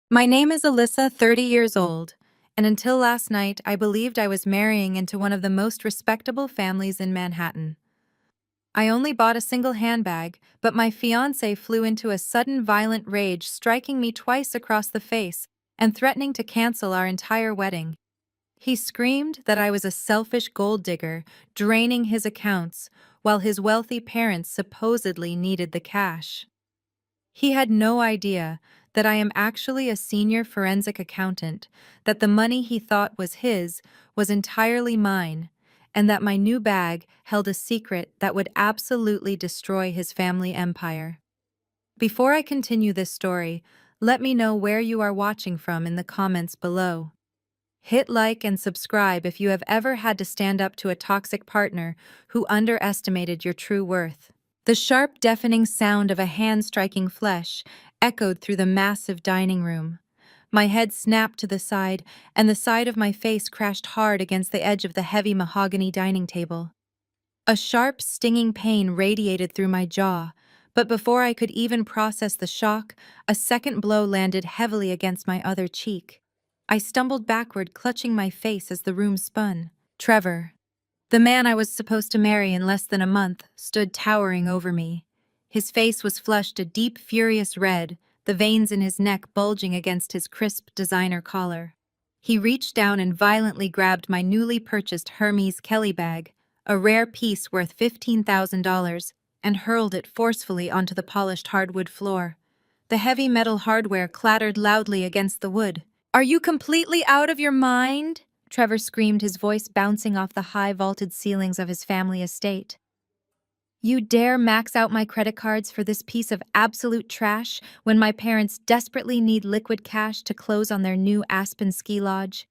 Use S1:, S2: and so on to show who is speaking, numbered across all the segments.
S1: My name is Alyssa, 30 years old, and until last night, I believed I was marrying into one of the most respectable families in Manhattan. I only bought a single handbag, but my fiancé flew into a sudden violent rage, striking me twice across the face and threatening to cancel our entire wedding. He screamed that I was a selfish gold digger, draining his accounts, while his wealthy parents supposedly needed the cash. He had no idea that I am actually a senior forensic accountant, that the money he thought was his was entirely mine, and that my new bag held a secret that would absolutely destroy his family empire. Before I continue this story, let me know where you are watching from in the comments below. Hit like and subscribe if you have ever had to stand up to a toxic partner who underestimated your true worth. The sharp, deafening sound of a hand striking flesh echoed through the massive dining room. My head snapped to the side, and the side of my face crashed hard against the edge of the heavy mahogany dining table. A sharp, stinging pain radiated through my jaw, but before I could even process the shock, a second blow landed heavily against my other cheek. I stumbled backward, clutching my face as the room spun. Trevor, the man I was supposed to marry in less than a month, stood towering over me. His face was flushed a deep, furious red, the veins in his neck bulging against his crisp designer collar. He reached down and violently grabbed my newly purchased Hermes Kelly bag, a rare piece worth $15,000, and hurled it forcefully onto the polished hardwood floor. The heavy metal hardware clattered loudly against the wood. "Are you completely out of your mind?" Trevor screamed, his voice bouncing off the high vaulted ceilings of his family estate. "You dare max out my credit cards for this piece of absolute trash when my parents desperately need liquid cash to close on their new Aspen ski lodge?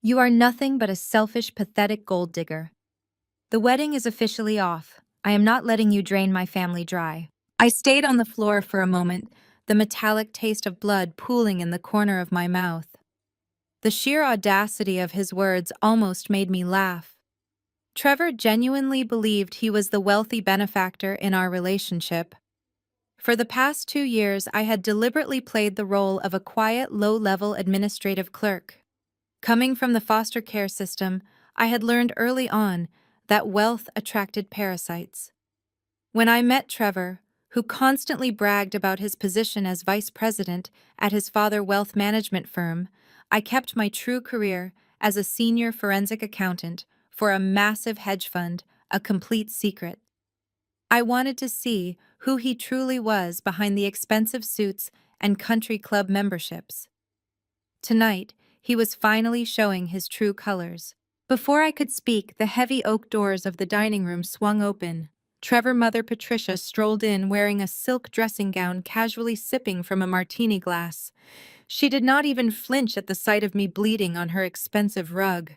S1: You are nothing but a selfish, pathetic gold digger. The wedding is officially off. I am not letting you drain my family dry." I stayed on the floor for a moment, the metallic taste of blood pooling in the corner of my mouth. The sheer audacity of his words almost made me laugh. Trevor genuinely believed he was the wealthy benefactor in our relationship. For the past 2 years, I had deliberately played the role of a quiet, low-level administrative clerk. Coming from the foster care system, I had learned early on that wealth attracted parasites. When I met Trevor, who constantly bragged about his position as vice president at his father's wealth management firm, I kept my true career as a senior forensic accountant for a massive hedge fund a complete secret. I wanted to see who he truly was behind the expensive suits and country club memberships. Tonight, he was finally showing his true colors. Before I could speak, the heavy oak doors of the dining room swung open. Trevor Mother Patricia strolled in wearing a silk dressing gown, casually sipping from a martini glass. She did not even flinch at the sight of me bleeding on her expensive rug.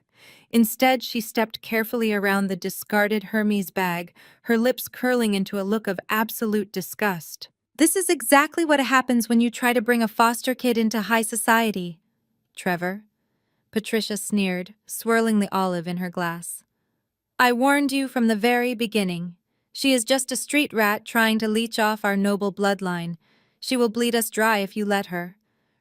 S1: Instead, she stepped carefully around the discarded Hermes bag, her lips curling into a look of absolute disgust. "This is exactly what happens when you try to bring a foster kid into high society, Trevor," Patricia sneered, swirling the olive in her glass. "I warned you from the very beginning. She is just a street rat trying to leech off our noble bloodline. She will bleed us dry if you let her.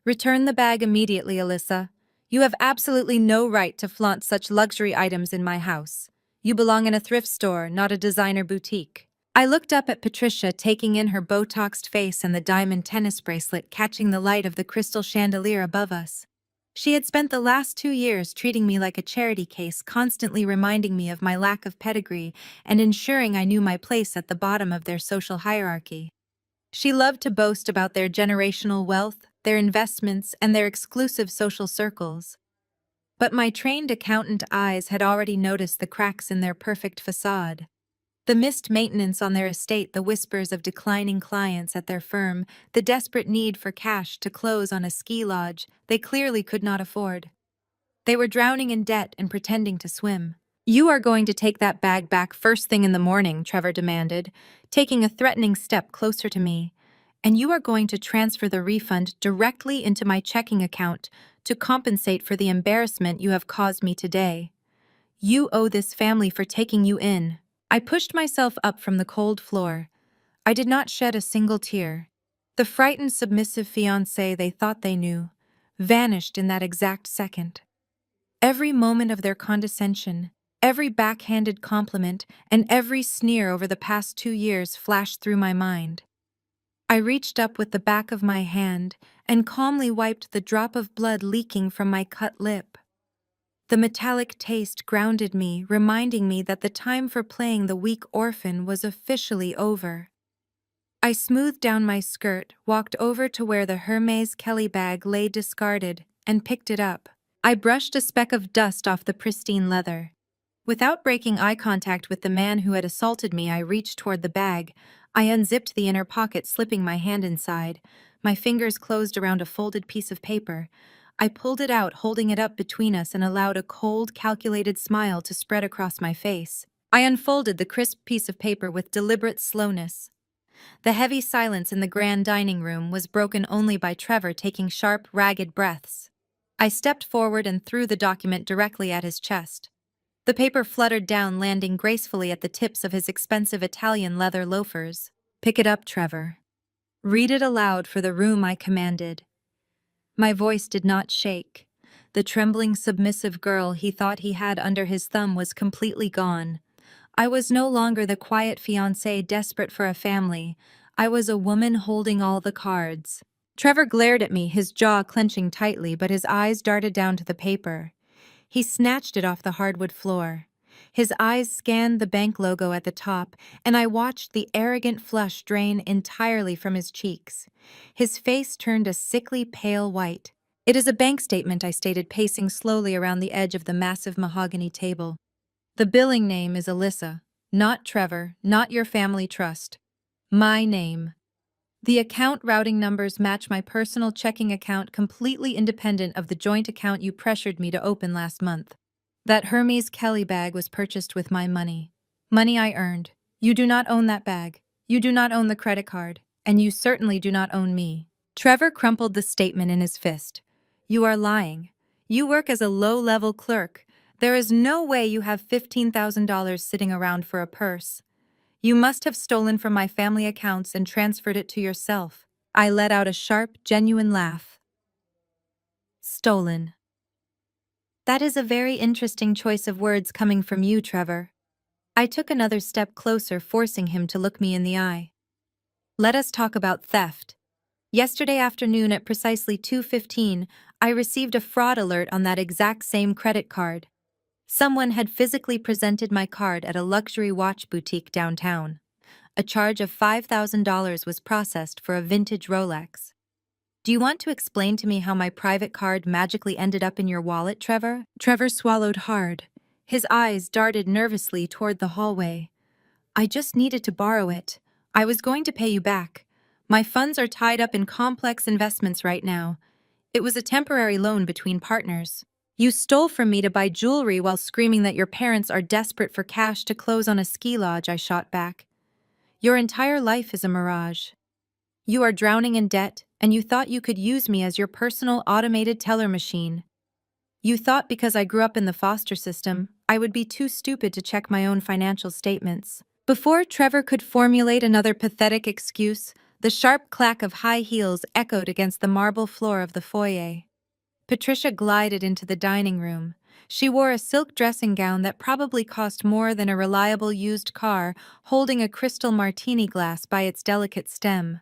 S1: Return the bag immediately, Alyssa. You have absolutely no right to flaunt such luxury items in my house. You belong in a thrift store, not a designer boutique." I looked up at Patricia, taking in her Botoxed face and the diamond tennis bracelet catching the light of the crystal chandelier above us. She had spent the last 2 years treating me like a charity case, constantly reminding me of my lack of pedigree and ensuring I knew my place at the bottom of their social hierarchy. She loved to boast about their generational wealth, their investments, and their exclusive social circles. But my trained accountant eyes had already noticed the cracks in their perfect facade. The missed maintenance on their estate, the whispers of declining clients at their firm, the desperate need for cash to close on a ski lodge they clearly could not afford. They were drowning in debt and pretending to swim. "You are going to take that bag back first thing in the morning," Trevor demanded, taking a threatening step closer to me. "And you are going to transfer the refund directly into my checking account to compensate for the embarrassment you have caused me today. You owe this family for taking you in." I pushed myself up from the cold floor. I did not shed a single tear. The frightened, submissive fiancé they thought they knew vanished in that exact second. Every moment of their condescension, every backhanded compliment, and every sneer over the past 2 years flashed through my mind. I reached up with the back of my hand and calmly wiped the drop of blood leaking from my cut lip. The metallic taste grounded me, reminding me that the time for playing the weak orphan was officially over. I smoothed down my skirt, walked over to where the Hermes Kelly bag lay discarded, and picked it up. I brushed a speck of dust off the pristine leather. Without breaking eye contact with the man who had assaulted me, I reached toward the bag. I unzipped the inner pocket, slipping my hand inside. My fingers closed around a folded piece of paper. I pulled it out, holding it up between us, and allowed a cold, calculated smile to spread across my face. I unfolded the crisp piece of paper with deliberate slowness. The heavy silence in the grand dining room was broken only by Trevor taking sharp, ragged breaths. I stepped forward and threw the document directly at his chest. The paper fluttered down, landing gracefully at the tips of his expensive Italian leather loafers. "Pick it up, Trevor. Read it aloud for the room," I commanded. My voice did not shake. The trembling, submissive girl he thought he had under his thumb was completely gone. I was no longer the quiet fiancé desperate for a family. I was a woman holding all the cards. Trevor glared at me, his jaw clenching tightly, but his eyes darted down to the paper. He snatched it off the hardwood floor. His eyes scanned the bank logo at the top, and I watched the arrogant flush drain entirely from his cheeks. His face turned a sickly pale white. "It is a bank statement," I stated, pacing slowly around the edge of the massive mahogany table. "The billing name is Alyssa, not Trevor, not your family trust. My name. The account routing numbers match my personal checking account, completely independent of the joint account you pressured me to open last month. That Hermes Kelly bag was purchased with my money. Money I earned. You do not own that bag. You do not own the credit card. And you certainly do not own me." Trevor crumpled the statement in his fist. "You are lying. You work as a low-level clerk. There is no way you have $15,000 sitting around for a purse. You must have stolen from my family accounts and transferred it to yourself." I let out a sharp, genuine laugh. "Stolen. That is a very interesting choice of words coming from you, Trevor." I took another step closer, forcing him to look me in the eye. "Let us talk about theft. Yesterday afternoon at precisely 2:15, I received a fraud alert on that exact same credit card. Someone had physically presented my card at a luxury watch boutique downtown. A charge of $5,000 was processed for a vintage Rolex. Do you want to explain to me how my private card magically ended up in your wallet, Trevor?" Trevor swallowed hard. His eyes darted nervously toward the hallway. "I just needed to borrow it. I was going to pay you back. My funds are tied up in complex investments right now. It was a temporary loan between partners." "You stole from me to buy jewelry while screaming that your parents are desperate for cash to close on a ski lodge," I shot back. "Your entire life is a mirage. You are drowning in debt, and you thought you could use me as your personal automated teller machine. You thought because I grew up in the foster system, I would be too stupid to check my own financial statements." Before Trevor could formulate another pathetic excuse, the sharp clack of high heels echoed against the marble floor of the foyer. Patricia glided into the dining room. She wore a silk dressing gown that probably cost more than a reliable used car, holding a crystal martini glass by its delicate stem.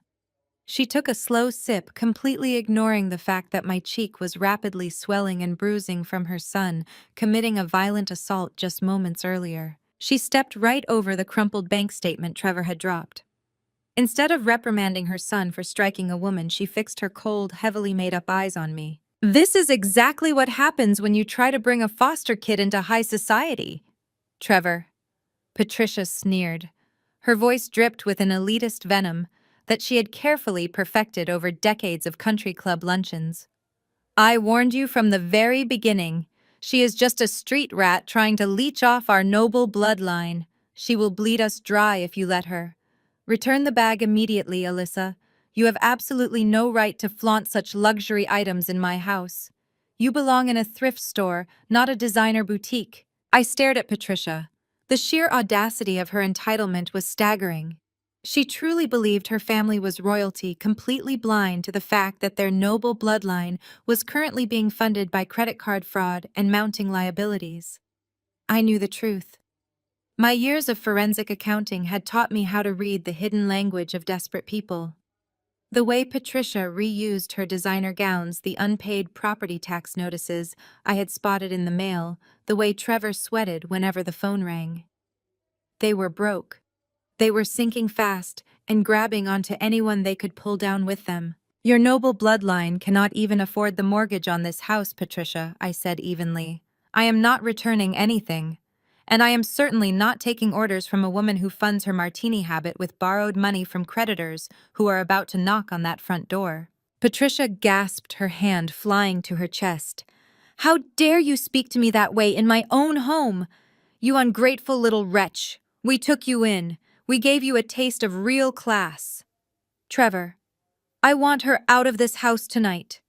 S1: She took a slow sip, completely ignoring the fact that my cheek was rapidly swelling and bruising from her son committing a violent assault just moments earlier. She stepped right over the crumpled bank statement Trevor had dropped. Instead of reprimanding her son for striking a woman, she fixed her cold, heavily made-up eyes on me. "This is exactly what happens when you try to bring a foster kid into high society, Trevor." Patricia sneered. Her voice dripped with an elitist venom that she had carefully perfected over decades of country club luncheons. "I warned you from the very beginning. She is just a street rat trying to leech off our noble bloodline. She will bleed us dry if you let her. Return the bag immediately, Alyssa. You have absolutely no right to flaunt such luxury items in my house. You belong in a thrift store, not a designer boutique." I stared at Patricia. The sheer audacity of her entitlement was staggering. She truly believed her family was royalty, completely blind to the fact that their noble bloodline was currently being funded by credit card fraud and mounting liabilities. I knew the truth. My years of forensic accounting had taught me how to read the hidden language of desperate people. The way Patricia reused her designer gowns, the unpaid property tax notices I had spotted in the mail, the way Trevor sweated whenever the phone rang. They were broke. They were sinking fast and grabbing onto anyone they could pull down with them. Your noble bloodline cannot even afford the mortgage on this house, Patricia, I said evenly. I am not returning anything. And I am certainly not taking orders from a woman who funds her martini habit with borrowed money from creditors who are about to knock on that front door. Patricia gasped, her hand flying to her chest. How dare you speak to me that way in my own home? You ungrateful little wretch. We took you in. We gave you a taste of real class. Trevor, I want her out of this house tonight.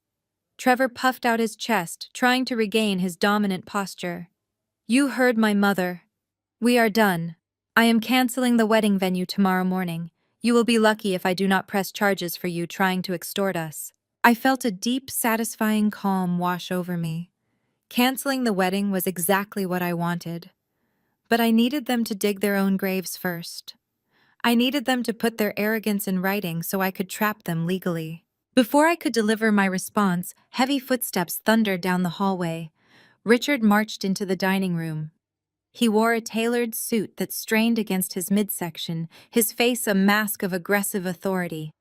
S1: Trevor puffed out his chest, trying to regain his dominant posture. You heard my mother. We are done. I am canceling the wedding venue tomorrow morning. You will be lucky if I do not press charges for you trying to extort us. I felt a deep, satisfying calm wash over me. Canceling the wedding was exactly what I wanted. But I needed them to dig their own graves first. I needed them to put their arrogance in writing so I could trap them legally. Before I could deliver my response, heavy footsteps thundered down the hallway. Richard marched into the dining room. He wore a tailored suit that strained against his midsection, his face a mask of aggressive authority.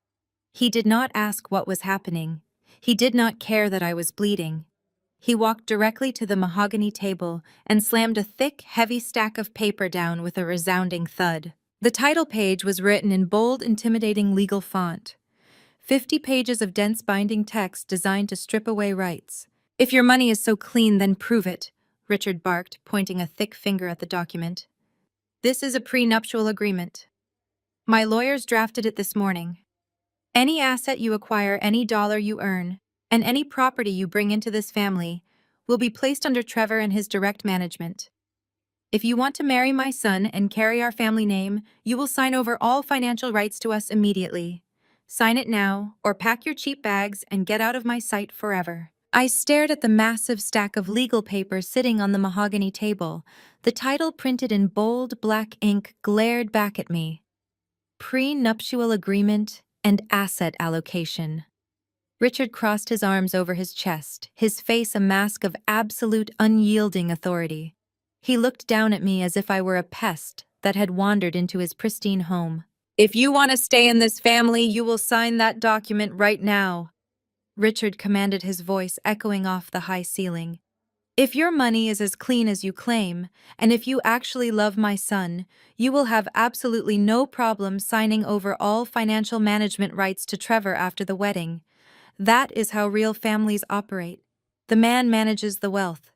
S1: He did not ask what was happening. He did not care that I was bleeding. He walked directly to the mahogany table and slammed a thick, heavy stack of paper down with a resounding thud. The title page was written in bold, intimidating legal font. 50 pages of dense binding text designed to strip away rights. If your money is so clean, then prove it, Richard barked, pointing a thick finger at the document. This is a prenuptial agreement. My lawyers drafted it this morning. Any asset you acquire, any dollar you earn, and any property you bring into this family will be placed under Trevor and his direct management. If you want to marry my son and carry our family name, you will sign over all financial rights to us immediately. Sign it now, or pack your cheap bags and get out of my sight forever. I stared at the massive stack of legal papers sitting on the mahogany table. The title, printed in bold black ink, glared back at me. Prenuptial agreement and asset allocation. Richard crossed his arms over his chest, his face a mask of absolute, unyielding authority. He looked down at me as if I were a pest that had wandered into his pristine home. If you want to stay in this family, you will sign that document right now, Richard commanded, his voice echoing off the high ceiling. If your money is as clean as you claim, and if you actually love my son, you will have absolutely no problem signing over all financial management rights to Trevor after the wedding. That is how real families operate. The man manages the wealth.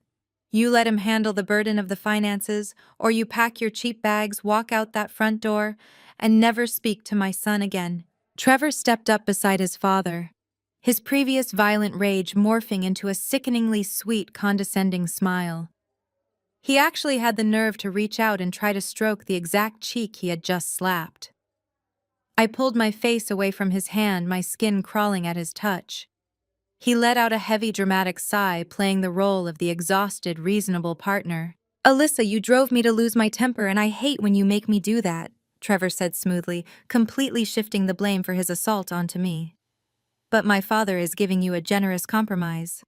S1: You let him handle the burden of the finances, or you pack your cheap bags, walk out that front door, and never speak to my son again. Trevor stepped up beside his father, his previous violent rage morphing into a sickeningly sweet, condescending smile. He actually had the nerve to reach out and try to stroke the exact cheek he had just slapped. I pulled my face away from his hand, my skin crawling at his touch. He let out a heavy, dramatic sigh, playing the role of the exhausted, reasonable partner. Alyssa, you drove me to lose my temper, and I hate when you make me do that, Trevor said smoothly, completely shifting the blame for his assault onto me. But my father is giving you a generous compromise.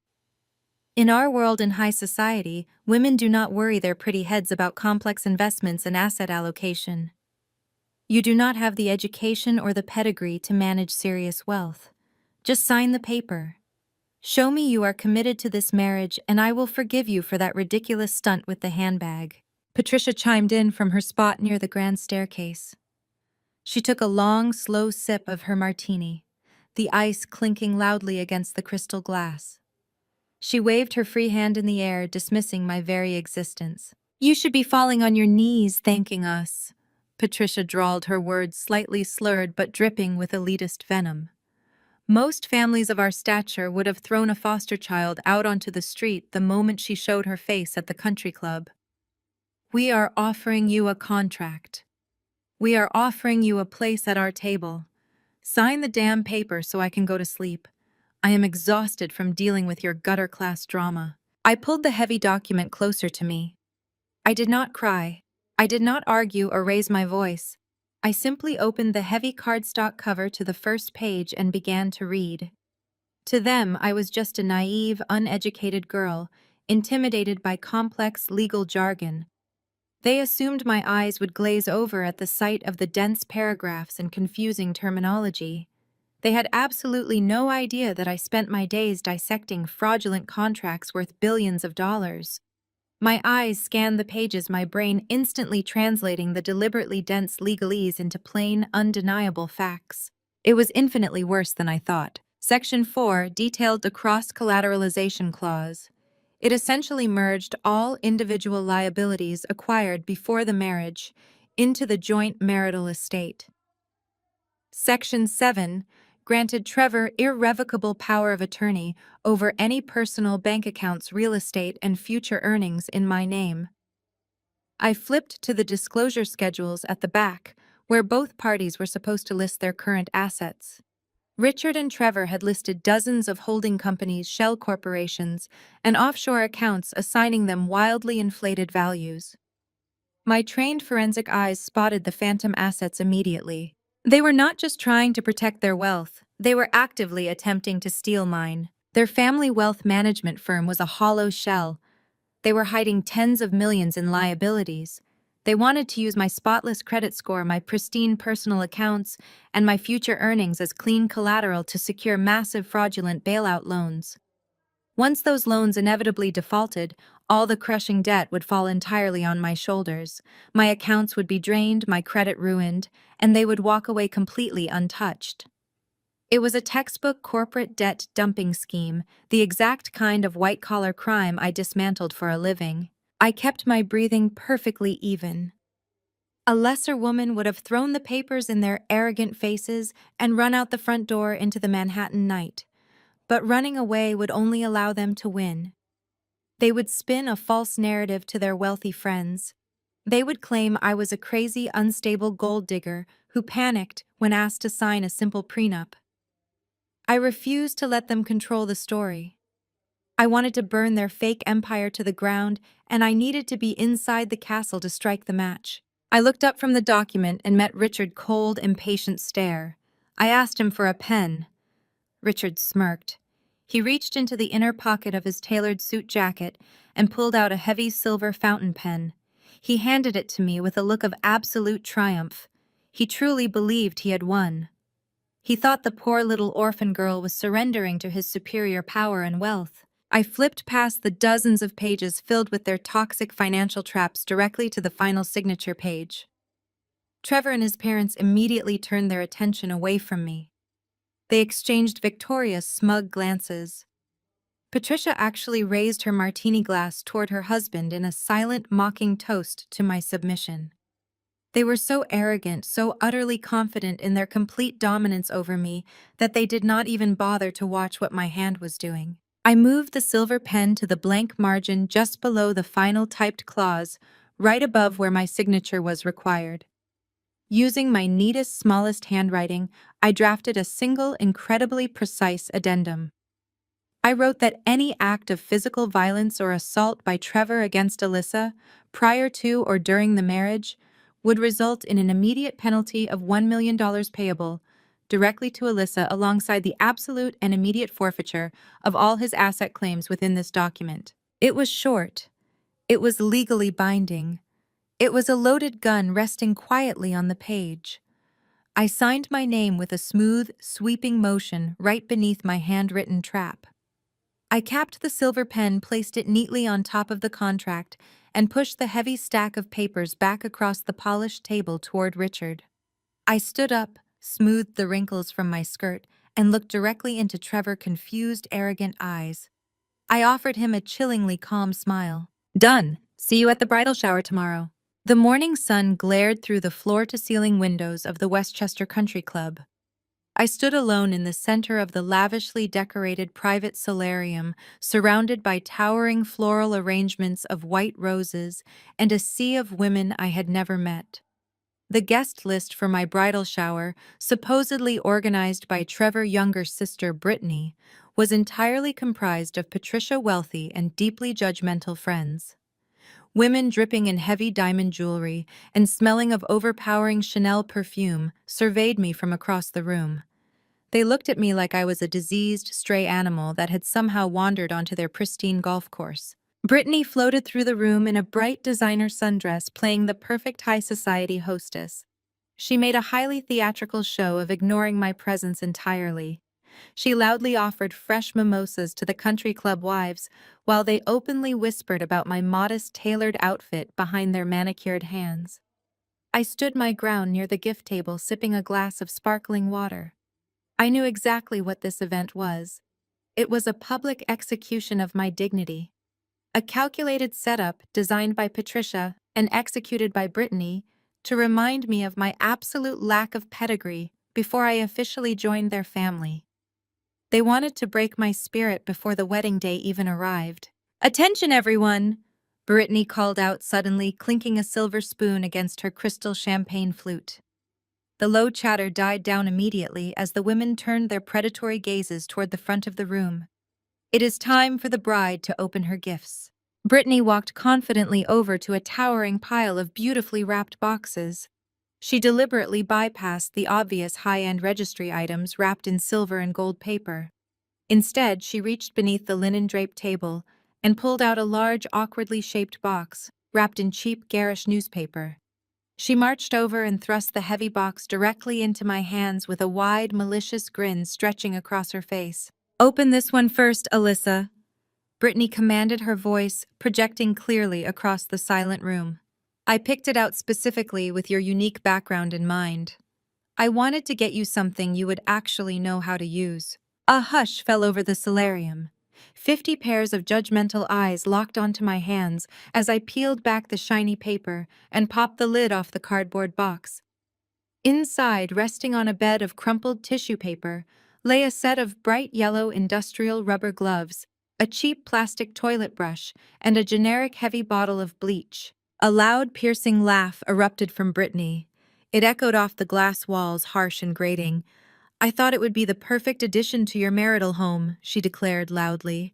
S1: In our world in high society, women do not worry their pretty heads about complex investments and asset allocation. You do not have the education or the pedigree to manage serious wealth. Just sign the paper. Show me you are committed to this marriage, and I will forgive you for that ridiculous stunt with the handbag. Patricia chimed in from her spot near the grand staircase. She took a long, slow sip of her martini, the ice clinking loudly against the crystal glass. She waved her free hand in the air, dismissing my very existence. You should be falling on your knees thanking us, Patricia drawled, her words slightly slurred but dripping with elitist venom. Most families of our stature would have thrown a foster child out onto the street the moment she showed her face at the country club. We are offering you a contract. We are offering you a place at our table. Sign the damn paper so I can go to sleep. I am exhausted from dealing with your gutter-class drama." I pulled the heavy document closer to me. I did not cry. I did not argue or raise my voice. I simply opened the heavy cardstock cover to the first page and began to read. To them, I was just a naive, uneducated girl, intimidated by complex legal jargon. They assumed my eyes would glaze over at the sight of the dense paragraphs and confusing terminology. They had absolutely no idea that I spent my days dissecting fraudulent contracts worth billions of dollars. My eyes scanned the pages, my brain instantly translating the deliberately dense legalese into plain, undeniable facts. It was infinitely worse than I thought. Section 4 detailed the cross-collateralization clause. It essentially merged all individual liabilities acquired before the marriage into the joint marital estate. Section 7 granted Trevor irrevocable power of attorney over any personal bank accounts, real estate, and future earnings in my name. I flipped to the disclosure schedules at the back, where both parties were supposed to list their current assets. Richard and Trevor had listed dozens of holding companies, shell corporations, and offshore accounts, assigning them wildly inflated values. My trained forensic eyes spotted the phantom assets immediately. They were not just trying to protect their wealth, they were actively attempting to steal mine. Their family wealth management firm was a hollow shell. They were hiding tens of millions in liabilities. They wanted to use my spotless credit score, my pristine personal accounts, and my future earnings as clean collateral to secure massive fraudulent bailout loans. Once those loans inevitably defaulted, all the crushing debt would fall entirely on my shoulders. My accounts would be drained, my credit ruined, and they would walk away completely untouched. It was a textbook corporate debt dumping scheme, the exact kind of white-collar crime I dismantled for a living. I kept my breathing perfectly even. A lesser woman would have thrown the papers in their arrogant faces and run out the front door into the Manhattan night. But running away would only allow them to win. They would spin a false narrative to their wealthy friends. They would claim I was a crazy, unstable gold digger who panicked when asked to sign a simple prenup. I refused to let them control the story. I wanted to burn their fake empire to the ground, and I needed to be inside the castle to strike the match. I looked up from the document and met Richard's cold, impatient stare. I asked him for a pen. Richard smirked. He reached into the inner pocket of his tailored suit jacket and pulled out a heavy silver fountain pen. He handed it to me with a look of absolute triumph. He truly believed he had won. He thought the poor little orphan girl was surrendering to his superior power and wealth. I flipped past the dozens of pages filled with their toxic financial traps directly to the final signature page. Trevor and his parents immediately turned their attention away from me. They exchanged victorious, smug glances. Patricia actually raised her martini glass toward her husband in a silent, mocking toast to my submission. They were so arrogant, so utterly confident in their complete dominance over me that they did not even bother to watch what my hand was doing. I moved the silver pen to the blank margin just below the final typed clause, right above where my signature was required. Using my neatest, smallest handwriting, I drafted a single, incredibly precise addendum. I wrote that any act of physical violence or assault by Trevor against Alyssa, prior to or during the marriage, would result in an immediate penalty of $1 million payable directly to Alyssa alongside the absolute and immediate forfeiture of all his asset claims within this document. It was short. It was legally binding. It was a loaded gun resting quietly on the page. I signed my name with a smooth, sweeping motion right beneath my handwritten trap. I capped the silver pen, placed it neatly on top of the contract, and pushed the heavy stack of papers back across the polished table toward Richard. I stood up, smoothed the wrinkles from my skirt, and looked directly into Trevor's confused, arrogant eyes. I offered him a chillingly calm smile. "Done. See you at the bridal shower tomorrow." The morning sun glared through the floor-to-ceiling windows of the Westchester Country Club. I stood alone in the center of the lavishly decorated private solarium, surrounded by towering floral arrangements of white roses and a sea of women I had never met. The guest list for my bridal shower, supposedly organized by Trevor's younger sister Brittany, was entirely comprised of Patricia wealthy and deeply judgmental friends. Women dripping in heavy diamond jewelry and smelling of overpowering Chanel perfume surveyed me from across the room. They looked at me like I was a diseased, stray animal that had somehow wandered onto their pristine golf course. Brittany floated through the room in a bright designer sundress, playing the perfect high society hostess. She made a highly theatrical show of ignoring my presence entirely. She loudly offered fresh mimosas to the country club wives, while they openly whispered about my modest tailored outfit behind their manicured hands. I stood my ground near the gift table, sipping a glass of sparkling water. I knew exactly what this event was. It was a public execution of my dignity. A calculated setup designed by Patricia and executed by Brittany to remind me of my absolute lack of pedigree before I officially joined their family. They wanted to break my spirit before the wedding day even arrived. "Attention, everyone!" Brittany called out suddenly, clinking a silver spoon against her crystal champagne flute. The low chatter died down immediately as the women turned their predatory gazes toward the front of the room. "It is time for the bride to open her gifts." Brittany walked confidently over to a towering pile of beautifully wrapped boxes. She deliberately bypassed the obvious high-end registry items wrapped in silver and gold paper. Instead, she reached beneath the linen-draped table and pulled out a large, awkwardly shaped box, wrapped in cheap, garish newspaper. She marched over and thrust the heavy box directly into my hands with a wide, malicious grin stretching across her face. "Open this one first, Alyssa," Brittany commanded, her voice projecting clearly across the silent room. "I picked it out specifically with your unique background in mind. I wanted to get you something you would actually know how to use." A hush fell over the solarium. 50 pairs of judgmental eyes locked onto my hands as I peeled back the shiny paper and popped the lid off the cardboard box. Inside, resting on a bed of crumpled tissue paper, lay a set of bright yellow industrial rubber gloves, a cheap plastic toilet brush, and a generic heavy bottle of bleach. A loud, piercing laugh erupted from Brittany. It echoed off the glass walls, harsh and grating. "I thought it would be the perfect addition to your marital home," she declared loudly.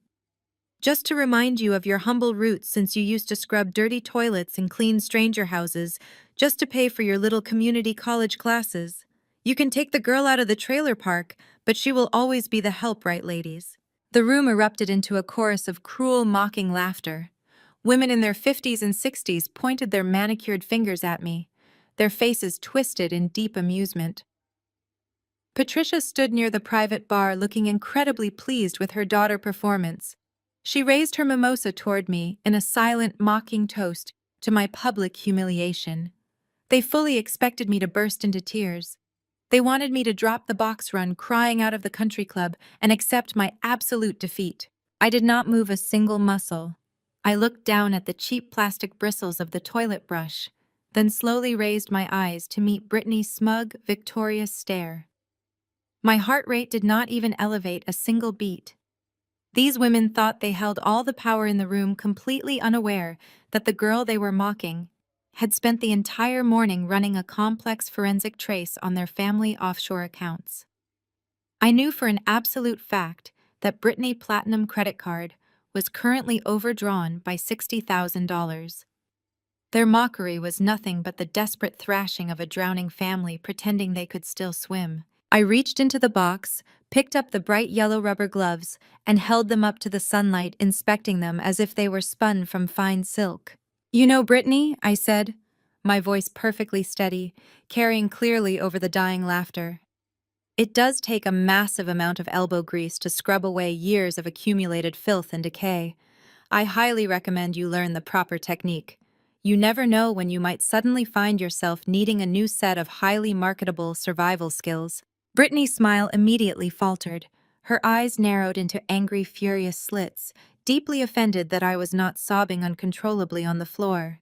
S1: "Just to remind you of your humble roots, since you used to scrub dirty toilets and clean stranger houses just to pay for your little community college classes. You can take the girl out of the trailer park, but she will always be the help, right, ladies?" The room erupted into a chorus of cruel, mocking laughter. Women in their 50s and 60s pointed their manicured fingers at me, their faces twisted in deep amusement. Patricia stood near the private bar, looking incredibly pleased with her daughter's performance. She raised her mimosa toward me in a silent, mocking toast to my public humiliation. They fully expected me to burst into tears. They wanted me to drop the box run, crying out of the country club, and accept my absolute defeat. I did not move a single muscle. I looked down at the cheap plastic bristles of the toilet brush, then slowly raised my eyes to meet Brittany's smug, victorious stare. My heart rate did not even elevate a single beat. These women thought they held all the power in the room, completely unaware that the girl they were mocking had spent the entire morning running a complex forensic trace on their family offshore accounts. I knew for an absolute fact that Brittany Platinum credit card was currently overdrawn by $60,000. Their mockery was nothing but the desperate thrashing of a drowning family pretending they could still swim. I reached into the box, picked up the bright yellow rubber gloves, and held them up to the sunlight, inspecting them as if they were spun from fine silk. "You know, Brittany," I said, my voice perfectly steady, carrying clearly over the dying laughter, "it does take a massive amount of elbow grease to scrub away years of accumulated filth and decay. I highly recommend you learn the proper technique. You never know when you might suddenly find yourself needing a new set of highly marketable survival skills." Brittany's smile immediately faltered. Her eyes narrowed into angry, furious slits, deeply offended that I was not sobbing uncontrollably on the floor.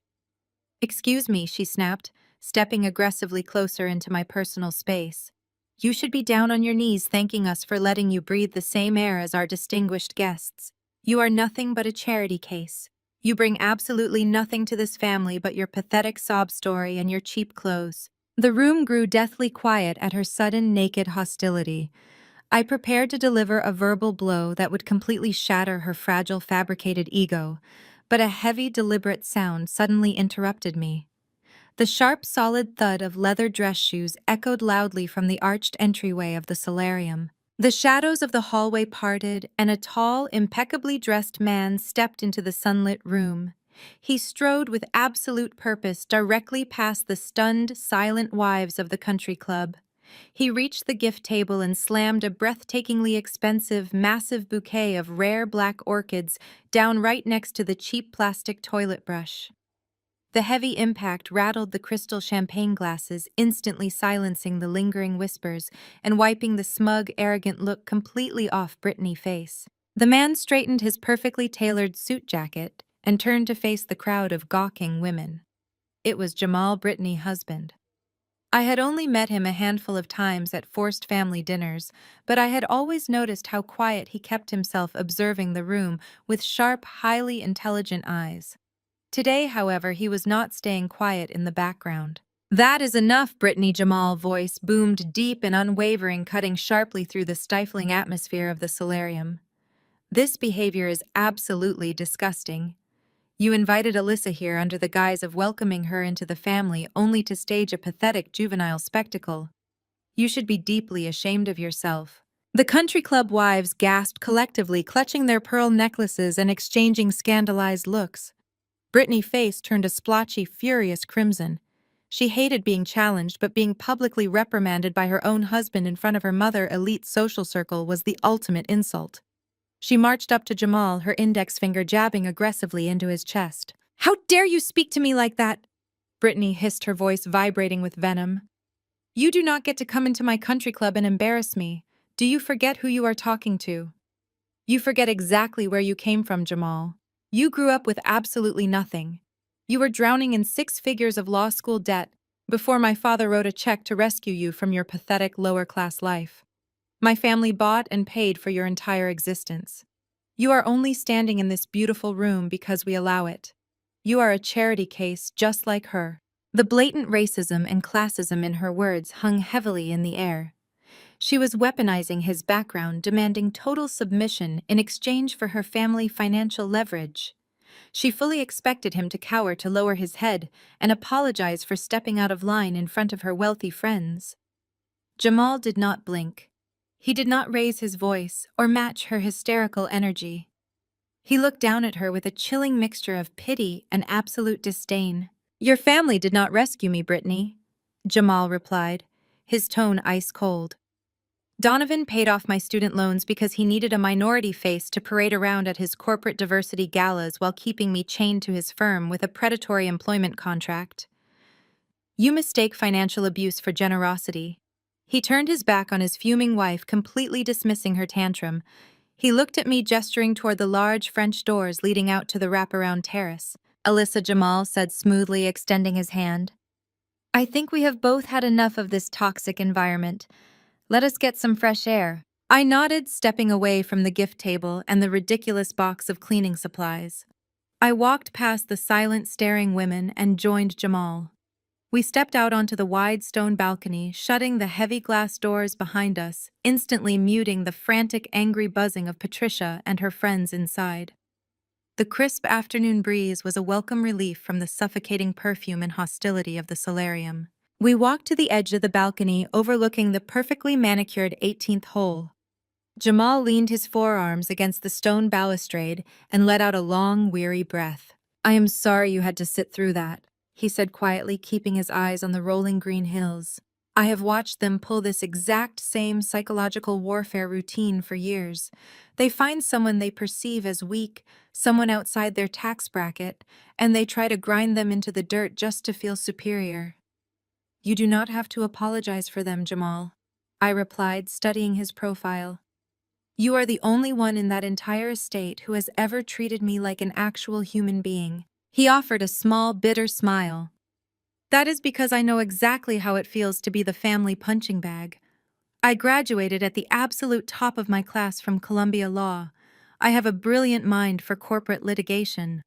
S1: "Excuse me," she snapped, stepping aggressively closer into my personal space. "You should be down on your knees thanking us for letting you breathe the same air as our distinguished guests. You are nothing but a charity case. You bring absolutely nothing to this family but your pathetic sob story and your cheap clothes." The room grew deathly quiet at her sudden naked hostility. I prepared to deliver a verbal blow that would completely shatter her fragile fabricated ego, but a heavy, deliberate sound suddenly interrupted me. The sharp, solid thud of leather dress shoes echoed loudly from the arched entryway of the solarium. The shadows of the hallway parted, and a tall, impeccably dressed man stepped into the sunlit room. He strode with absolute purpose directly past the stunned, silent wives of the country club. He reached the gift table and slammed a breathtakingly expensive, massive bouquet of rare black orchids down right next to the cheap plastic toilet brush. The heavy impact rattled the crystal champagne glasses, instantly silencing the lingering whispers and wiping the smug, arrogant look completely off Brittany's face. The man straightened his perfectly tailored suit jacket and turned to face the crowd of gawking women. It was Jamal, Brittany's husband. I had only met him a handful of times at forced family dinners, but I had always noticed how quiet he kept himself observing the room with sharp, highly intelligent eyes. Today, however, he was not staying quiet in the background. "That is enough," Brittany Jamal's voice boomed deep and unwavering, cutting sharply through the stifling atmosphere of the solarium. "This behavior is absolutely disgusting. You invited Alyssa here under the guise of welcoming her into the family only to stage a pathetic juvenile spectacle. You should be deeply ashamed of yourself." The country club wives gasped collectively, clutching their pearl necklaces and exchanging scandalized looks. Brittany's face turned a splotchy, furious crimson. She hated being challenged, but being publicly reprimanded by her own husband in front of her mother's elite social circle was the ultimate insult. She marched up to Jamal, her index finger jabbing aggressively into his chest. "How dare you speak to me like that?" Brittany hissed, her voice vibrating with venom. "You do not get to come into my country club and embarrass me. Do you forget who you are talking to? You forget exactly where you came from, Jamal. You grew up with absolutely nothing. You were drowning in 6 figures of law school debt before my father wrote a check to rescue you from your pathetic lower-class life. My family bought and paid for your entire existence. You are only standing in this beautiful room because we allow it. You are a charity case just like her." The blatant racism and classism in her words hung heavily in the air. She was weaponizing his background, demanding total submission in exchange for her family financial leverage. She fully expected him to cower, to lower his head, and apologize for stepping out of line in front of her wealthy friends. Jamal did not blink. He did not raise his voice or match her hysterical energy. He looked down at her with a chilling mixture of pity and absolute disdain. "Your family did not rescue me, Brittany," Jamal replied, his tone ice cold. "Donovan paid off my student loans because he needed a minority face to parade around at his corporate diversity galas while keeping me chained to his firm with a predatory employment contract. You mistake financial abuse for generosity." He turned his back on his fuming wife, completely dismissing her tantrum. He looked at me, gesturing toward the large French doors leading out to the wraparound terrace. "Alyssa," Jamal said smoothly, extending his hand. "I think we have both had enough of this toxic environment. Let us get some fresh air." I nodded, stepping away from the gift table and the ridiculous box of cleaning supplies. I walked past the silent, staring women and joined Jamal. We stepped out onto the wide stone balcony, shutting the heavy glass doors behind us, instantly muting the frantic, angry buzzing of Patricia and her friends inside. The crisp afternoon breeze was a welcome relief from the suffocating perfume and hostility of the solarium. We walked to the edge of the balcony, overlooking the perfectly manicured 18th hole. Jamal leaned his forearms against the stone balustrade and let out a long, weary breath. "I am sorry you had to sit through that," he said quietly, keeping his eyes on the rolling green hills. "I have watched them pull this exact same psychological warfare routine for years. They find someone they perceive as weak, someone outside their tax bracket, and they try to grind them into the dirt just to feel superior." "You do not have to apologize for them, Jamal," I replied, studying his profile. "You are the only one in that entire estate who has ever treated me like an actual human being." He offered a small, bitter smile. "That is because I know exactly how it feels to be the family punching bag. I graduated at the absolute top of my class from Columbia Law. I have a brilliant mind for corporate litigation.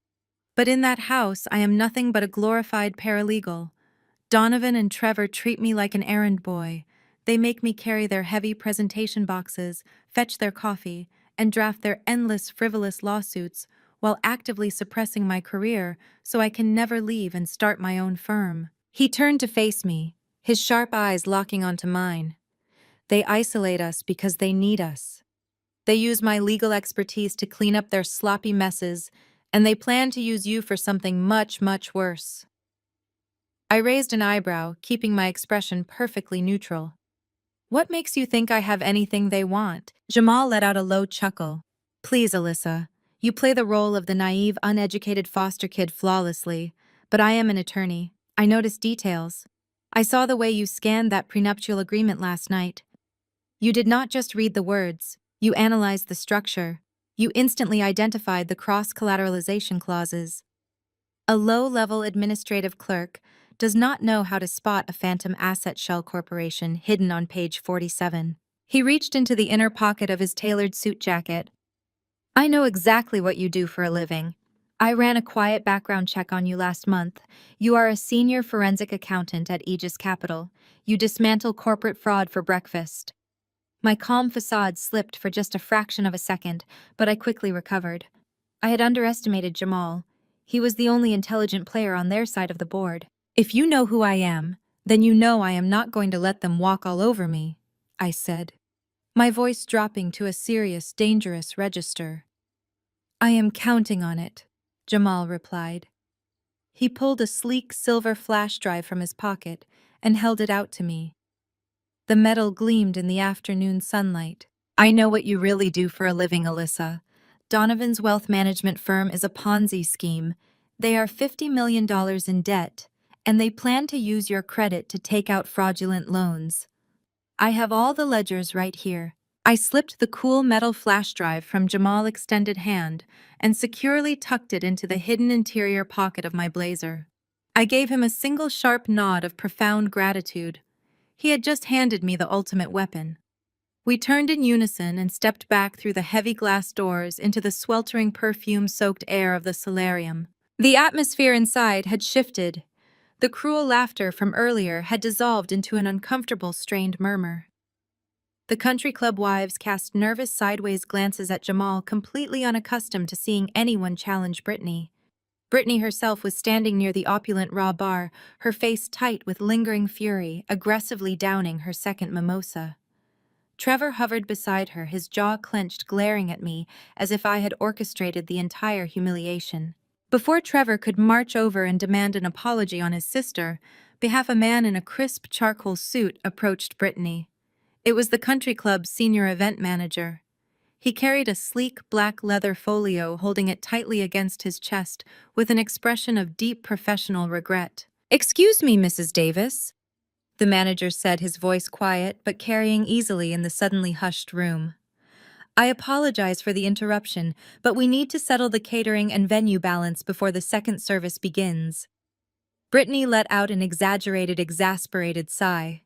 S1: But in that house, I am nothing but a glorified paralegal. Donovan and Trevor treat me like an errand boy. They make me carry their heavy presentation boxes, fetch their coffee, and draft their endless frivolous lawsuits while actively suppressing my career so I can never leave and start my own firm. He turned to face me, his sharp eyes locking onto mine. They isolate us because they need us. They use my legal expertise to clean up their sloppy messes, and they plan to use you for something much, much worse. I raised an eyebrow, keeping my expression perfectly neutral. What makes you think I have anything they want? Jamal let out a low chuckle. Please, Alyssa. You play the role of the naive, uneducated foster kid flawlessly, but I am an attorney. I notice details. I saw the way you scanned that prenuptial agreement last night. You did not just read the words, you analyzed the structure. You instantly identified the cross-collateralization clauses. A low-level administrative clerk does not know how to spot a phantom asset shell corporation hidden on page 47. He reached into the inner pocket of his tailored suit jacket. I know exactly what you do for a living. I ran a quiet background check on you last month. You are a senior forensic accountant at Aegis Capital. You dismantle corporate fraud for breakfast. My calm facade slipped for just a fraction of a second, but I quickly recovered. I had underestimated Jamal. He was the only intelligent player on their side of the board. If you know who I am, then you know I am not going to let them walk all over me, I said, my voice dropping to a serious, dangerous register. I am counting on it, Jamal replied. He pulled a sleek silver flash drive from his pocket and held it out to me. The metal gleamed in the afternoon sunlight. I know what you really do for a living, Alyssa. Donovan's wealth management firm is a Ponzi scheme. They are $50 million in debt, and they plan to use your credit to take out fraudulent loans. I have all the ledgers right here. I slipped the cool metal flash drive from Jamal's extended hand and securely tucked it into the hidden interior pocket of my blazer. I gave him a single sharp nod of profound gratitude. He had just handed me the ultimate weapon. We turned in unison and stepped back through the heavy glass doors into the sweltering perfume-soaked air of the solarium. The atmosphere inside had shifted. The cruel laughter from earlier had dissolved into an uncomfortable, strained murmur. The country club wives cast nervous sideways glances at Jamal, completely unaccustomed to seeing anyone challenge Brittany. Brittany herself was standing near the opulent raw bar, her face tight with lingering fury, aggressively downing her second mimosa. Trevor hovered beside her, his jaw clenched, glaring at me as if I had orchestrated the entire humiliation. Before Trevor could march over and demand an apology on his sister, a man in a crisp charcoal suit approached Brittany. It was the country club's senior event manager. He carried a sleek black leather folio, holding it tightly against his chest with an expression of deep professional regret. "Excuse me, Mrs. Davis," the manager said, his voice quiet but carrying easily in the suddenly hushed room. "I apologize for the interruption, but we need to settle the catering and venue balance before the second service begins." Brittany let out an exasperated sigh.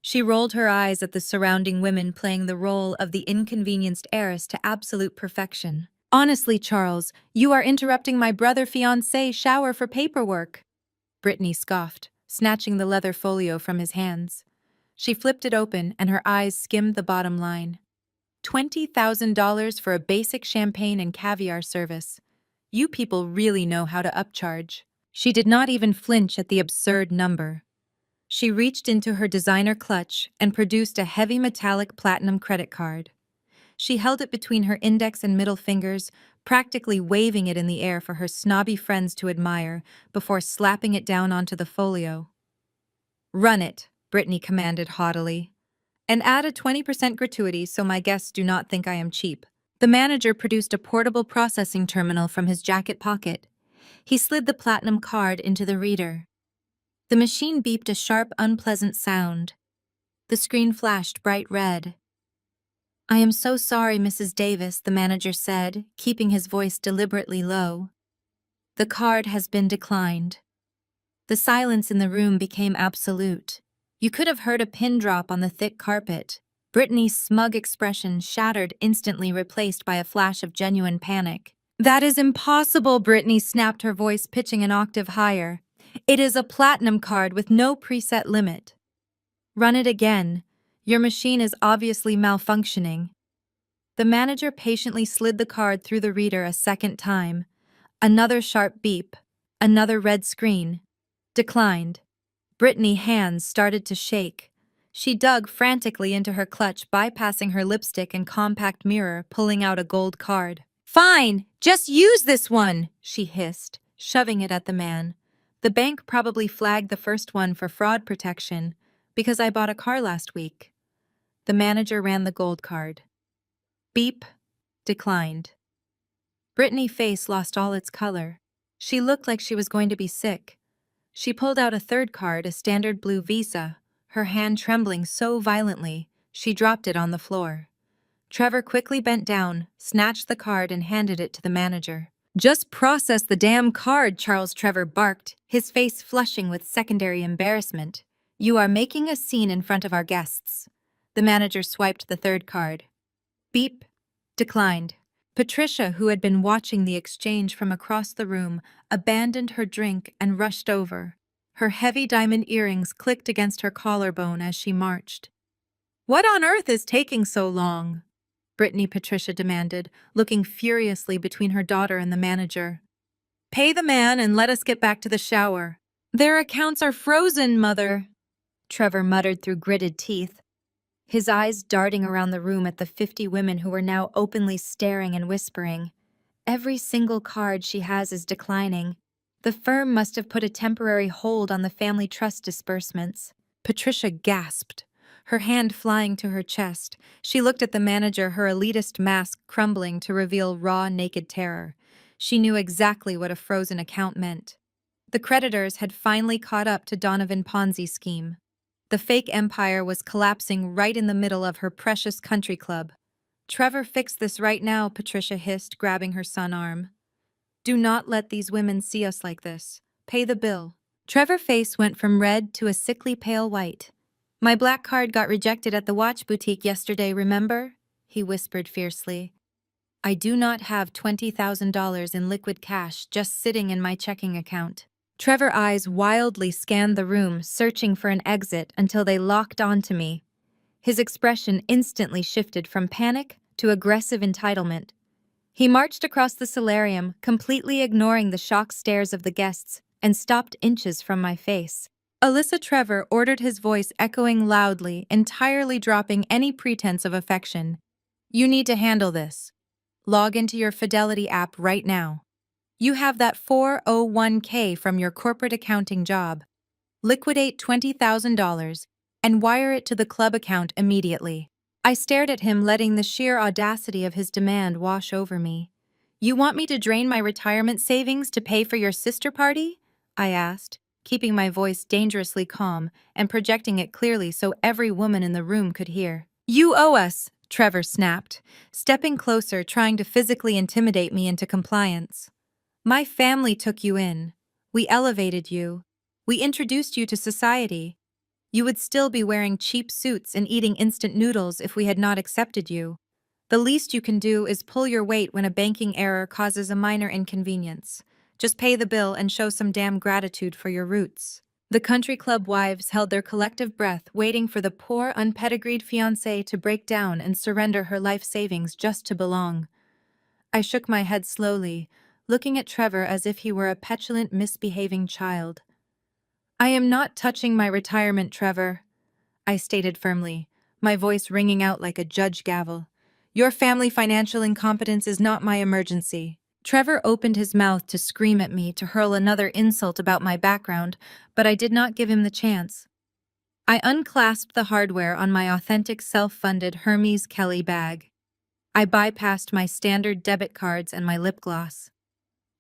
S1: She rolled her eyes at the surrounding women, playing the role of the inconvenienced heiress to absolute perfection. "Honestly, Charles, you are interrupting my brother fiancé shower for paperwork," Brittany scoffed, snatching the leather folio from his hands. She flipped it open and her eyes skimmed the bottom line. $20,000 for a basic champagne and caviar service. You people really know how to upcharge. She did not even flinch at the absurd number. She reached into her designer clutch and produced a heavy metallic platinum credit card. She held it between her index and middle fingers, practically waving it in the air for her snobby friends to admire, before slapping it down onto the folio. "Run it," Brittany commanded haughtily. "And add a 20% gratuity so my guests do not think I am cheap." The manager produced a portable processing terminal from his jacket pocket. He slid the platinum card into the reader. The machine beeped a sharp, unpleasant sound. The screen flashed bright red. "I am so sorry, Mrs. Davis," the manager said, keeping his voice deliberately low. "The card has been declined." The silence in the room became absolute. You could have heard a pin drop on the thick carpet. Brittany's smug expression shattered, instantly replaced by a flash of genuine panic. "That is impossible," Brittany snapped, her voice pitching an octave higher. It is a platinum card with no preset limit. Run it again. Your machine is obviously malfunctioning. The manager patiently slid the card through the reader a second time. Another sharp beep. Another red screen. Declined. Brittany's hands started to shake. She dug frantically into her clutch, bypassing her lipstick and compact mirror, pulling out a gold card. "Fine, just use this one," she hissed, shoving it at the man. The bank probably flagged the first one for fraud protection, because I bought a car last week. The manager ran the gold card. Beep. Declined. Brittany's face lost all its color. She looked like she was going to be sick. She pulled out a third card, a standard blue Visa, her hand trembling so violently, she dropped it on the floor. Trevor quickly bent down, snatched the card, and handed it to the manager. "Just process the damn card," Charles Trevor barked, his face flushing with secondary embarrassment. "You are making a scene in front of our guests." The manager swiped the third card. Beep. Declined. Patricia, who had been watching the exchange from across the room, abandoned her drink and rushed over. Her heavy diamond earrings clicked against her collarbone as she marched. "What on earth is taking so long?" Patricia demanded, looking furiously between her daughter and the manager. "Pay the man and let us get back to the shower." "Their accounts are frozen, Mother," Trevor muttered through gritted teeth, his eyes darting around the room at the 50 women who were now openly staring and whispering. "Every single card she has is declining. The firm must have put a temporary hold on the family trust disbursements." Patricia gasped, her hand flying to her chest. She looked at the manager, her elitist mask crumbling to reveal raw, naked terror. She knew exactly what a frozen account meant. The creditors had finally caught up to Donovan Ponzi's scheme. The fake empire was collapsing right in the middle of her precious country club. "Trevor, fix this right now," Patricia hissed, grabbing her son's arm. "Do not let these women see us like this. Pay the bill." Trevor's face went from red to a sickly pale white. "My black card got rejected at the watch boutique yesterday, remember?" he whispered fiercely. "I do not have $20,000 in liquid cash just sitting in my checking account." Trevor's eyes wildly scanned the room, searching for an exit until they locked onto me. His expression instantly shifted from panic to aggressive entitlement. He marched across the solarium, completely ignoring the shocked stares of the guests, and stopped inches from my face. Alyssa, Trevor ordered, his voice echoing loudly, entirely dropping any pretense of affection. "You need to handle this. Log into your Fidelity app right now. You have that 401k from your corporate accounting job. Liquidate $20,000 and wire it to the club account immediately." I stared at him, letting the sheer audacity of his demand wash over me. "You want me to drain my retirement savings to pay for your sister party?" I asked, keeping my voice dangerously calm and projecting it clearly so every woman in the room could hear. "You owe us," Trevor snapped, stepping closer, trying to physically intimidate me into compliance. "My family took you in. We elevated you. We introduced you to society. You would still be wearing cheap suits and eating instant noodles if we had not accepted you. The least you can do is pull your weight when a banking error causes a minor inconvenience. Just pay the bill and show some damn gratitude for your roots." The country club wives held their collective breath, waiting for the poor, unpedigreed fiancé to break down and surrender her life savings just to belong. I shook my head slowly, looking at Trevor as if he were a petulant, misbehaving child. "I am not touching my retirement, Trevor," I stated firmly, my voice ringing out like a judge gavel. "Your family financial incompetence is not my emergency." Trevor opened his mouth to scream at me, to hurl another insult about my background, but I did not give him the chance. I unclasped the hardware on my authentic self-funded Hermes Kelly bag. I bypassed my standard debit cards and my lip gloss.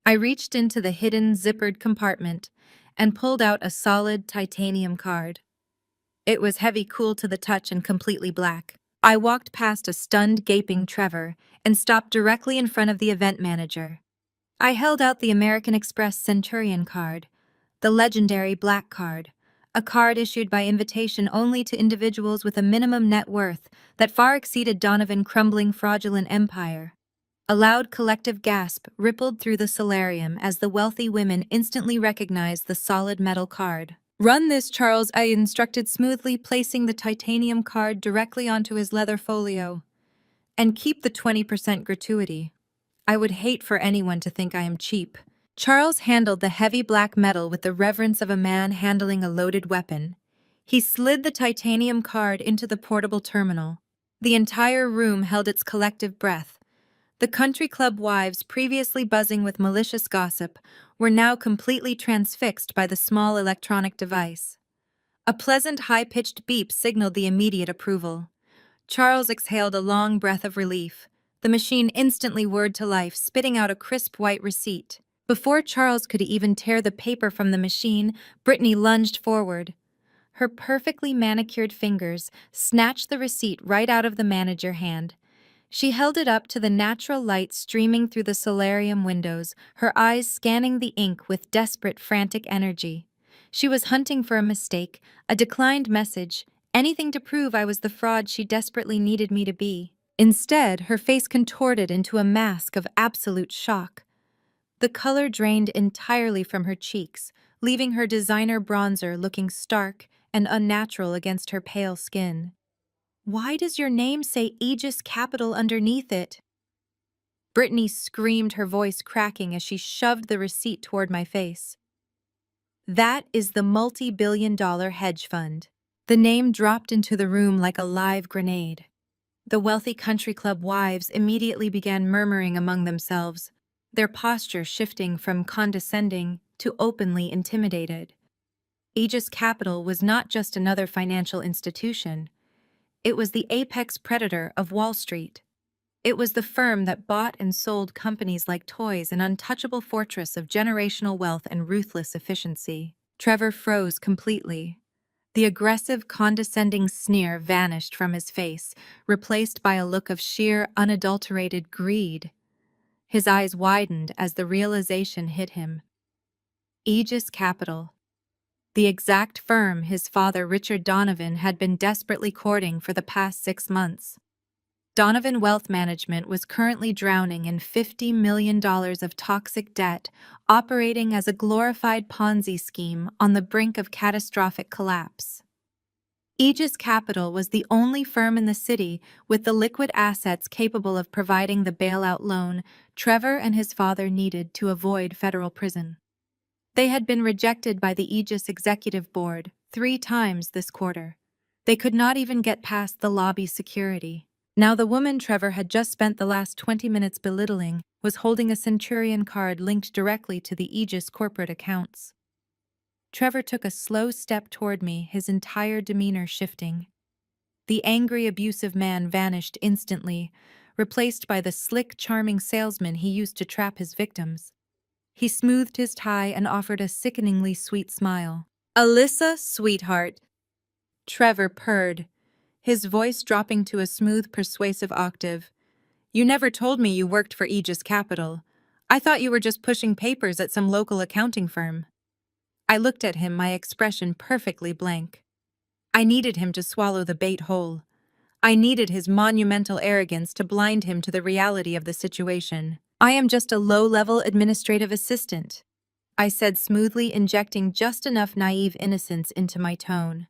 S1: I reached into the hidden zippered compartment and pulled out a solid titanium card. It was heavy, cool to the touch, and completely black. I walked past a stunned, gaping Trevor and stopped directly in front of the event manager. I held out the American Express Centurion card, the legendary black card, a card issued by invitation only to individuals with a minimum net worth that far exceeded Donovan's crumbling, fraudulent empire. A loud collective gasp rippled through the solarium as the wealthy women instantly recognized the solid metal card. "Run this, Charles," I instructed smoothly, placing the titanium card directly onto his leather folio. "And keep the 20% gratuity. I would hate for anyone to think I am cheap." Charles handled the heavy black metal with the reverence of a man handling a loaded weapon. He slid the titanium card into the portable terminal. The entire room held its collective breath. The country club wives, previously buzzing with malicious gossip, were now completely transfixed by the small electronic device. A pleasant, high-pitched beep signaled the immediate approval. Charles exhaled a long breath of relief. The machine instantly whirred to life, spitting out a crisp white receipt. Before Charles could even tear the paper from the machine, Brittany lunged forward. Her perfectly manicured fingers snatched the receipt right out of the manager hand. She held it up to the natural light streaming through the solarium windows, her eyes scanning the ink with desperate, frantic energy. She was hunting for a mistake, a declined message, anything to prove I was the fraud she desperately needed me to be. Instead, her face contorted into a mask of absolute shock. The color drained entirely from her cheeks, leaving her designer bronzer looking stark and unnatural against her pale skin. "Why does your name say Aegis Capital underneath it?" Brittany screamed, her voice cracking as she shoved the receipt toward my face. "That is the multi-billion-dollar hedge fund." The name dropped into the room like a live grenade. The wealthy country club wives immediately began murmuring among themselves, their posture shifting from condescending to openly intimidated. Aegis Capital was not just another financial institution. It was the apex predator of Wall Street. It was the firm that bought and sold companies like toys, an untouchable fortress of generational wealth and ruthless efficiency. Trevor froze completely. The aggressive, condescending sneer vanished from his face, replaced by a look of sheer, unadulterated greed. His eyes widened as the realization hit him. Aegis Capital. The exact firm his father, Richard Donovan, had been desperately courting for the past 6 months. Donovan Wealth Management was currently drowning in $50 million of toxic debt, operating as a glorified Ponzi scheme on the brink of catastrophic collapse. Aegis Capital was the only firm in the city with the liquid assets capable of providing the bailout loan Trevor and his father needed to avoid federal prison. They had been rejected by the Aegis Executive Board 3 times this quarter. They could not even get past the lobby security. Now the woman Trevor had just spent the last 20 minutes belittling was holding a Centurion card linked directly to the Aegis corporate accounts. Trevor took a slow step toward me, his entire demeanor shifting. The angry, abusive man vanished instantly, replaced by the slick, charming salesman he used to trap his victims. He smoothed his tie and offered a sickeningly sweet smile. "Alyssa, sweetheart." Trevor purred, his voice dropping to a smooth, persuasive octave. "You never told me you worked for Aegis Capital. I thought you were just pushing papers at some local accounting firm." I looked at him, my expression perfectly blank. I needed him to swallow the bait whole. I needed his monumental arrogance to blind him to the reality of the situation. "I am just a low-level administrative assistant," I said smoothly, injecting just enough naive innocence into my tone.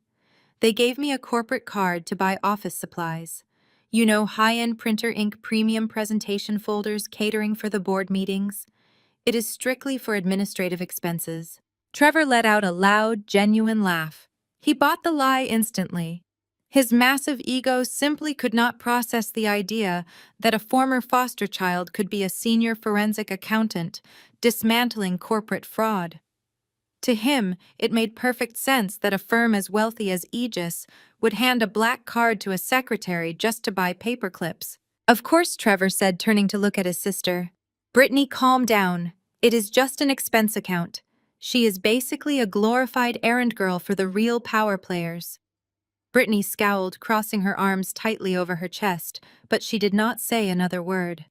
S1: "They gave me a corporate card to buy office supplies. You know, high-end printer ink, premium presentation folders, catering for the board meetings. It is strictly for administrative expenses." Trevor let out a loud, genuine laugh. He bought the lie instantly. His massive ego simply could not process the idea that a former foster child could be a senior forensic accountant, dismantling corporate fraud. To him, it made perfect sense that a firm as wealthy as Aegis would hand a black card to a secretary just to buy paper clips. "Of course," Trevor said, turning to look at his sister. "Brittany, calm down. It is just an expense account. She is basically a glorified errand girl for the real power players." Brittany scowled, crossing her arms tightly over her chest, but she did not say another word.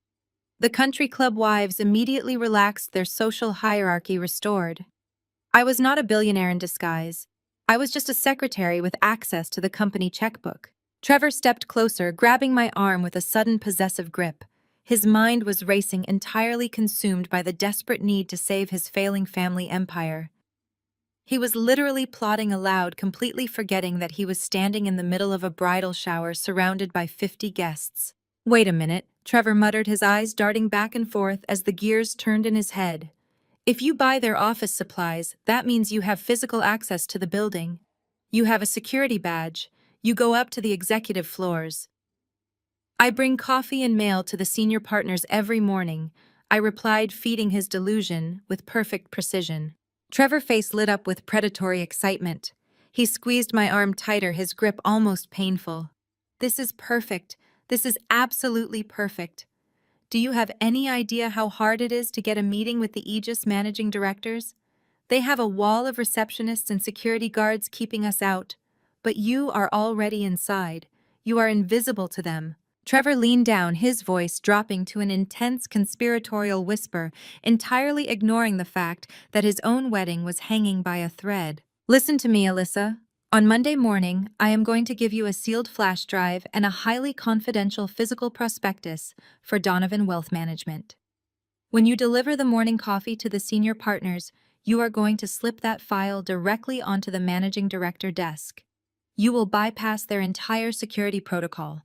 S1: The country club wives immediately relaxed, their social hierarchy restored. I was not a billionaire in disguise. I was just a secretary with access to the company checkbook. Trevor stepped closer, grabbing my arm with a sudden possessive grip. His mind was racing, entirely consumed by the desperate need to save his failing family empire. He was literally plotting aloud, completely forgetting that he was standing in the middle of a bridal shower surrounded by 50 guests. Wait a minute, Trevor muttered, his eyes darting back and forth as the gears turned in his head. If you buy their office supplies, that means you have physical access to the building. You have a security badge. You go up to the executive floors. I bring coffee and mail to the senior partners every morning, I replied, feeding his delusion with perfect precision. Trevor's face lit up with predatory excitement. He squeezed my arm tighter, his grip almost painful. This is perfect. This is absolutely perfect. Do you have any idea how hard it is to get a meeting with the Aegis managing directors? They have a wall of receptionists and security guards keeping us out. But you are already inside. You are invisible to them. Trevor leaned down, his voice dropping to an intense conspiratorial whisper, entirely ignoring the fact that his own wedding was hanging by a thread. Listen to me, Alyssa. On Monday morning, I am going to give you a sealed flash drive and a highly confidential physical prospectus for Donovan Wealth Management. When you deliver the morning coffee to the senior partners, you are going to slip that file directly onto the managing director desk. You will bypass their entire security protocol.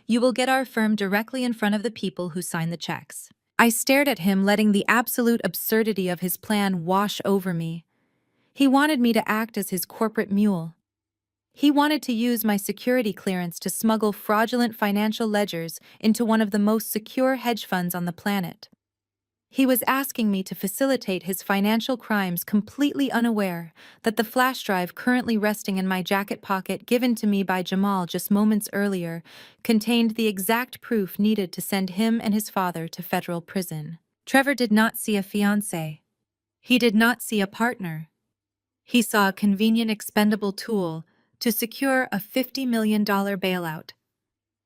S1: You will get our firm directly in front of the people who sign the checks. I stared at him, letting the absolute absurdity of his plan wash over me. He wanted me to act as his corporate mule. He wanted to use my security clearance to smuggle fraudulent financial ledgers into one of the most secure hedge funds on the planet. He was asking me to facilitate his financial crimes, completely unaware that the flash drive currently resting in my jacket pocket, given to me by Jamal just moments earlier, contained the exact proof needed to send him and his father to federal prison. Trevor did not see a fiancé. He did not see a partner. He saw a convenient expendable tool to secure a $50 million bailout.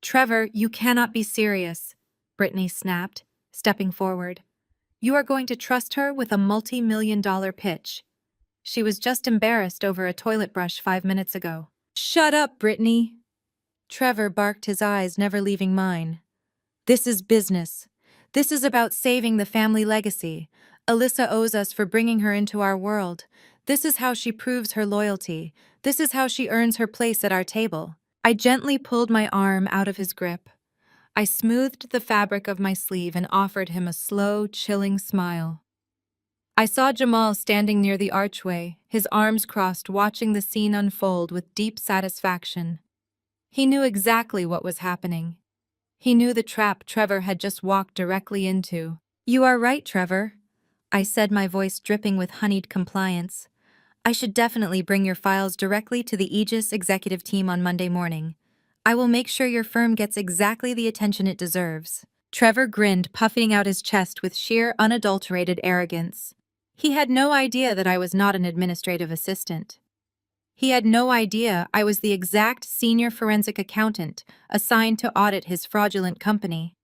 S1: Trevor, you cannot be serious, Brittany snapped, stepping forward. You are going to trust her with a multi-million-dollar pitch. She was just embarrassed over a toilet brush 5 minutes ago. Shut up, Brittany! Trevor barked, his eyes never leaving mine. This is business. This is about saving the family legacy. Alyssa owes us for bringing her into our world. This is how she proves her loyalty. This is how she earns her place at our table. I gently pulled my arm out of his grip. I smoothed the fabric of my sleeve and offered him a slow, chilling smile. I saw Jamal standing near the archway, his arms crossed, watching the scene unfold with deep satisfaction. He knew exactly what was happening. He knew the trap Trevor had just walked directly into. You are right, Trevor, I said, my voice dripping with honeyed compliance. I should definitely bring your files directly to the Aegis executive team on Monday morning. I will make sure your firm gets exactly the attention it deserves. Trevor grinned, puffing out his chest with sheer, unadulterated arrogance. He had no idea that I was not an administrative assistant. He had no idea I was the exact senior forensic accountant assigned to audit his fraudulent company.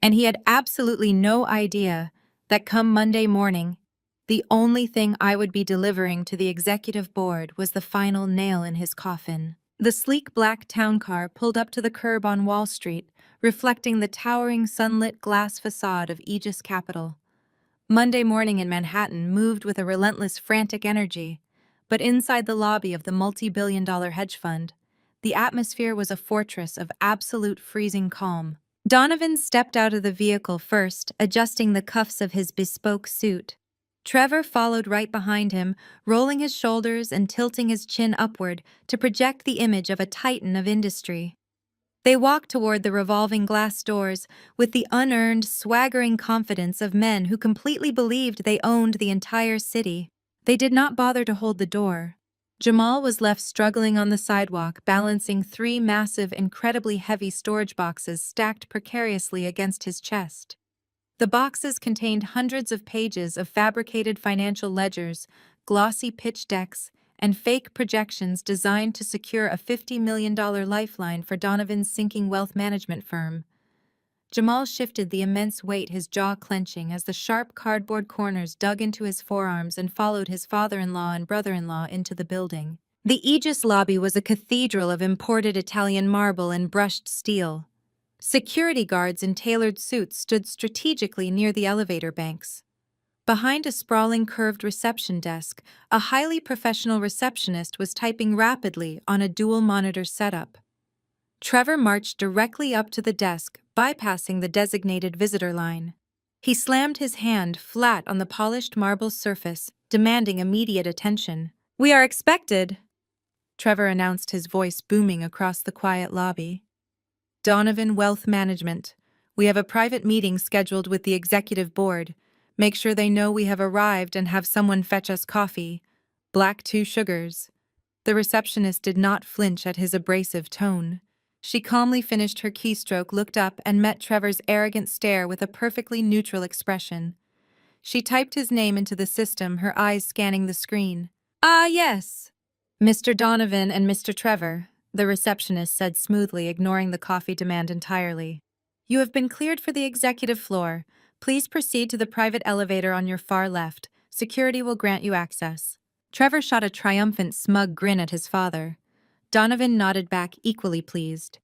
S1: And he had absolutely no idea that come Monday morning, the only thing I would be delivering to the executive board was the final nail in his coffin. The sleek black town car pulled up to the curb on Wall Street, reflecting the towering sunlit glass facade of Aegis Capital. Monday morning in Manhattan moved with a relentless, frantic energy, but inside the lobby of the multi-billion-dollar hedge fund, the atmosphere was a fortress of absolute freezing calm. Donovan stepped out of the vehicle first, adjusting the cuffs of his bespoke suit. Trevor followed right behind him, rolling his shoulders and tilting his chin upward to project the image of a titan of industry. They walked toward the revolving glass doors with the unearned, swaggering confidence of men who completely believed they owned the entire city. They did not bother to hold the door. Jamal was left struggling on the sidewalk, balancing 3 massive, incredibly heavy storage boxes stacked precariously against his chest. The boxes contained hundreds of pages of fabricated financial ledgers, glossy pitch decks, and fake projections designed to secure a $50 million lifeline for Donovan's sinking wealth management firm. Jamal shifted the immense weight, his jaw clenching as the sharp cardboard corners dug into his forearms, and followed his father-in-law and brother-in-law into the building. The Aegis lobby was a cathedral of imported Italian marble and brushed steel. Security guards in tailored suits stood strategically near the elevator banks. Behind a sprawling curved reception desk, a highly professional receptionist was typing rapidly on a dual-monitor setup. Trevor marched directly up to the desk, bypassing the designated visitor line. He slammed his hand flat on the polished marble surface, demanding immediate attention. "We are expected," Trevor announced, his voice booming across the quiet lobby. "Donovan Wealth Management. We have a private meeting scheduled with the executive board. Make sure they know we have arrived and have someone fetch us coffee. Black 2 sugars." The receptionist did not flinch at his abrasive tone. She calmly finished her keystroke, looked up, and met Trevor's arrogant stare with a perfectly neutral expression. She typed his name into the system, her eyes scanning the screen. "Ah, yes. Mr. Donovan and Mr. Trevor," the receptionist said smoothly, ignoring the coffee demand entirely. "You have been cleared for the executive floor. Please proceed to the private elevator on your far left. Security will grant you access." Trevor shot a triumphant, smug grin at his father. Donovan nodded back, equally pleased.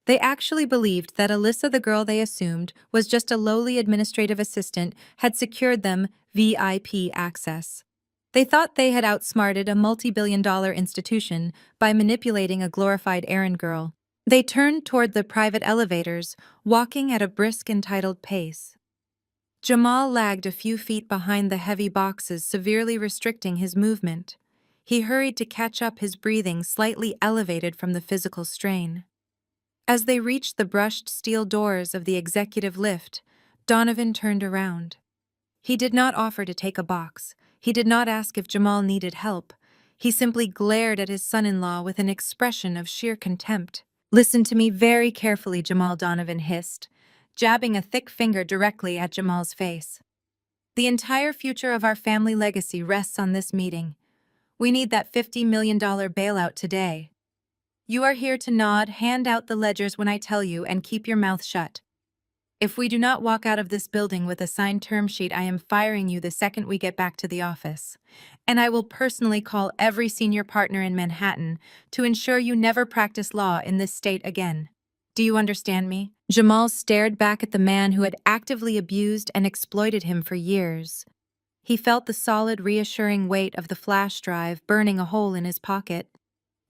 S1: They actually believed that Alyssa, the girl they assumed was just a lowly administrative assistant, had secured them VIP access. They thought they had outsmarted a multi-billion-dollar institution by manipulating a glorified errand girl. They turned toward the private elevators, walking at a brisk, entitled pace. Jamal lagged a few feet behind the heavy boxes, severely restricting his movement. He hurried to catch up, his breathing slightly elevated from the physical strain. As they reached the brushed steel doors of the executive lift, Donovan turned around. He did not offer to take a box. He did not ask if Jamal needed help. He simply glared at his son-in-law with an expression of sheer contempt. "Listen to me very carefully," Jamal Donovan hissed, jabbing a thick finger directly at Jamal's face. "The entire future of our family legacy rests on this meeting. We need that $50 million bailout today. You are here to nod, hand out the ledgers when I tell you, and keep your mouth shut. If we do not walk out of this building with a signed term sheet, I am firing you the second we get back to the office. And I will personally call every senior partner in Manhattan to ensure you never practice law in this state again. Do you understand me?" Jamal stared back at the man who had actively abused and exploited him for years. He felt the solid, reassuring weight of the flash drive burning a hole in his pocket.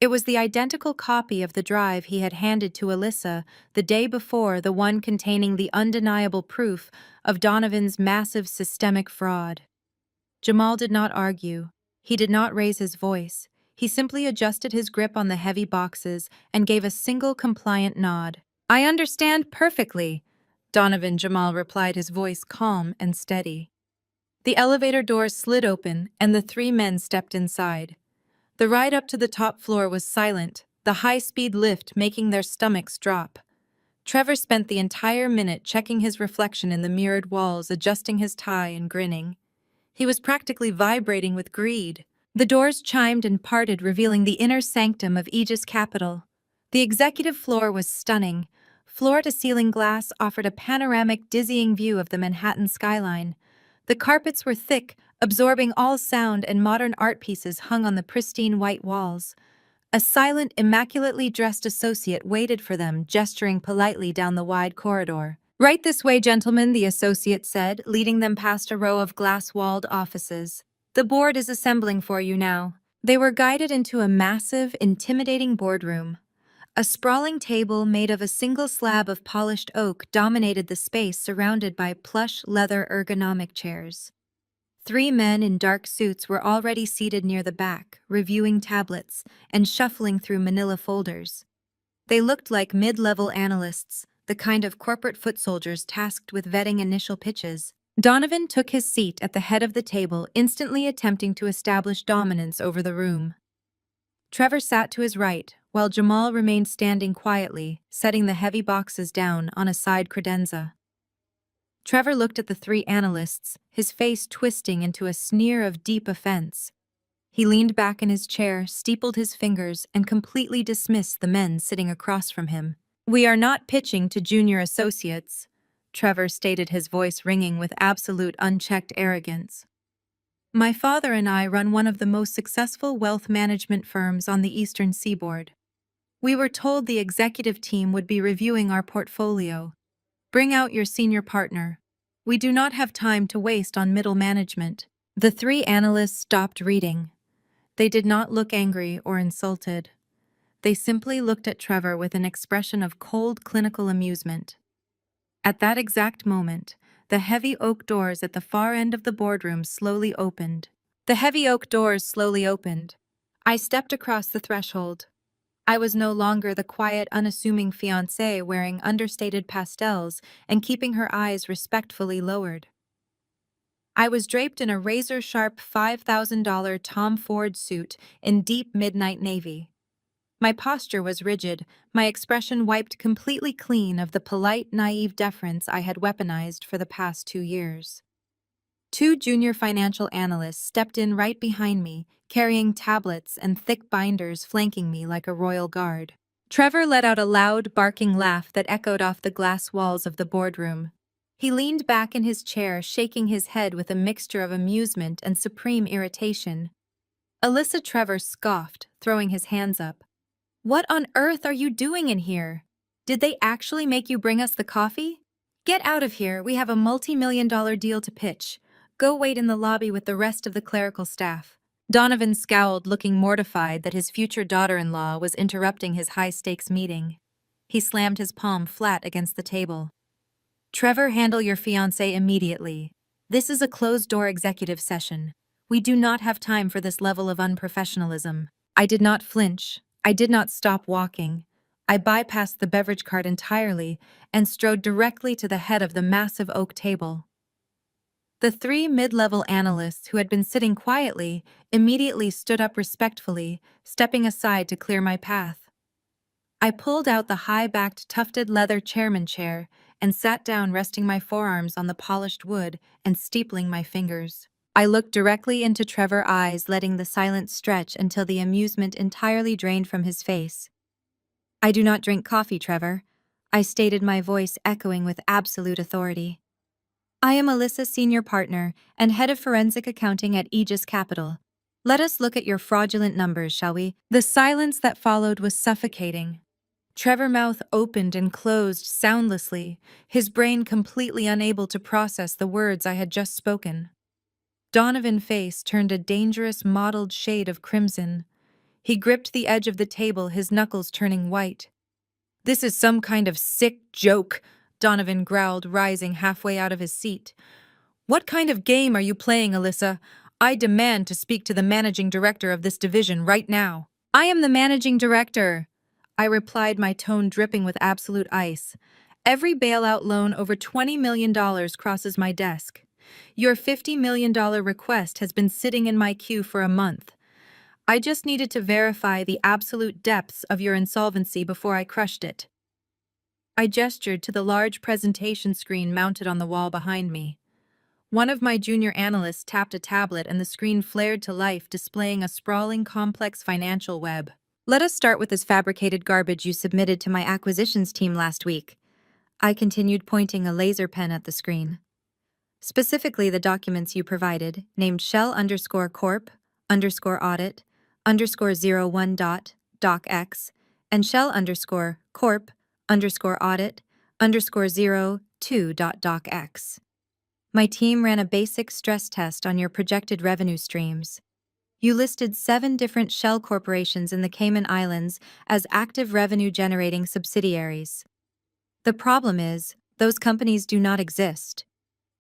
S1: It was the identical copy of the drive he had handed to Alyssa the day before, the one containing the undeniable proof of Donovan's massive systemic fraud. Jamal did not argue. He did not raise his voice. He simply adjusted his grip on the heavy boxes and gave a single compliant nod. "I understand perfectly," Donovan Jamal replied, his voice calm and steady. The elevator doors slid open, and the three men stepped inside. The ride up to the top floor was silent, the high-speed lift making their stomachs drop. Trevor spent the entire minute checking his reflection in the mirrored walls, adjusting his tie and grinning. He was practically vibrating with greed. The doors chimed and parted, revealing the inner sanctum of Aegis Capital. The executive floor was stunning. Floor-to-ceiling glass offered a panoramic, dizzying view of the Manhattan skyline. The carpets were thick, absorbing all sound, and modern art pieces hung on the pristine white walls. A silent, immaculately dressed associate waited for them, gesturing politely down the wide corridor. "Right this way, gentlemen," the associate said, leading them past a row of glass-walled offices. "The board is assembling for you now." They were guided into a massive, intimidating boardroom. A sprawling table made of a single slab of polished oak dominated the space, surrounded by plush leather ergonomic chairs. Three men in dark suits were already seated near the back, reviewing tablets and shuffling through manila folders. They looked like mid-level analysts, the kind of corporate foot soldiers tasked with vetting initial pitches. Donovan took his seat at the head of the table, instantly attempting to establish dominance over the room. Trevor sat to his right, while Jamal remained standing quietly, setting the heavy boxes down on a side credenza. Trevor looked at the three analysts, his face twisting into a sneer of deep offense. He leaned back in his chair, steepled his fingers, and completely dismissed the men sitting across from him. "We are not pitching to junior associates," Trevor stated, his voice ringing with absolute unchecked arrogance. "My father and I run one of the most successful wealth management firms on the Eastern Seaboard. We were told the executive team would be reviewing our portfolio. Bring out your senior partner. We do not have time to waste on middle management. The three analysts stopped reading. They did not look angry or insulted. They simply looked at Trevor with an expression of cold clinical amusement. At that exact moment, the heavy oak doors at the far end of the boardroom slowly opened. The heavy oak doors slowly opened. I stepped across the threshold. I was no longer the quiet, unassuming fiancé wearing understated pastels and keeping her eyes respectfully lowered. I was draped in a razor-sharp $5,000 Tom Ford suit in deep midnight navy. My posture was rigid, my expression wiped completely clean of the polite, naive deference I had weaponized for the past 2 years. Two junior financial analysts stepped in right behind me, carrying tablets and thick binders flanking me like a royal guard. Trevor let out a loud, barking laugh that echoed off the glass walls of the boardroom. He leaned back in his chair, shaking his head with a mixture of amusement and supreme irritation. Alyssa Trevor scoffed, throwing his hands up. "What on earth are you doing in here? Did they actually make you bring us the coffee? Get out of here, we have a multi-million-dollar deal to pitch. Go wait in the lobby with the rest of the clerical staff." Donovan scowled, looking mortified that his future daughter-in-law was interrupting his high-stakes meeting. He slammed his palm flat against the table. "Trevor, handle your fiancé immediately. This is a closed-door executive session. We do not have time for this level of unprofessionalism." I did not flinch. I did not stop walking. I bypassed the beverage cart entirely and strode directly to the head of the massive oak table. The three mid-level analysts who had been sitting quietly immediately stood up respectfully, stepping aside to clear my path. I pulled out the high-backed tufted leather chairman chair and sat down, resting my forearms on the polished wood and steepling my fingers. I looked directly into Trevor's eyes, letting the silence stretch until the amusement entirely drained from his face. "I do not drink coffee, Trevor," I stated, my voice echoing with absolute authority. "I am Alyssa, senior partner and head of forensic accounting at Aegis Capital. Let us look at your fraudulent numbers, shall we?" The silence that followed was suffocating. Trevor's mouth opened and closed soundlessly, his brain completely unable to process the words I had just spoken. Donovan's face turned a dangerous mottled shade of crimson. He gripped the edge of the table, his knuckles turning white. "This is some kind of sick joke," Donovan growled, rising halfway out of his seat. "What kind of game are you playing, Alyssa? I demand to speak to the managing director of this division right now." "I am the managing director," I replied, my tone dripping with absolute ice. "Every bailout loan over $20 million crosses my desk. Your $50 million request has been sitting in my queue for a month. I just needed to verify the absolute depths of your insolvency before I crushed it." I gestured to the large presentation screen mounted on the wall behind me. One of my junior analysts tapped a tablet and the screen flared to life, displaying a sprawling, complex financial web. "Let us start with this fabricated garbage you submitted to my acquisitions team last week," I continued, pointing a laser pen at the screen. "Specifically the documents you provided, named Shell_Corp_Audit_01 docx and Shell_Corp_Audit_02 docx. My team ran a basic stress test on your projected revenue streams. You listed 7 different shell corporations in the Cayman Islands as active revenue-generating subsidiaries. The problem is, those companies do not exist.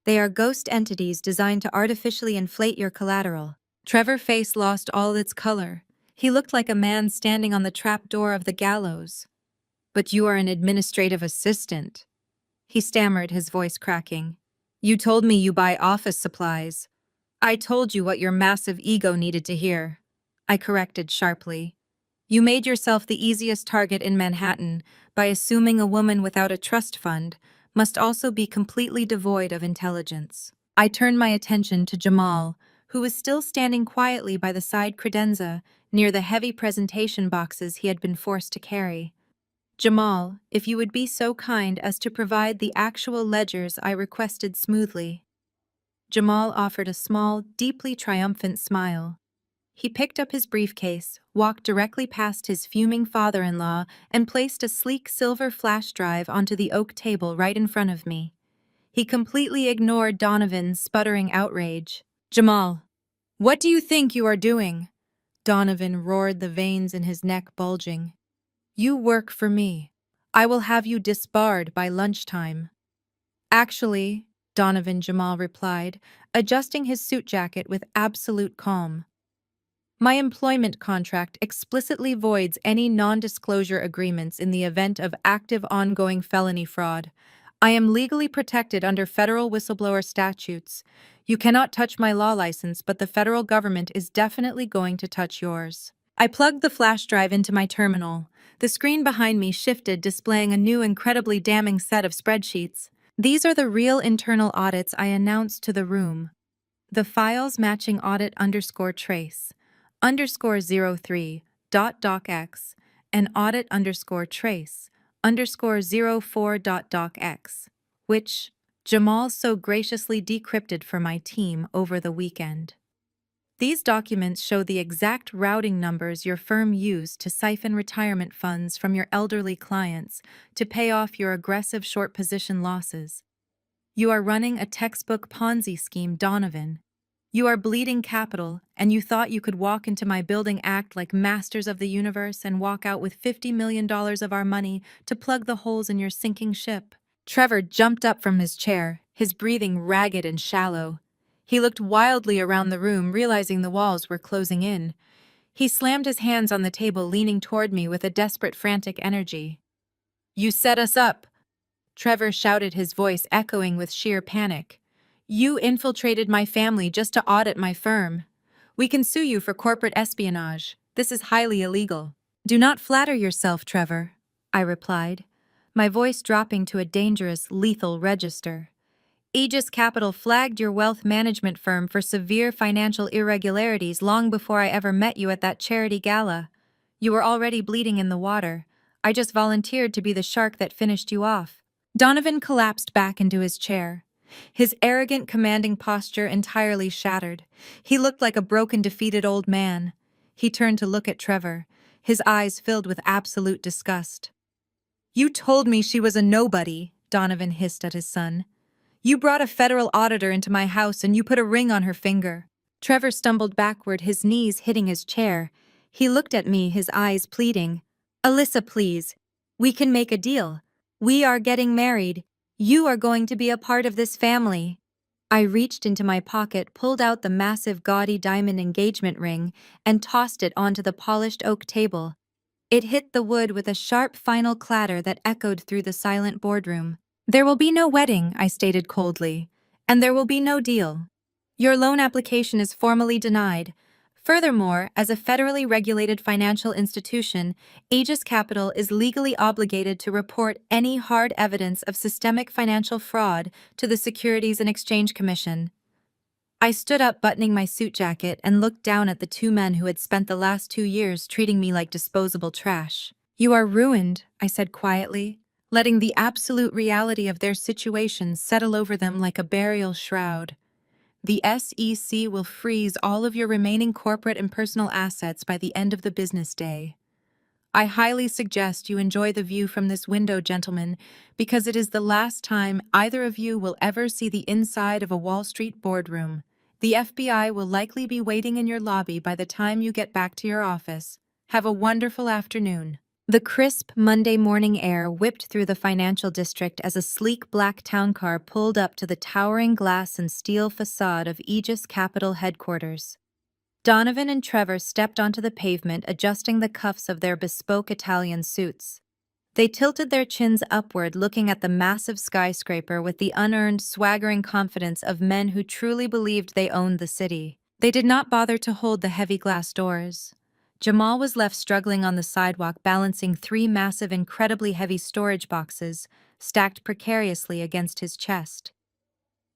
S1: They are ghost entities designed to artificially inflate your collateral." Trevor's face lost all its color. He looked like a man standing on the trapdoor of the gallows. "But you are an administrative assistant," he stammered, his voice cracking. "You told me you buy office supplies." "I told you what your massive ego needed to hear," I corrected sharply. "You made yourself the easiest target in Manhattan by assuming a woman without a trust fund must also be completely devoid of intelligence." I turned my attention to Jamal, who was still standing quietly by the side credenza near the heavy presentation boxes he had been forced to carry. "Jamal, if you would be so kind as to provide the actual ledgers I requested smoothly." Jamal offered a small, deeply triumphant smile. He picked up his briefcase, walked directly past his fuming father-in-law, and placed a sleek silver flash drive onto the oak table right in front of me. He completely ignored Donovan's sputtering outrage. "Jamal, what do you think you are doing?" Donovan roared, the veins in his neck bulging. "You work for me. I will have you disbarred by lunchtime." "Actually," Donovan Jamal replied, adjusting his suit jacket with absolute calm, "my employment contract explicitly voids any non-disclosure agreements in the event of active ongoing felony fraud. I am legally protected under federal whistleblower statutes. You cannot touch my law license, but the federal government is definitely going to touch yours." I plugged the flash drive into my terminal. The screen behind me shifted, displaying a new, incredibly damning set of spreadsheets. "These are the real internal audits," I announced to the room. "The files matching audit underscore trace underscore 03 dot docx and audit underscore trace underscore 04 dot docx, which Jamal so graciously decrypted for my team over the weekend. These documents show the exact routing numbers your firm used to siphon retirement funds from your elderly clients to pay off your aggressive short position losses. You are running a textbook Ponzi scheme, Donovan. You are bleeding capital, and you thought you could walk into my building, act like masters of the universe, and walk out with $50 million of our money to plug the holes in your sinking ship." Trevor jumped up from his chair, his breathing ragged and shallow. He looked wildly around the room, realizing the walls were closing in. He slammed his hands on the table, leaning toward me with a desperate, frantic energy. "You set us up!" Trevor shouted, his voice echoing with sheer panic. "You infiltrated my family just to audit my firm. We can sue you for corporate espionage. This is highly illegal." "Do not flatter yourself, Trevor," I replied, my voice dropping to a dangerous, lethal register. "Aegis Capital flagged your wealth management firm for severe financial irregularities long before I ever met you at that charity gala. You were already bleeding in the water. I just volunteered to be the shark that finished you off." Donovan collapsed back into his chair, his arrogant, commanding posture entirely shattered. He looked like a broken, defeated old man. He turned to look at Trevor, his eyes filled with absolute disgust. "You told me she was a nobody," Donovan hissed at his son. "You brought a federal auditor into my house and you put a ring on her finger." Trevor stumbled backward, his knees hitting his chair. He looked at me, his eyes pleading. "Alyssa, please. We can make a deal. We are getting married. You are going to be a part of this family." I reached into my pocket, pulled out the massive, gaudy diamond engagement ring, and tossed it onto the polished oak table. It hit the wood with a sharp final clatter that echoed through the silent boardroom. "There will be no wedding," I stated coldly, "and there will be no deal. Your loan application is formally denied. Furthermore, as a federally regulated financial institution, Aegis Capital is legally obligated to report any hard evidence of systemic financial fraud to the Securities and Exchange Commission." I stood up, buttoning my suit jacket, and looked down at the two men who had spent the last 2 years treating me like disposable trash. "You are ruined," I said quietly, letting the absolute reality of their situation settle over them like a burial shroud. "The SEC will freeze all of your remaining corporate and personal assets by the end of the business day. I highly suggest you enjoy the view from this window, gentlemen, because it is the last time either of you will ever see the inside of a Wall Street boardroom. The FBI will likely be waiting in your lobby by the time you get back to your office. Have a wonderful afternoon." The crisp Monday morning air whipped through the financial district as a sleek black town car pulled up to the towering glass and steel facade of Aegis Capital headquarters. Donovan and Trevor stepped onto the pavement, adjusting the cuffs of their bespoke Italian suits. They tilted their chins upward, looking at the massive skyscraper with the unearned, swaggering confidence of men who truly believed they owned the city. They did not bother to hold the heavy glass doors. Jamal was left struggling on the sidewalk, balancing 3 massive, incredibly heavy storage boxes stacked precariously against his chest.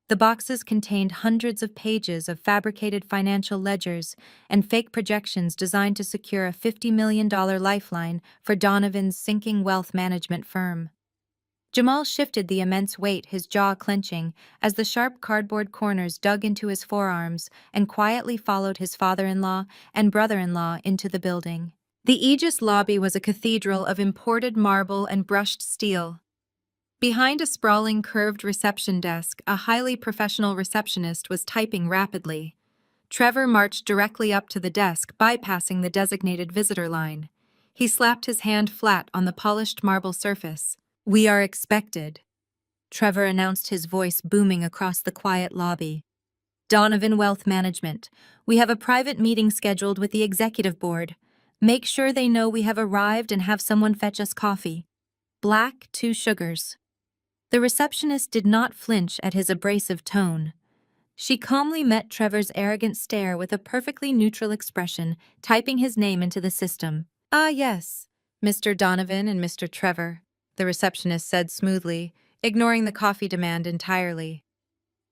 S1: The boxes contained hundreds of pages of fabricated financial ledgers and fake projections designed to secure a $50 million lifeline for Donovan's sinking wealth management firm. Jamal shifted the immense weight, his jaw clenching, as the sharp cardboard corners dug into his forearms, and quietly followed his father-in-law and brother-in-law into the building. The Aegis lobby was a cathedral of imported marble and brushed steel. Behind a sprawling curved reception desk, a highly professional receptionist was typing rapidly. Trevor marched directly up to the desk, bypassing the designated visitor line. He slapped his hand flat on the polished marble surface. "We are expected," Trevor announced, his voice booming across the quiet lobby. "Donovan Wealth Management. We have a private meeting scheduled with the executive board. Make sure they know we have arrived and have someone fetch us coffee. Black, 2 sugars." The receptionist did not flinch at his abrasive tone. She calmly met Trevor's arrogant stare with a perfectly neutral expression, typing his name into the system. "Ah, yes, Mr. Donovan and Mr. Trevor," the receptionist said smoothly, ignoring the coffee demand entirely.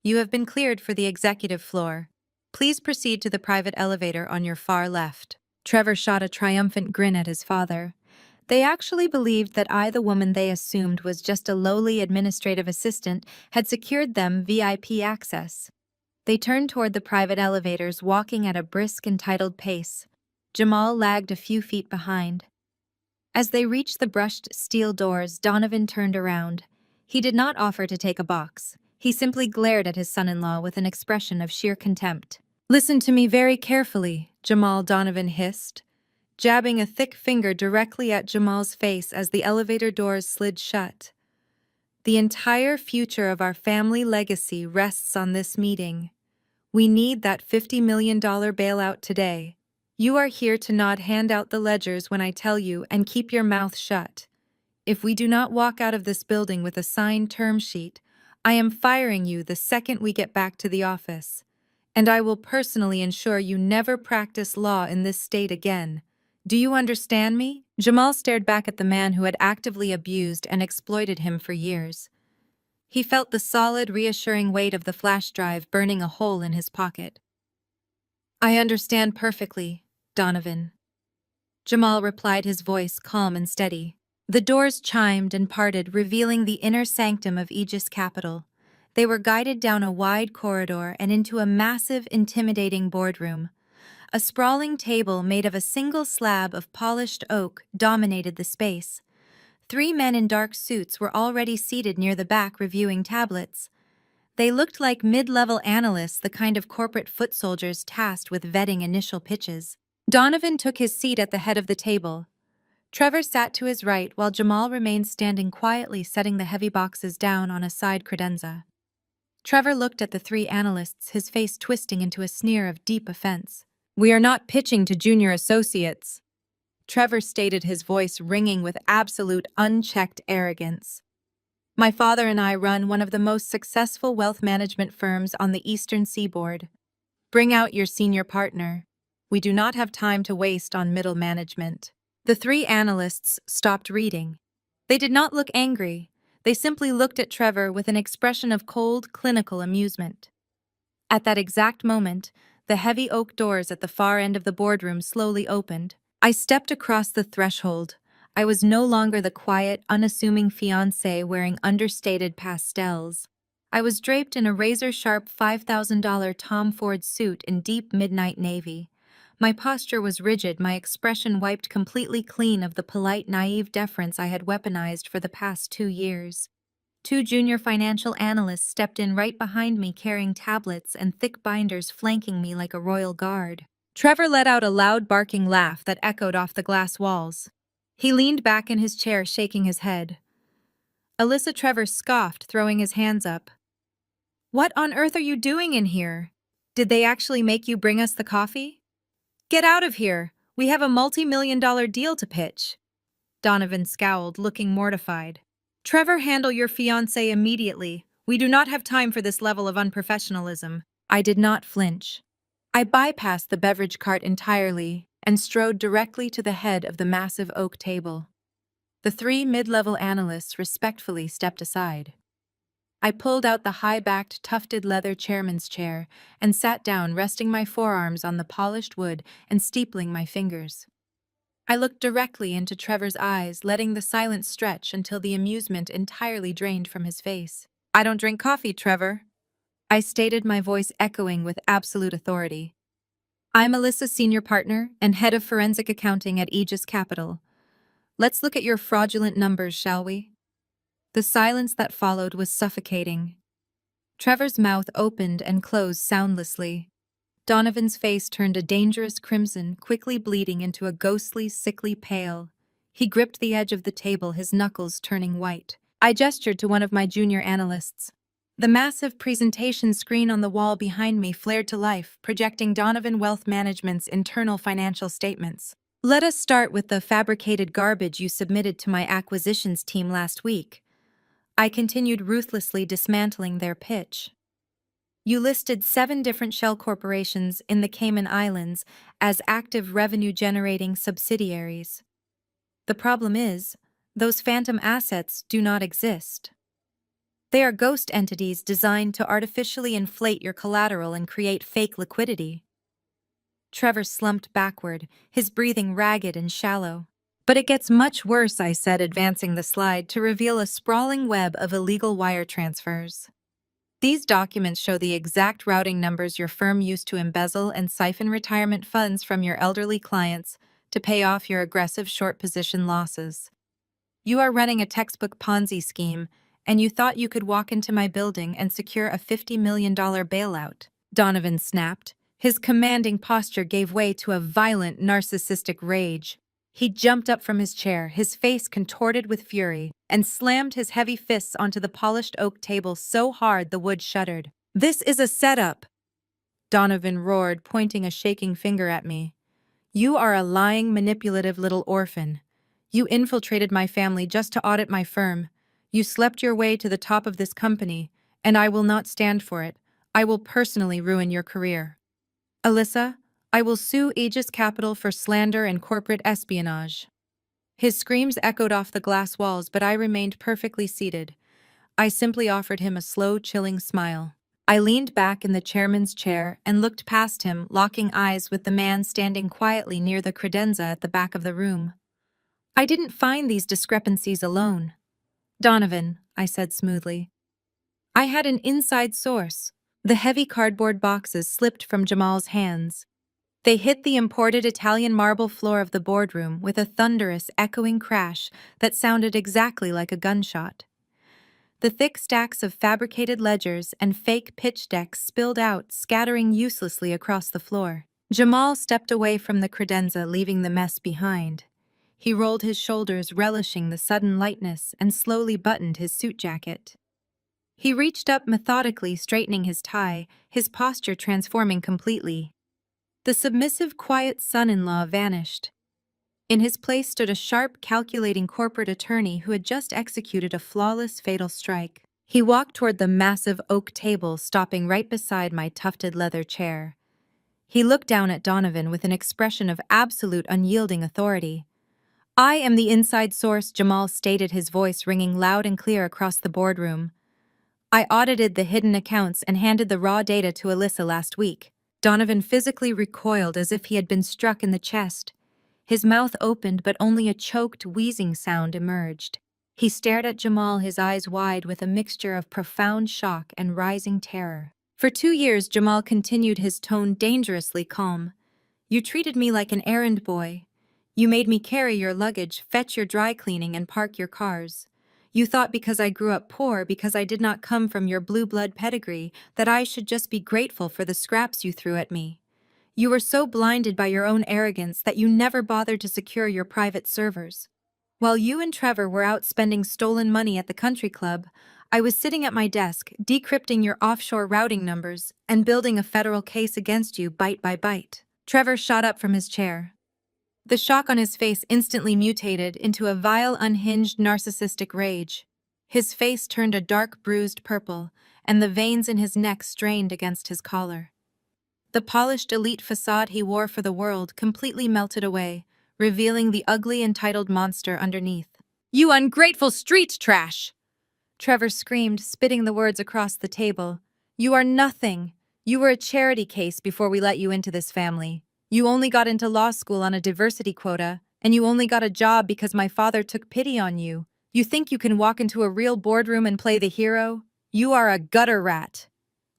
S1: "You have been cleared for the executive floor. Please proceed to the private elevator on your far left." Trevor shot a triumphant grin at his father. They actually believed that I, the woman they assumed was just a lowly administrative assistant, had secured them VIP access. They turned toward the private elevators, walking at a brisk, entitled pace. Jamal lagged a few feet behind. As they reached the brushed steel doors, Donovan turned around. He did not offer to take a box. He simply glared at his son-in-law with an expression of sheer contempt. "Listen to me very carefully," Jamal, Donovan hissed, jabbing a thick finger directly at Jamal's face as the elevator doors slid shut. "The entire future of our family legacy rests on this meeting. We need that $50 million bailout today. You are here to not hand out the ledgers when I tell you, and keep your mouth shut. If we do not walk out of this building with a signed term sheet, I am firing you the second we get back to the office. And I will personally ensure you never practice law in this state again. Do you understand me?" Jamal stared back at the man who had actively abused and exploited him for years. He felt the solid, reassuring weight of the flash drive burning a hole in his pocket. "I understand perfectly, Donovan," Jamal replied, his voice calm and steady. The doors chimed and parted, revealing the inner sanctum of Aegis Capital. They were guided down a wide corridor and into a massive, intimidating boardroom. A sprawling table made of a single slab of polished oak dominated the space. 3 men in dark suits were already seated near the back, reviewing tablets. They looked like mid-level analysts, the kind of corporate foot soldiers tasked with vetting initial pitches. Donovan took his seat at the head of the table. Trevor sat to his right while Jamal remained standing quietly, setting the heavy boxes down on a side credenza. Trevor looked at the 3 analysts, his face twisting into a sneer of deep offense. "We are not pitching to junior associates," Trevor stated, his voice ringing with absolute unchecked arrogance. "My father and I run one of the most successful wealth management firms on the Eastern Seaboard. Bring out your senior partner. We do not have time to waste on middle management." The 3 analysts stopped reading. They did not look angry. They simply looked at Trevor with an expression of cold, clinical amusement. At that exact moment, the heavy oak doors at the far end of the boardroom slowly opened. I stepped across the threshold. I was no longer the quiet, unassuming fiancé wearing understated pastels. I was draped in a razor-sharp $5,000 Tom Ford suit in deep midnight navy. My posture was rigid, my expression wiped completely clean of the polite, naive deference I had weaponized for the past 2 years. 2 junior financial analysts stepped in right behind me, carrying tablets and thick binders, flanking me like a royal guard. Trevor let out a loud, barking laugh that echoed off the glass walls. He leaned back in his chair, shaking his head. Alyssa, Trevor scoffed, throwing his hands up. "What on earth are you doing in here? Did they actually make you bring us the coffee? Get out of here! We have a multi-million-dollar deal to pitch." Donovan scowled, looking mortified. "Trevor, handle your fiancé immediately. We do not have time for this level of unprofessionalism." I did not flinch. I bypassed the beverage cart entirely and strode directly to the head of the massive oak table. The 3 mid-level analysts respectfully stepped aside. I pulled out the high-backed, tufted leather chairman's chair and sat down, resting my forearms on the polished wood and steepling my fingers. I looked directly into Trevor's eyes, letting the silence stretch until the amusement entirely drained from his face. "I don't drink coffee, Trevor," I stated, my voice echoing with absolute authority. "I'm Alyssa's senior partner and head of forensic accounting at Aegis Capital. Let's look at your fraudulent numbers, shall we?" The silence that followed was suffocating. Trevor's mouth opened and closed soundlessly. Donovan's face turned a dangerous crimson, quickly bleeding into a ghostly, sickly pale. He gripped the edge of the table, his knuckles turning white. I gestured to one of my junior analysts. The massive presentation screen on the wall behind me flared to life, projecting Donovan Wealth Management's internal financial statements. "Let us start with the fabricated garbage you submitted to my acquisitions team last week." I continued, ruthlessly dismantling their pitch. "You listed 7 different shell corporations in the Cayman Islands as active revenue-generating subsidiaries. The problem is, those phantom assets do not exist. They are ghost entities designed to artificially inflate your collateral and create fake liquidity." Trevor slumped backward, his breathing ragged and shallow. "But it gets much worse," I said, advancing the slide to reveal a sprawling web of illegal wire transfers. "These documents show the exact routing numbers your firm used to embezzle and siphon retirement funds from your elderly clients to pay off your aggressive short position losses. You are running a textbook Ponzi scheme, and you thought you could walk into my building and secure a $50 million bailout," Donovan snapped. His commanding posture gave way to a violent, narcissistic rage. He jumped up from his chair, his face contorted with fury, and slammed his heavy fists onto the polished oak table so hard the wood shuddered. "This is a setup," Donovan roared, pointing a shaking finger at me. "You are a lying, manipulative little orphan. You infiltrated my family just to audit my firm. You slept your way to the top of this company, and I will not stand for it. I will personally ruin your career. Alyssa, I will sue Aegis Capital for slander and corporate espionage." His screams echoed off the glass walls, but I remained perfectly seated. I simply offered him a slow, chilling smile. I leaned back in the chairman's chair and looked past him, locking eyes with the man standing quietly near the credenza at the back of the room. "I didn't find these discrepancies alone, Donovan," I said smoothly. "I had an inside source." The heavy cardboard boxes slipped from Jamal's hands. They hit the imported Italian marble floor of the boardroom with a thunderous, echoing crash that sounded exactly like a gunshot. The thick stacks of fabricated ledgers and fake pitch decks spilled out, scattering uselessly across the floor. Jamal stepped away from the credenza, leaving the mess behind. He rolled his shoulders, relishing the sudden lightness, and slowly buttoned his suit jacket. He reached up methodically, straightening his tie, his posture transforming completely. The submissive, quiet son-in-law vanished. In his place stood a sharp, calculating corporate attorney who had just executed a flawless, fatal strike. He walked toward the massive oak table, stopping right beside my tufted leather chair. He looked down at Donovan with an expression of absolute, unyielding authority. "I am the inside source," Jamal stated, his voice ringing loud and clear across the boardroom. "I audited the hidden accounts and handed the raw data to Alyssa last week." Donovan physically recoiled as if he had been struck in the chest. His mouth opened, but only a choked, wheezing sound emerged. He stared at Jamal, his eyes wide with a mixture of profound shock and rising terror. For 2 years, Jamal continued, his tone dangerously calm. "You treated me like an errand boy. You made me carry your luggage, fetch your dry cleaning, and park your cars. You thought because I grew up poor, because I did not come from your blue blood pedigree, that I should just be grateful for the scraps you threw at me. You were so blinded by your own arrogance that you never bothered to secure your private servers. While you and Trevor were out spending stolen money at the country club, I was sitting at my desk, decrypting your offshore routing numbers and building a federal case against you bite by bite." Trevor shot up from his chair. The shock on his face instantly mutated into a vile, unhinged, narcissistic rage. His face turned a dark, bruised purple, and the veins in his neck strained against his collar. The polished elite facade he wore for the world completely melted away, revealing the ugly, entitled monster underneath. "You ungrateful street trash!" Trevor screamed, spitting the words across the table. "You are nothing. You were a charity case before we let you into this family. You only got into law school on a diversity quota, And you only got a job because my father took pity on you. You think you can walk into a real boardroom and play the hero? You are a gutter rat.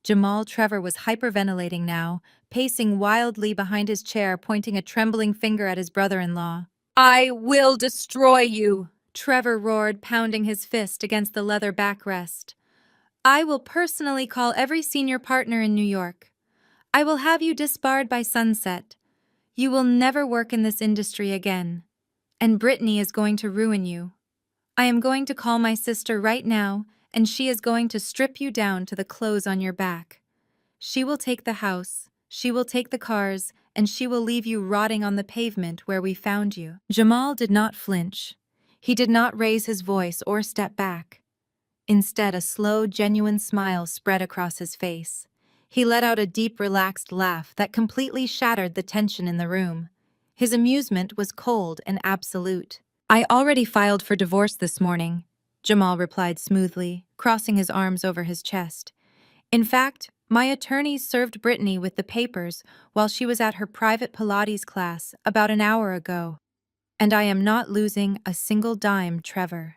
S1: Jamal Trevor was hyperventilating now, pacing wildly behind his chair, pointing a trembling finger at his brother-in-law. I will destroy you, Trevor roared, pounding his fist against the leather backrest. I will personally call every senior partner in New York. I will have you disbarred by sunset. You will never work in this industry again. And Brittany is going to ruin you. I am going to call my sister right now, and she is going to strip you down to the clothes on your back. She will take the house, she will take the cars, and she will leave you rotting on the pavement where we found you. Jamal did not flinch. He did not raise his voice or step back. Instead, a slow, genuine smile spread across his face. He let out a deep, relaxed laugh that completely shattered the tension in the room. His amusement was cold and absolute. I already filed for divorce this morning, Jamal replied smoothly, crossing his arms over his chest. In fact, my attorney served Brittany with the papers while she was at her private Pilates class about an hour ago. And I am not losing a single dime, Trevor.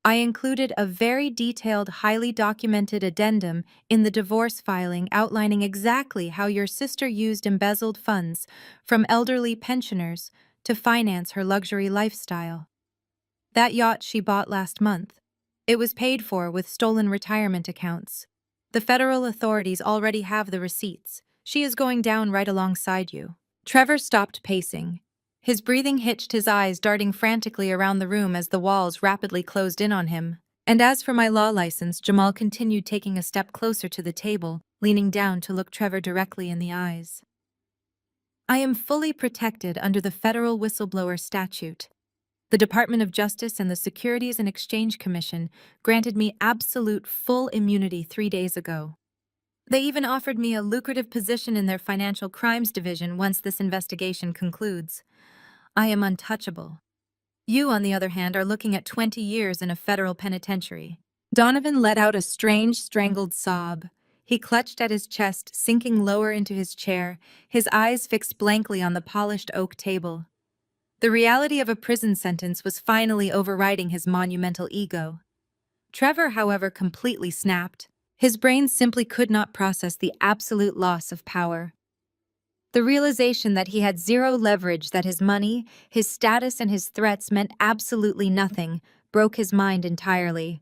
S1: I included a very detailed, highly documented addendum in the divorce filing outlining exactly how your sister used embezzled funds from elderly pensioners to finance her luxury lifestyle. That yacht she bought last month, it was paid for with stolen retirement accounts. The federal authorities already have the receipts. She is going down right alongside you. Trevor stopped pacing. His breathing hitched, his eyes darting frantically around the room as the walls rapidly closed in on him. And as for my law license, Jamal continued, taking a step closer to the table, leaning down to look Trevor directly in the eyes. I am fully protected under the federal whistleblower statute. The Department of Justice and the Securities and Exchange Commission granted me absolute full immunity 3 days ago. They even offered me a lucrative position in their financial crimes division once this investigation concludes. I am untouchable. You, on the other hand, are looking at 20 years in a federal penitentiary. Donovan let out a strange, strangled sob. He clutched at his chest, sinking lower into his chair, his eyes fixed blankly on the polished oak table. The reality of a prison sentence was finally overriding his monumental ego. Trevor, however, completely snapped. His brain simply could not process the absolute loss of power. The realization that he had zero leverage, that his money, his status, and his threats meant absolutely nothing, broke his mind entirely.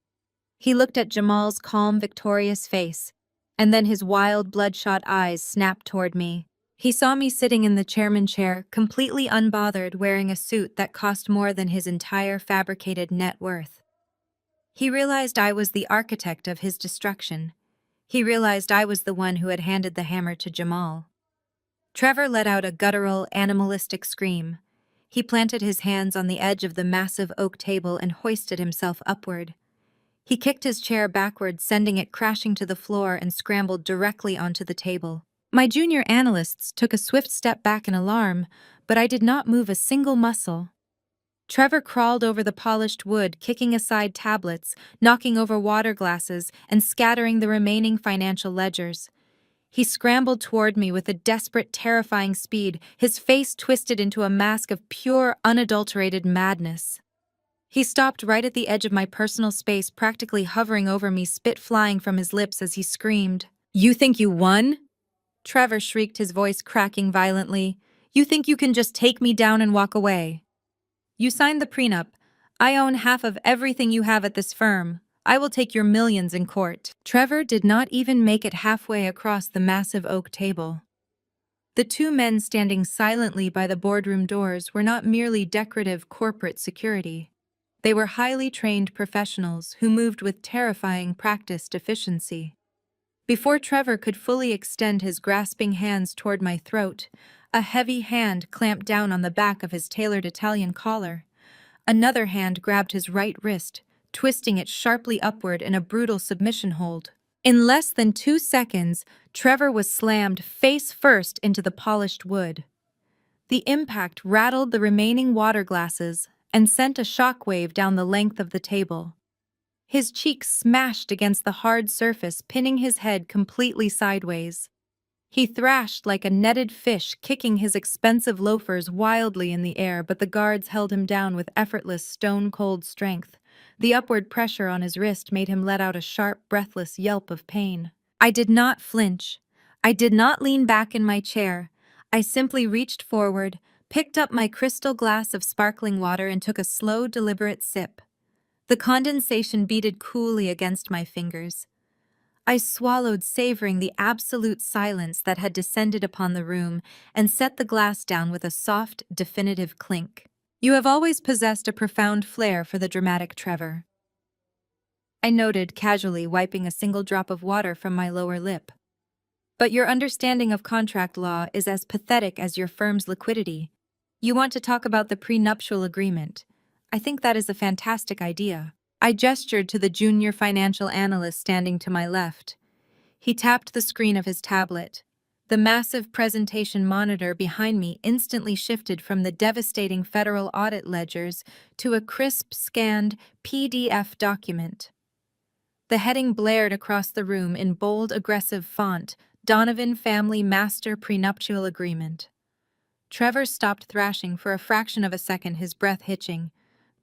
S1: He looked at Jamal's calm, victorious face, and then his wild, bloodshot eyes snapped toward me. He saw me sitting in the chairman chair, completely unbothered, wearing a suit that cost more than his entire fabricated net worth. He realized I was the architect of his destruction. He realized I was the one who had handed the hammer to Jamal. Trevor let out a guttural, animalistic scream. He planted his hands on the edge of the massive oak table and hoisted himself upward. He kicked his chair backward, sending it crashing to the floor, and scrambled directly onto the table. My junior analysts took a swift step back in alarm, but I did not move a single muscle. Trevor crawled over the polished wood, kicking aside tablets, knocking over water glasses, and scattering the remaining financial ledgers. He scrambled toward me with a desperate, terrifying speed, his face twisted into a mask of pure, unadulterated madness. He stopped right at the edge of my personal space, practically hovering over me, spit flying from his lips as he screamed. "You think you won?" Trevor shrieked, his voice cracking violently. "You think you can just take me down and walk away? You signed the prenup. I own half of everything you have at this firm. I will take your millions in court." Trevor did not even make it halfway across the massive oak table. The two men standing silently by the boardroom doors were not merely decorative corporate security. They were highly trained professionals who moved with terrifying practiced efficiency. Before Trevor could fully extend his grasping hands toward my throat, a heavy hand clamped down on the back of his tailored Italian collar. Another hand grabbed his right wrist, twisting it sharply upward in a brutal submission hold. In less than 2 seconds, Trevor was slammed face first into the polished wood. The impact rattled the remaining water glasses and sent a shockwave down the length of the table. His cheeks smashed against the hard surface, pinning his head completely sideways. He thrashed like a netted fish, kicking his expensive loafers wildly in the air, but the guards held him down with effortless, stone-cold strength. The upward pressure on his wrist made him let out a sharp, breathless yelp of pain. I did not flinch. I did not lean back in my chair. I simply reached forward, picked up my crystal glass of sparkling water and took a slow, deliberate sip. The condensation beaded coolly against my fingers. I swallowed, savoring the absolute silence that had descended upon the room, and set the glass down with a soft, definitive clink. You have always possessed a profound flair for the dramatic, Trevor, I noted, casually wiping a single drop of water from my lower lip. But your understanding of contract law is as pathetic as your firm's liquidity. You want to talk about the prenuptial agreement. I think that is a fantastic idea. I gestured to the junior financial analyst standing to my left. He tapped the screen of his tablet. The massive presentation monitor behind me instantly shifted from the devastating federal audit ledgers to a crisp, scanned PDF document. The heading blared across the room in bold, aggressive font: Donovan Family Master Prenuptial Agreement. Trevor stopped thrashing for a fraction of a second, his breath hitching.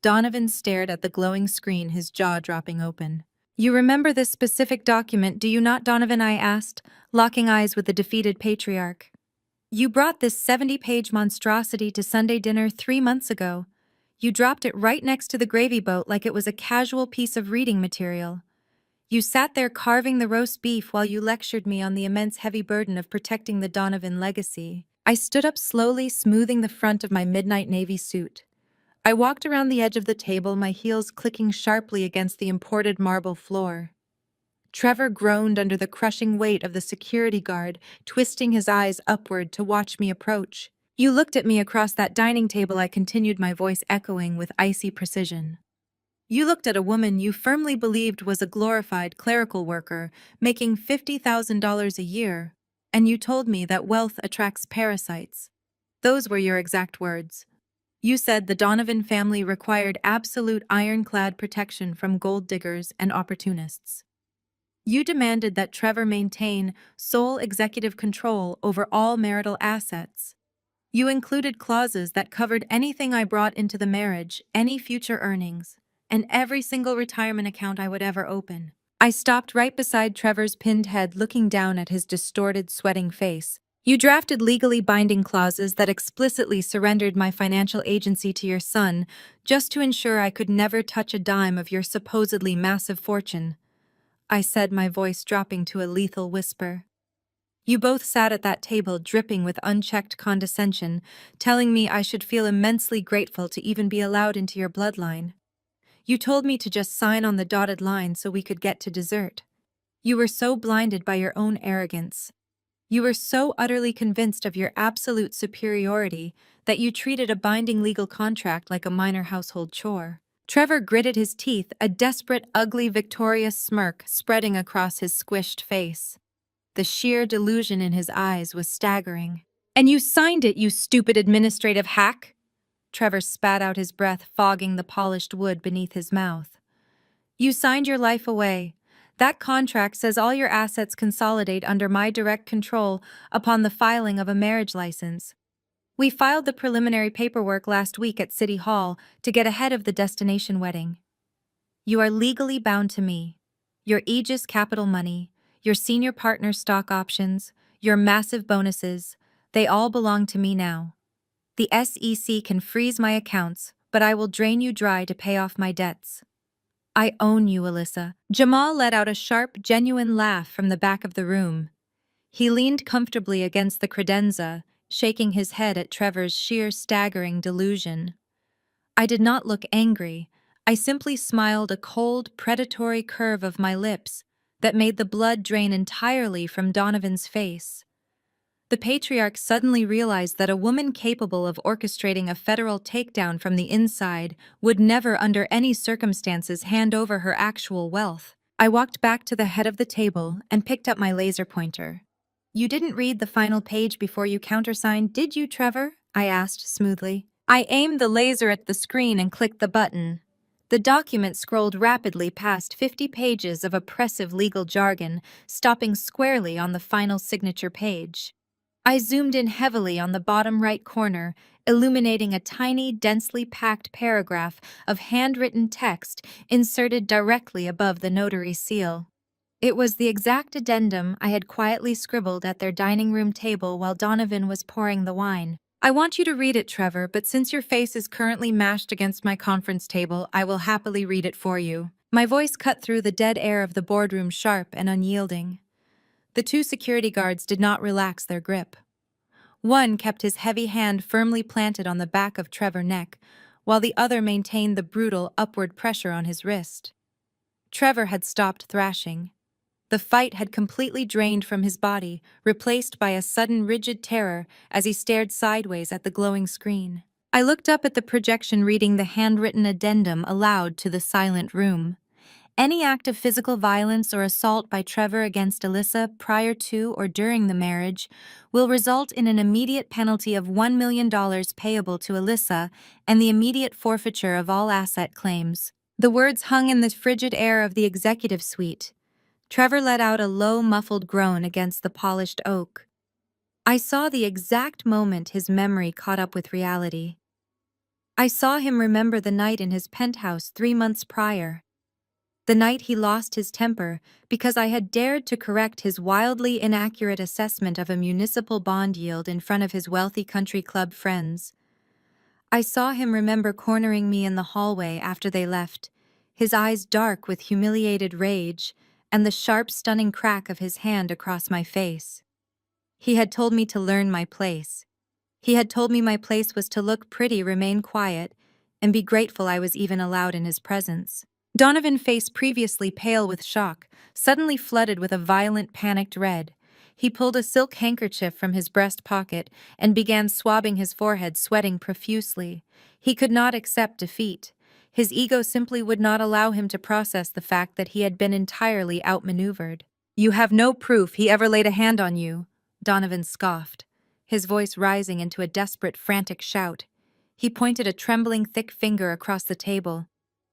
S1: Donovan stared at the glowing screen, his jaw dropping open. You remember this specific document, do you not, Donovan? I asked, locking eyes with the defeated patriarch. You brought this 70-page monstrosity to Sunday dinner 3 months ago. You dropped it right next to the gravy boat like it was a casual piece of reading material. You sat there carving the roast beef while you lectured me on the immense heavy burden of protecting the Donovan legacy. I stood up slowly, smoothing the front of my midnight navy suit. I walked around the edge of the table, my heels clicking sharply against the imported marble floor. Trevor groaned under the crushing weight of the security guard, twisting his eyes upward to watch me approach. You looked at me across that dining table, I continued, my voice echoing with icy precision. You looked at a woman you firmly believed was a glorified clerical worker, making $50,000 a year, and you told me that wealth attracts parasites. Those were your exact words. You said the Donovan family required absolute ironclad protection from gold diggers and opportunists. You demanded that Trevor maintain sole executive control over all marital assets. You included clauses that covered anything I brought into the marriage, any future earnings, and every single retirement account I would ever open. I stopped right beside Trevor's pinned head, looking down at his distorted, sweating face. You drafted legally binding clauses that explicitly surrendered my financial agency to your son, just to ensure I could never touch a dime of your supposedly massive fortune. I said, my voice dropping to a lethal whisper. You both sat at that table, dripping with unchecked condescension, telling me I should feel immensely grateful to even be allowed into your bloodline. You told me to just sign on the dotted line so we could get to dessert. You were so blinded by your own arrogance. You were so utterly convinced of your absolute superiority that you treated a binding legal contract like a minor household chore. Trevor gritted his teeth, a desperate, ugly, victorious smirk spreading across his squished face. The sheer delusion in his eyes was staggering. And you signed it, you stupid administrative hack! Trevor spat out his breath, fogging the polished wood beneath his mouth. You signed your life away. That contract says all your assets consolidate under my direct control upon the filing of a marriage license. We filed the preliminary paperwork last week at City Hall to get ahead of the destination wedding. You are legally bound to me. Your Aegis capital money, your senior partner stock options, your massive bonuses, they all belong to me now. The SEC can freeze my accounts, but I will drain you dry to pay off my debts. I own you, Alyssa. Jamal let out a sharp, genuine laugh from the back of the room. He leaned comfortably against the credenza, shaking his head at Trevor's sheer, staggering delusion. I did not look angry. I simply smiled, a cold, predatory curve of my lips that made the blood drain entirely from Donovan's face. The patriarch suddenly realized that a woman capable of orchestrating a federal takedown from the inside would never under any circumstances hand over her actual wealth. I walked back to the head of the table and picked up my laser pointer. You didn't read the final page before you countersigned, did you, Trevor? I asked smoothly. I aimed the laser at the screen and clicked the button. The document scrolled rapidly past 50 pages of oppressive legal jargon, stopping squarely on the final signature page. I zoomed in heavily on the bottom right corner, illuminating a tiny, densely packed paragraph of handwritten text inserted directly above the notary's seal. It was the exact addendum I had quietly scribbled at their dining room table while Donovan was pouring the wine. I want you to read it, Trevor, but since your face is currently mashed against my conference table, I will happily read it for you. My voice cut through the dead air of the boardroom sharp and unyielding. The two security guards did not relax their grip. One kept his heavy hand firmly planted on the back of Trevor's neck, while the other maintained the brutal upward pressure on his wrist. Trevor had stopped thrashing. The fight had completely drained from his body, replaced by a sudden rigid terror as he stared sideways at the glowing screen. I looked up at the projection, reading the handwritten addendum aloud to the silent room. Any act of physical violence or assault by Trevor against Alyssa prior to or during the marriage will result in an immediate penalty of $1 million payable to Alyssa and the immediate forfeiture of all asset claims. The words hung in the frigid air of the executive suite. Trevor let out a low, muffled groan against the polished oak. I saw the exact moment his memory caught up with reality. I saw him remember the night in his penthouse 3 months prior. The night he lost his temper because I had dared to correct his wildly inaccurate assessment of a municipal bond yield in front of his wealthy country club friends. I saw him remember cornering me in the hallway after they left, his eyes dark with humiliated rage, and the sharp, stunning crack of his hand across my face. He had told me to learn my place. He had told me my place was to look pretty, remain quiet, and be grateful I was even allowed in his presence. Donovan's face, previously pale with shock, suddenly flooded with a violent, panicked red. He pulled a silk handkerchief from his breast pocket and began swabbing his forehead, sweating profusely. He could not accept defeat. His ego simply would not allow him to process the fact that he had been entirely outmaneuvered. "You have no proof he ever laid a hand on you," Donovan scoffed, his voice rising into a desperate, frantic shout. He pointed a trembling, thick finger across the table.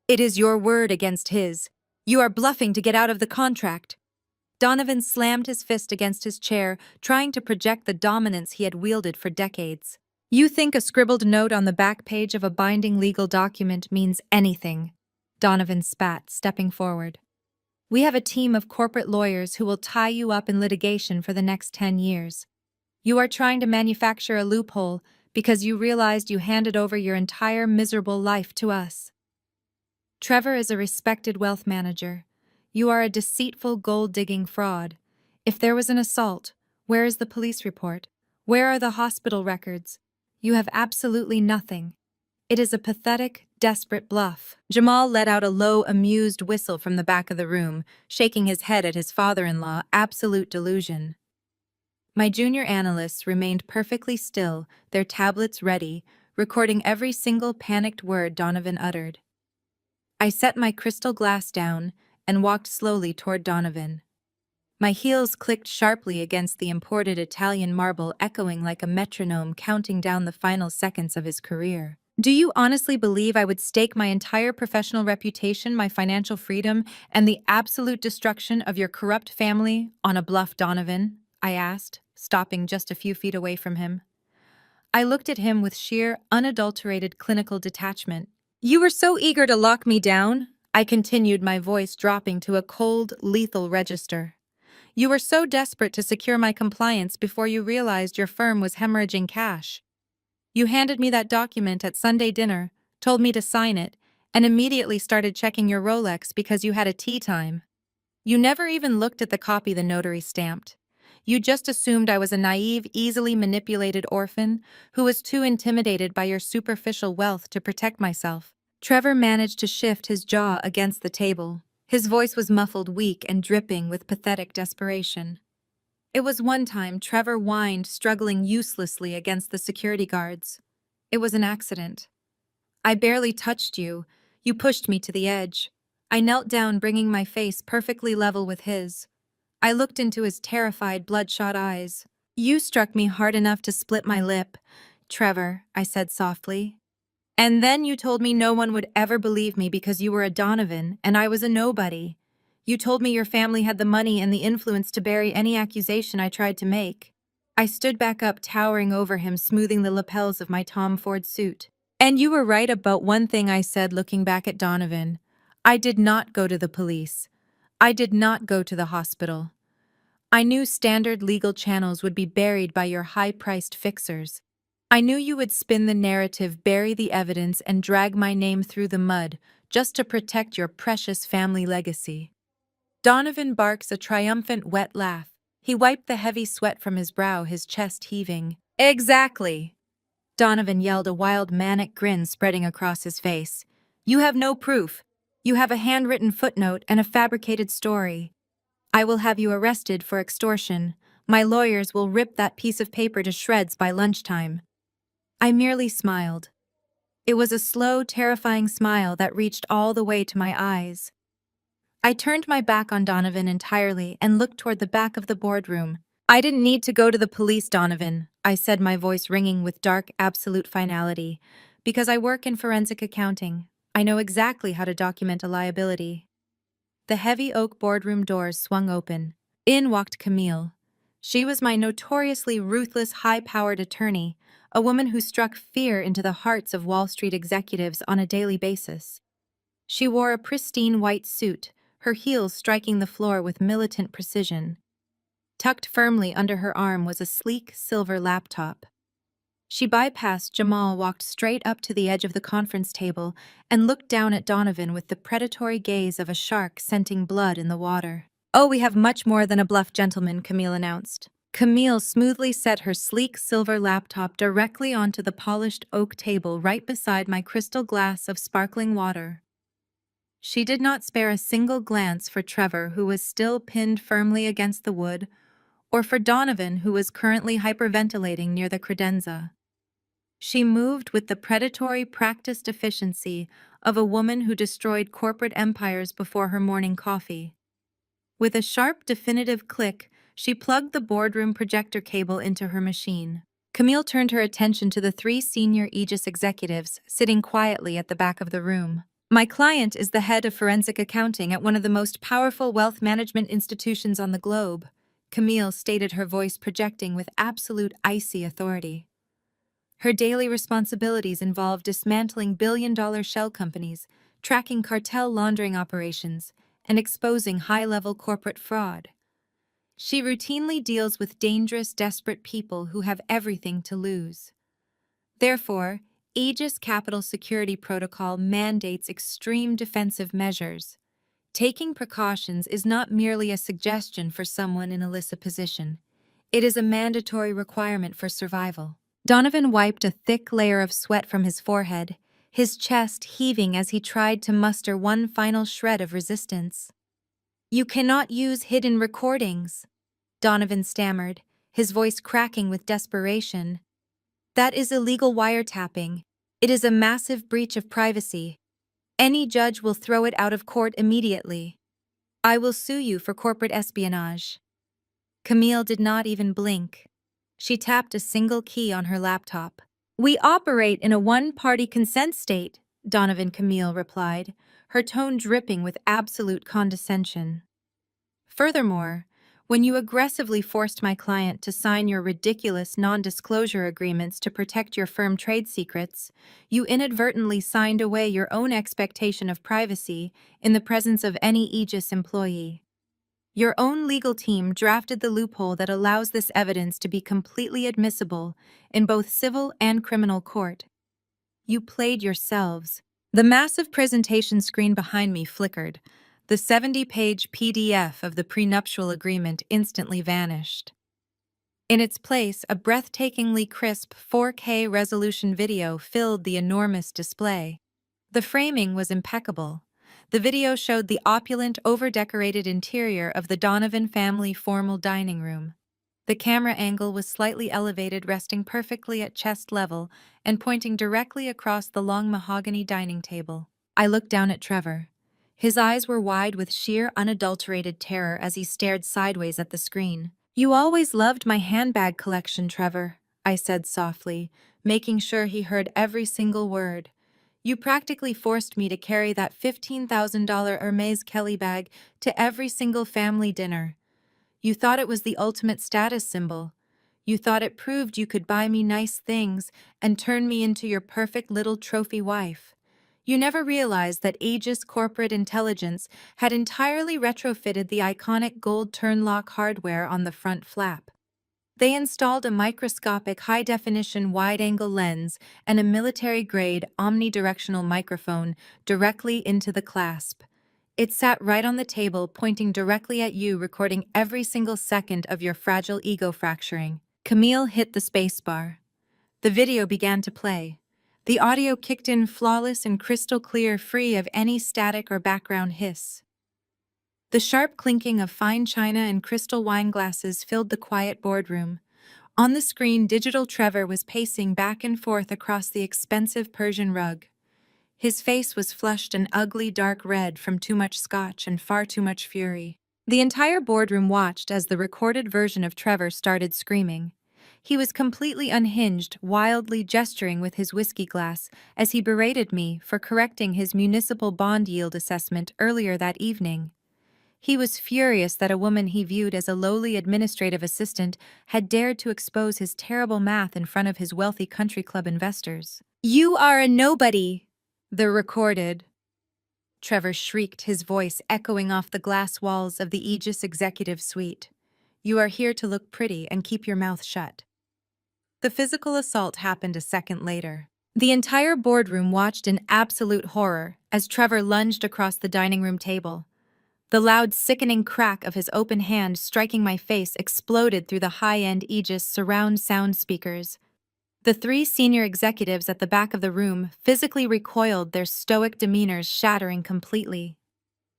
S1: "It is your word against his. You are bluffing to get out of the contract." Donovan slammed his fist against his chair, trying to project the dominance he had wielded for decades. "You think a scribbled note on the back page of a binding legal document means anything?" Donovan spat, stepping forward. "We have a team of corporate lawyers who will tie you up in litigation for the next 10 years. You are trying to manufacture a loophole because you realized you handed over your entire miserable life to us. Trevor is a respected wealth manager. You are a deceitful, gold-digging fraud. If there was an assault, where is the police report? Where are the hospital records? You have absolutely nothing. It is a pathetic, desperate bluff." Jamal let out a low, amused whistle from the back of the room, shaking his head at his father-in-law. Absolute delusion. My junior analysts remained perfectly still, their tablets ready, recording every single panicked word Donovan uttered. I set my crystal glass down and walked slowly toward Donovan. My heels clicked sharply against the imported Italian marble, echoing like a metronome counting down the final seconds of his career. "Do you honestly believe I would stake my entire professional reputation, my financial freedom, and the absolute destruction of your corrupt family on a bluff, Donovan?" I asked, stopping just a few feet away from him. I looked at him with sheer, unadulterated clinical detachment. "You were so eager to lock me down," I continued, my voice dropping to a cold, lethal register. "You were so desperate to secure my compliance before you realized your firm was hemorrhaging cash. You handed me that document at Sunday dinner, told me to sign it, and immediately started checking your Rolex because you had a tea time. You never even looked at the copy the notary stamped. You just assumed I was a naive, easily manipulated orphan who was too intimidated by your superficial wealth to protect myself." Trevor managed to shift his jaw against the table. His voice was muffled, weak, and dripping with pathetic desperation. "It was one time," Trevor whined, struggling uselessly against the security guards. "It was an accident. I barely touched you. You pushed me to the edge. I knelt down, bringing my face perfectly level with his. I looked into his terrified, bloodshot eyes. You struck me hard enough to split my lip, Trevor," I said softly. And then you told me no one would ever believe me because you were a Donovan and I was a nobody. You told me your family had the money and the influence to bury any accusation I tried to make. I stood back up, towering over him, smoothing the lapels of my Tom Ford suit. And you were right about one thing I said, looking back at Donovan. I did not go to the police. I did not go to the hospital. I knew standard legal channels would be buried by your high-priced fixers. I knew you would spin the narrative, bury the evidence, and drag my name through the mud just to protect your precious family legacy. Donovan barks a triumphant wet laugh. He wiped the heavy sweat from his brow, his chest heaving. Exactly! Donovan yelled, a wild manic grin spreading across his face. You have no proof. You have a handwritten footnote and a fabricated story. I will have you arrested for extortion. My lawyers will rip that piece of paper to shreds by lunchtime. I merely smiled. It was a slow, terrifying smile that reached all the way to my eyes. I turned my back on Donovan entirely and looked toward the back of the boardroom. I didn't need to go to the police, Donovan, I said, my voice ringing with dark, absolute finality. Because I work in forensic accounting, I know exactly how to document a liability. The heavy oak boardroom doors swung open. In walked Camille. She was my notoriously ruthless, high-powered attorney, a woman who struck fear into the hearts of Wall Street executives on a daily basis. She wore a pristine white suit, her heels striking the floor with militant precision. Tucked firmly under her arm was a sleek silver laptop. She bypassed Jamal, walked straight up to the edge of the conference table, and looked down at Donovan with the predatory gaze of a shark scenting blood in the water. Oh, we have much more than a bluff, gentleman, Camille announced. Camille smoothly set her sleek silver laptop directly onto the polished oak table right beside my crystal glass of sparkling water. She did not spare a single glance for Trevor, who was still pinned firmly against the wood, or for Donovan, who was currently hyperventilating near the credenza. She moved with the predatory, practiced efficiency of a woman who destroyed corporate empires before her morning coffee. With a sharp, definitive click, she plugged the boardroom projector cable into her machine. Camille turned her attention to the three senior Aegis executives sitting quietly at the back of the room. My client is the head of forensic accounting at one of the most powerful wealth management institutions on the globe, Camille stated, her voice projecting with absolute icy authority. Her daily responsibilities involve dismantling billion-dollar shell companies, tracking cartel laundering operations, and exposing high-level corporate fraud. She routinely deals with dangerous, desperate people who have everything to lose. Therefore, Aegis Capital Security Protocol mandates extreme defensive measures. Taking precautions is not merely a suggestion for someone in Alyssa position. It is a mandatory requirement for survival. Donovan wiped a thick layer of sweat from his forehead, his chest heaving as he tried to muster one final shred of resistance. You cannot use hidden recordings, Donovan stammered, his voice cracking with desperation. That is illegal wiretapping. It is a massive breach of privacy. Any judge will throw it out of court immediately. I will sue you for corporate espionage. Camille did not even blink. She tapped a single key on her laptop. We operate in a one-party consent state, Donovan Camille replied, her tone dripping with absolute condescension. Furthermore, when you aggressively forced my client to sign your ridiculous non-disclosure agreements to protect your firm trade secrets, you inadvertently signed away your own expectation of privacy in the presence of any Aegis employee. Your own legal team drafted the loophole that allows this evidence to be completely admissible in both civil and criminal court. You played yourselves. The massive presentation screen behind me flickered. The 70-page PDF of the prenuptial agreement instantly vanished. In its place, a breathtakingly crisp 4K resolution video filled the enormous display. The framing was impeccable. The video showed the opulent, over-decorated interior of the Donovan family formal dining room. The camera angle was slightly elevated, resting perfectly at chest level and pointing directly across the long mahogany dining table. I looked down at Trevor. His eyes were wide with sheer, unadulterated terror as he stared sideways at the screen. You always loved my handbag collection, Trevor, I said softly, making sure he heard every single word. You practically forced me to carry that $15,000 Hermes Kelly bag to every single family dinner. You thought it was the ultimate status symbol. You thought it proved you could buy me nice things and turn me into your perfect little trophy wife. You never realized that Aegis Corporate Intelligence had entirely retrofitted the iconic gold turn-lock hardware on the front flap. They installed a microscopic high-definition wide-angle lens and a military-grade omnidirectional microphone directly into the clasp. It sat right on the table, pointing directly at you, recording every single second of your fragile ego fracturing. Camille hit the spacebar. The video began to play. The audio kicked in flawless and crystal clear, free of any static or background hiss. The sharp clinking of fine china and crystal wine glasses filled the quiet boardroom. On the screen, digital Trevor was pacing back and forth across the expensive Persian rug. His face was flushed an ugly dark red from too much scotch and far too much fury. The entire boardroom watched as the recorded version of Trevor started screaming. He was completely unhinged, wildly gesturing with his whiskey glass as he berated me for correcting his municipal bond yield assessment earlier that evening. He was furious that a woman he viewed as a lowly administrative assistant had dared to expose his terrible math in front of his wealthy country club investors. "You are a nobody!" The recorded. Trevor shrieked, his voice echoing off the glass walls of the Aegis executive suite. "You are here to look pretty and keep your mouth shut." The physical assault happened a second later. The entire boardroom watched in absolute horror as Trevor lunged across the dining room table. The loud, sickening crack of his open hand striking my face exploded through the high-end Aegis surround sound speakers. The three senior executives at the back of the room physically recoiled, their stoic demeanors shattering completely.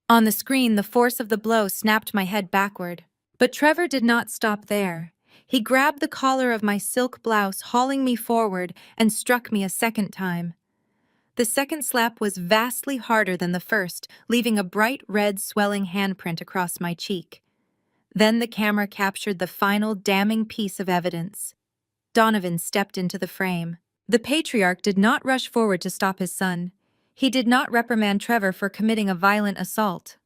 S1: On the screen, the force of the blow snapped my head backward. But Trevor did not stop there. He grabbed the collar of my silk blouse, hauling me forward, and struck me a second time. The second slap was vastly harder than the first, leaving a bright red swelling handprint across my cheek. Then the camera captured the final damning piece of evidence. Donovan stepped into the frame. The patriarch did not rush forward to stop his son. He did not reprimand Trevor for committing a violent assault.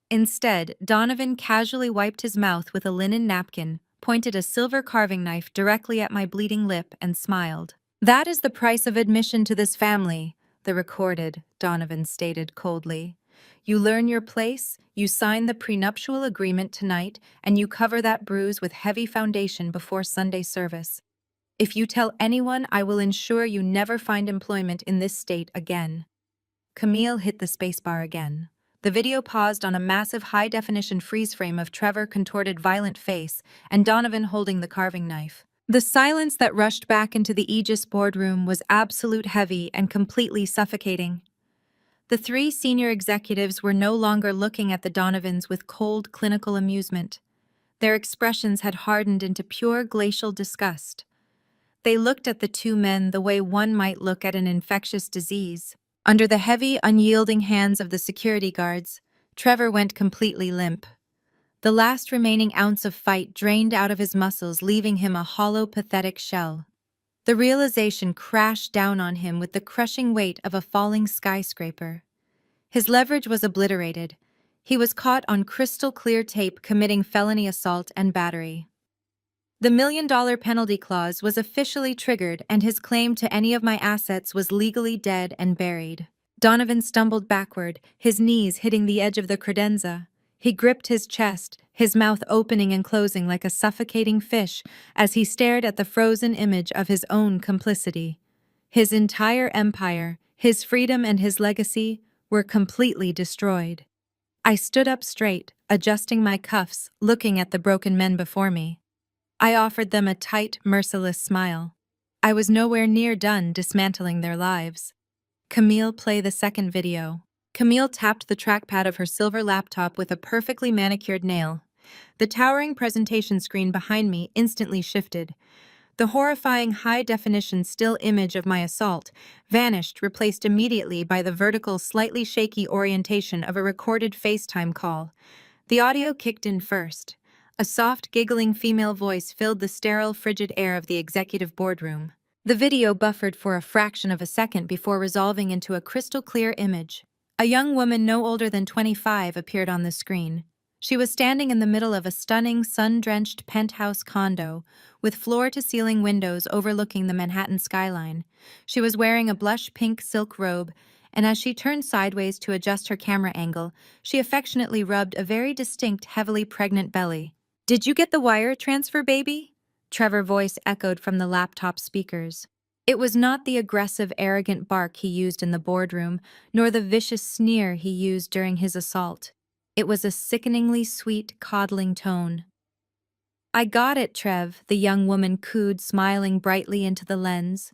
S1: Instead, Donovan casually wiped his mouth with a linen napkin, pointed a silver carving knife directly at my bleeding lip, and smiled. "That is the price of admission to this family," the recorded, Donovan stated coldly. "You learn your place, you sign the prenuptial agreement tonight, and you cover that bruise with heavy foundation before Sunday service. If you tell anyone, I will ensure you never find employment in this state again." Camille hit the spacebar again. The video paused on a massive high-definition freeze frame of Trevor contorted violent face and Donovan holding the carving knife. The silence that rushed back into the Aegis boardroom was absolute, heavy, and completely suffocating. The three senior executives were no longer looking at the Donovans with cold, clinical amusement. Their expressions had hardened into pure glacial disgust. They looked at the two men the way one might look at an infectious disease. Under the heavy, unyielding hands of the security guards, Trevor went completely limp. The last remaining ounce of fight drained out of his muscles, leaving him a hollow, pathetic shell. The realization crashed down on him with the crushing weight of a falling skyscraper. His leverage was obliterated. He was caught on crystal-clear tape committing felony assault and battery. The $1 million penalty clause was officially triggered, and his claim to any of my assets was legally dead and buried. Donovan stumbled backward, his knees hitting the edge of the credenza. He gripped his chest, his mouth opening and closing like a suffocating fish as he stared at the frozen image of his own complicity. His entire empire, his freedom and his legacy were completely destroyed. I stood up straight, adjusting my cuffs, looking at the broken men before me. I offered them a tight, merciless smile. I was nowhere near done dismantling their lives. "Camille, play the second video." Camille tapped the trackpad of her silver laptop with a perfectly manicured nail. The towering presentation screen behind me instantly shifted. The horrifying high-definition still image of my assault vanished, replaced immediately by the vertical, slightly shaky orientation of a recorded FaceTime call. The audio kicked in first. A soft, giggling female voice filled the sterile, frigid air of the executive boardroom. The video buffered for a fraction of a second before resolving into a crystal-clear image. A young woman no older than 25 appeared on the screen. She was standing in the middle of a stunning, sun-drenched penthouse condo with floor-to-ceiling windows overlooking the Manhattan skyline. She was wearing a blush pink silk robe, and as she turned sideways to adjust her camera angle, she affectionately rubbed a very distinct, heavily pregnant belly. "Did you get the wire transfer, baby?" Trevor's voice echoed from the laptop speakers. It was not the aggressive, arrogant bark he used in the boardroom, nor the vicious sneer he used during his assault. It was a sickeningly sweet, coddling tone. "I got it, Trev," the young woman cooed, smiling brightly into the lens.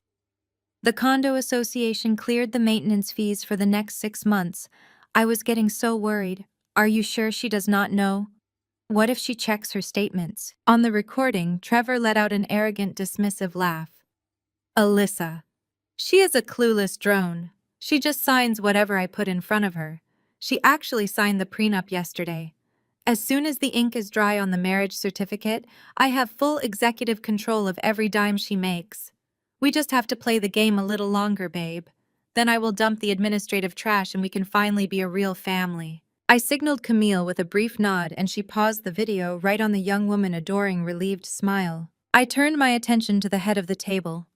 S1: "The condo association cleared the maintenance fees for the next 6 months. I was getting so worried. Are you sure she does not know? What if she checks her statements?" On the recording, Trevor let out an arrogant, dismissive laugh. "Alyssa. She is a clueless drone. She just signs whatever I put in front of her. She actually signed the prenup yesterday. As soon as the ink is dry on the marriage certificate, I have full executive control of every dime she makes. We just have to play the game a little longer, babe. Then I will dump the administrative trash and we can finally be a real family." I signaled Camille with a brief nod and she paused the video right on the young woman's adoring, relieved smile. I turned my attention to the head of the table.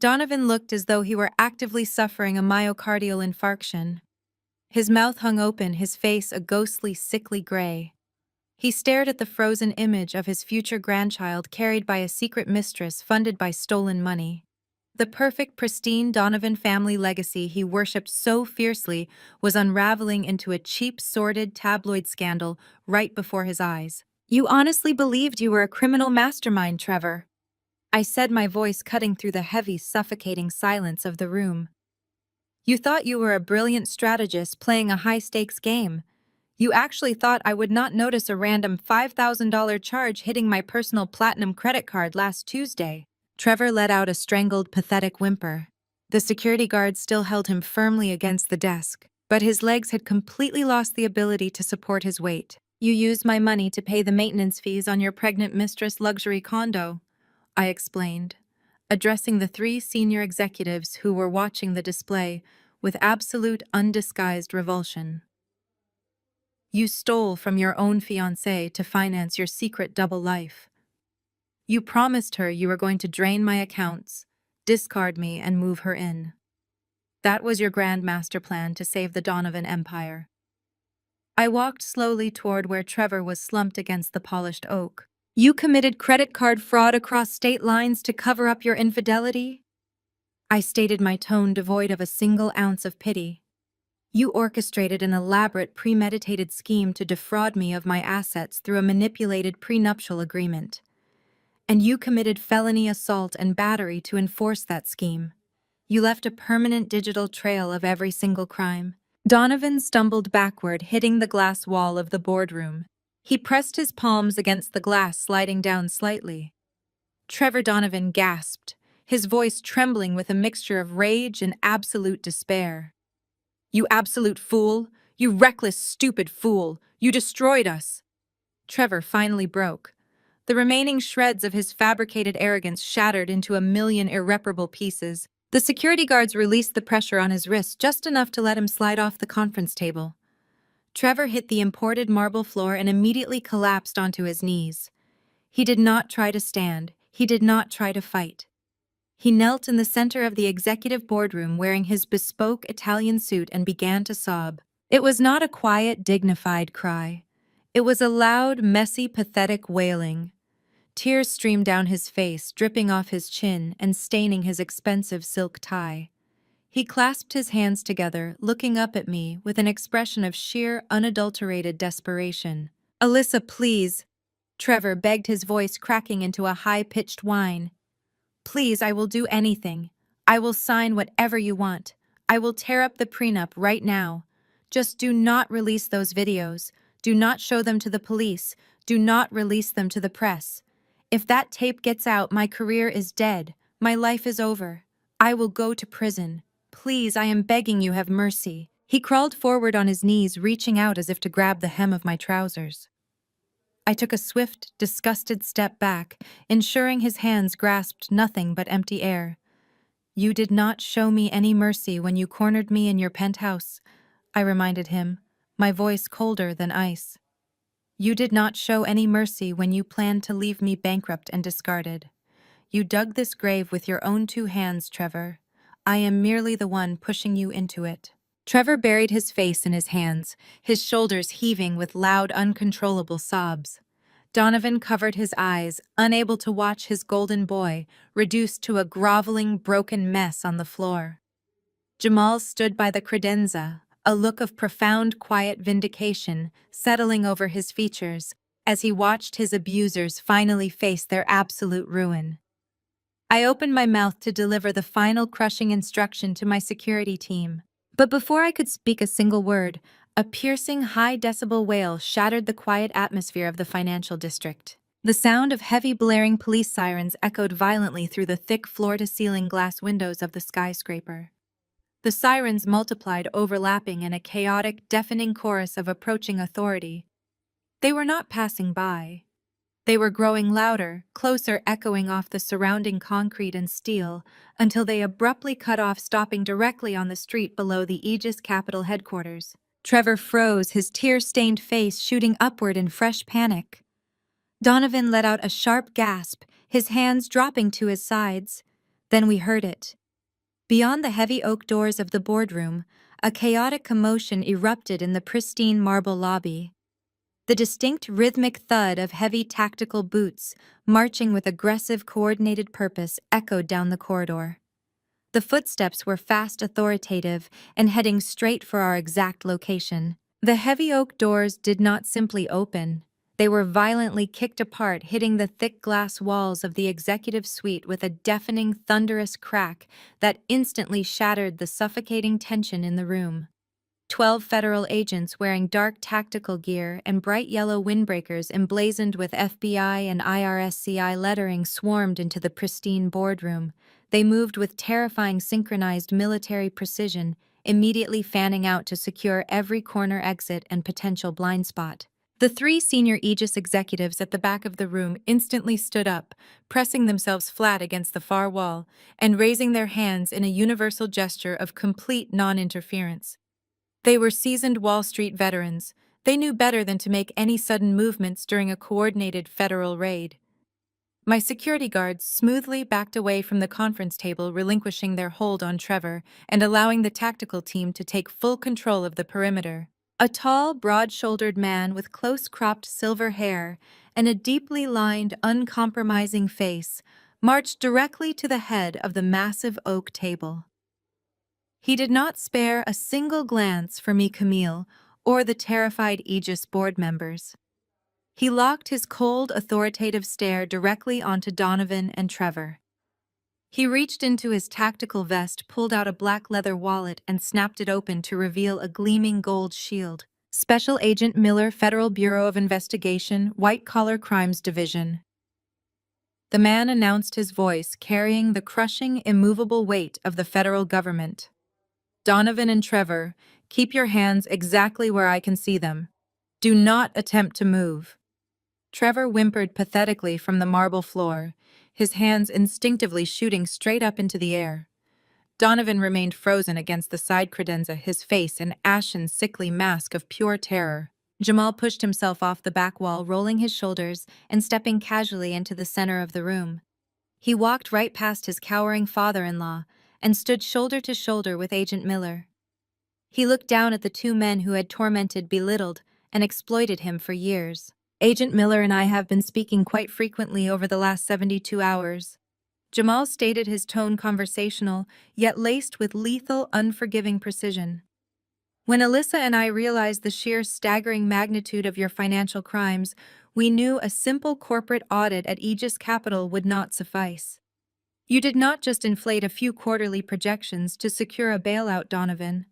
S1: Donovan looked as though he were actively suffering a myocardial infarction. His mouth hung open, his face a ghostly, sickly gray. He stared at the frozen image of his future grandchild carried by a secret mistress funded by stolen money. The perfect, pristine Donovan family legacy he worshipped so fiercely was unraveling into a cheap, sordid tabloid scandal right before his eyes. "You honestly believed you were a criminal mastermind, Trevor," I said, my voice cutting through the heavy, suffocating silence of the room. "You thought you were a brilliant strategist playing a high-stakes game. You actually thought I would not notice a random $5,000 charge hitting my personal platinum credit card last Tuesday." Trevor let out a strangled, pathetic whimper. The security guard still held him firmly against the desk, but his legs had completely lost the ability to support his weight. "You used my money to pay the maintenance fees on your pregnant mistress luxury condo," I explained, addressing the 3 senior executives who were watching the display with absolute, undisguised revulsion. "You stole from your own fiancé to finance your secret double life. You promised her you were going to drain my accounts, discard me, and move her in. That was your grand master plan to save the Donovan empire." I walked slowly toward where Trevor was slumped against the polished oak. "You committed credit card fraud across state lines to cover up your infidelity?" I stated, my tone devoid of a single ounce of pity. "You orchestrated an elaborate, premeditated scheme to defraud me of my assets through a manipulated prenuptial agreement. And you committed felony assault and battery to enforce that scheme. You left a permanent digital trail of every single crime." Donovan stumbled backward, hitting the glass wall of the boardroom. He pressed his palms against the glass, sliding down slightly. Trevor Donovan gasped, his voice trembling with a mixture of rage and absolute despair. "You absolute fool! You reckless, stupid fool! You destroyed us!" Trevor finally broke. The remaining shreds of his fabricated arrogance shattered into a million irreparable pieces. The security guards released the pressure on his wrist just enough to let him slide off the conference table. Trevor hit the imported marble floor and immediately collapsed onto his knees. He did not try to stand. He did not try to fight. He knelt in the center of the executive boardroom wearing his bespoke Italian suit and began to sob. It was not a quiet, dignified cry. It was a loud, messy, pathetic wailing. Tears streamed down his face, dripping off his chin and staining his expensive silk tie. He clasped his hands together, looking up at me with an expression of sheer, unadulterated desperation. "Alyssa, please," Trevor begged, his voice cracking into a high-pitched whine. "Please, I will do anything. I will sign whatever you want. I will tear up the prenup right now. Just do not release those videos. Do not show them to the police. Do not release them to the press. If that tape gets out, my career is dead. My life is over. I will go to prison. Please, I am begging you, have mercy." He crawled forward on his knees, reaching out as if to grab the hem of my trousers. I took a swift, disgusted step back, ensuring his hands grasped nothing but empty air. You did not show me any mercy when you cornered me in your penthouse, I reminded him, my voice colder than ice. You did not show any mercy when you planned to leave me bankrupt and discarded. You dug this grave with your own 2 hands, Trevor. I am merely the one pushing you into it. Trevor buried his face in his hands, his shoulders heaving with loud, uncontrollable sobs. Donovan covered his eyes, unable to watch his golden boy, reduced to a groveling, broken mess on the floor. Jamal stood by the credenza, a look of profound, quiet vindication settling over his features as he watched his abusers finally face their absolute ruin. I opened my mouth to deliver the final crushing instruction to my security team. But before I could speak a single word, a piercing high-decibel wail shattered the quiet atmosphere of the financial district. The sound of heavy blaring police sirens echoed violently through the thick floor-to-ceiling glass windows of the skyscraper. The sirens multiplied, overlapping in a chaotic, deafening chorus of approaching authority. They were not passing by. They were growing louder, closer, echoing off the surrounding concrete and steel, until they abruptly cut off, stopping directly on the street below the Aegis Capital headquarters. Trevor froze, his tear-stained face shooting upward in fresh panic. Donovan let out a sharp gasp, his hands dropping to his sides. Then we heard it. Beyond the heavy oak doors of the boardroom, a chaotic commotion erupted in the pristine marble lobby. The distinct rhythmic thud of heavy tactical boots, marching with aggressive coordinated purpose, echoed down the corridor. The footsteps were fast, authoritative, and heading straight for our exact location. The heavy oak doors did not simply open. They were violently kicked apart, hitting the thick glass walls of the executive suite with a deafening, thunderous crack that instantly shattered the suffocating tension in the room. 12 federal agents wearing dark tactical gear and bright yellow windbreakers emblazoned with FBI and IRSCI lettering swarmed into the pristine boardroom. They moved with terrifying synchronized military precision, immediately fanning out to secure every corner exit and potential blind spot. The 3 senior Aegis executives at the back of the room instantly stood up, pressing themselves flat against the far wall and raising their hands in a universal gesture of complete non-interference. They were seasoned Wall Street veterans. They knew better than to make any sudden movements during a coordinated federal raid. My security guards smoothly backed away from the conference table, relinquishing their hold on Trevor and allowing the tactical team to take full control of the perimeter. A tall, broad-shouldered man with close-cropped silver hair and a deeply lined, uncompromising face marched directly to the head of the massive oak table. He did not spare a single glance for me, Camille, or the terrified Aegis board members. He locked his cold, authoritative stare directly onto Donovan and Trevor. He reached into his tactical vest, pulled out a black leather wallet, and snapped it open to reveal a gleaming gold shield. Special Agent Miller, Federal Bureau of Investigation, White Collar Crimes Division. The man announced, his voice carrying the crushing, immovable weight of the federal government. Donovan and Trevor, keep your hands exactly where I can see them. Do not attempt to move. Trevor whimpered pathetically from the marble floor, his hands instinctively shooting straight up into the air. Donovan remained frozen against the side credenza, his face an ashen, sickly mask of pure terror. Jamal pushed himself off the back wall, rolling his shoulders and stepping casually into the center of the room. He walked right past his cowering father-in-law and stood shoulder to shoulder with Agent Miller. He looked down at the 2 men who had tormented, belittled, and exploited him for years. Agent Miller and I have been speaking quite frequently over the last 72 hours. Jamal stated, his tone conversational, yet laced with lethal, unforgiving precision. When Alyssa and I realized the sheer staggering magnitude of your financial crimes, we knew a simple corporate audit at Aegis Capital would not suffice. You did not just inflate a few quarterly projections to secure a bailout, Donovan.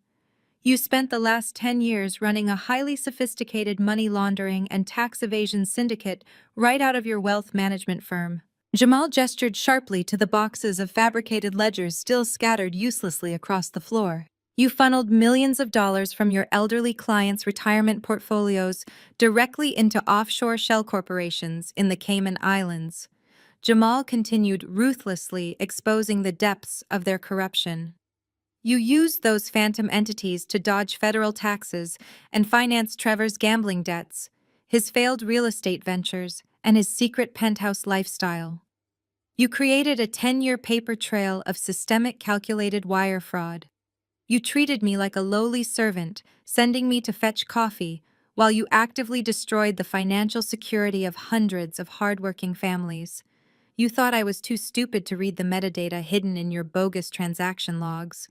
S1: You spent the last 10 years running a highly sophisticated money laundering and tax evasion syndicate right out of your wealth management firm. Jamal gestured sharply to the boxes of fabricated ledgers still scattered uselessly across the floor. You funneled millions of dollars from your elderly clients' retirement portfolios directly into offshore shell corporations in the Cayman Islands. Jamal continued ruthlessly exposing the depths of their corruption. You used those phantom entities to dodge federal taxes and finance Trevor's gambling debts, his failed real estate ventures, and his secret penthouse lifestyle. You created a 10-year paper trail of systemic calculated wire fraud. You treated me like a lowly servant, sending me to fetch coffee, while you actively destroyed the financial security of hundreds of hardworking families. You thought I was too stupid to read the metadata hidden in your bogus transaction logs.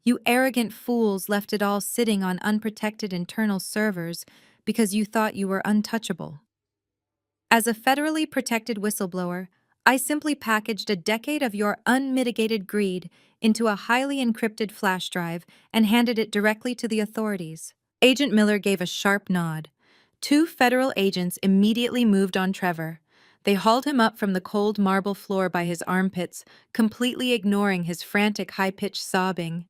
S1: You arrogant fools left it all sitting on unprotected internal servers because you thought you were untouchable. As a federally protected whistleblower, I simply packaged a decade of your unmitigated greed into a highly encrypted flash drive and handed it directly to the authorities. Agent Miller gave a sharp nod. Two federal agents immediately moved on Trevor. They hauled him up from the cold marble floor by his armpits, completely ignoring his frantic high-pitched sobbing.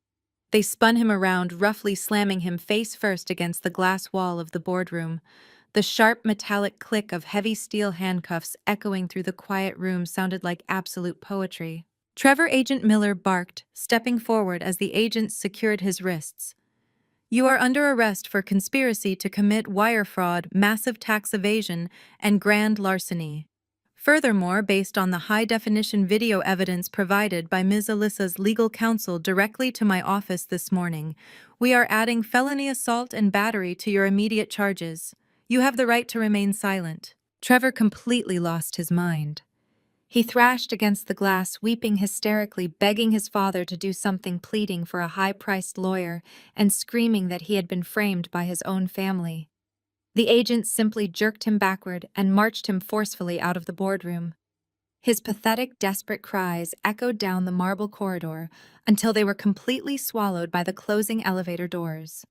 S1: They spun him around, roughly slamming him face first against the glass wall of the boardroom. The sharp metallic click of heavy steel handcuffs echoing through the quiet room sounded like absolute poetry. Trevor Agent Miller barked, stepping forward as the agents secured his wrists. You are under arrest for conspiracy to commit wire fraud, massive tax evasion, and grand larceny. Furthermore, based on the high-definition video evidence provided by Ms. Alyssa's legal counsel directly to my office this morning, we are adding felony assault and battery to your immediate charges. You have the right to remain silent. Trevor completely lost his mind. He thrashed against the glass, weeping hysterically, begging his father to do something, pleading for a high-priced lawyer, and screaming that he had been framed by his own family. The agents simply jerked him backward and marched him forcefully out of the boardroom. His pathetic, desperate cries echoed down the marble corridor until they were completely swallowed by the closing elevator doors.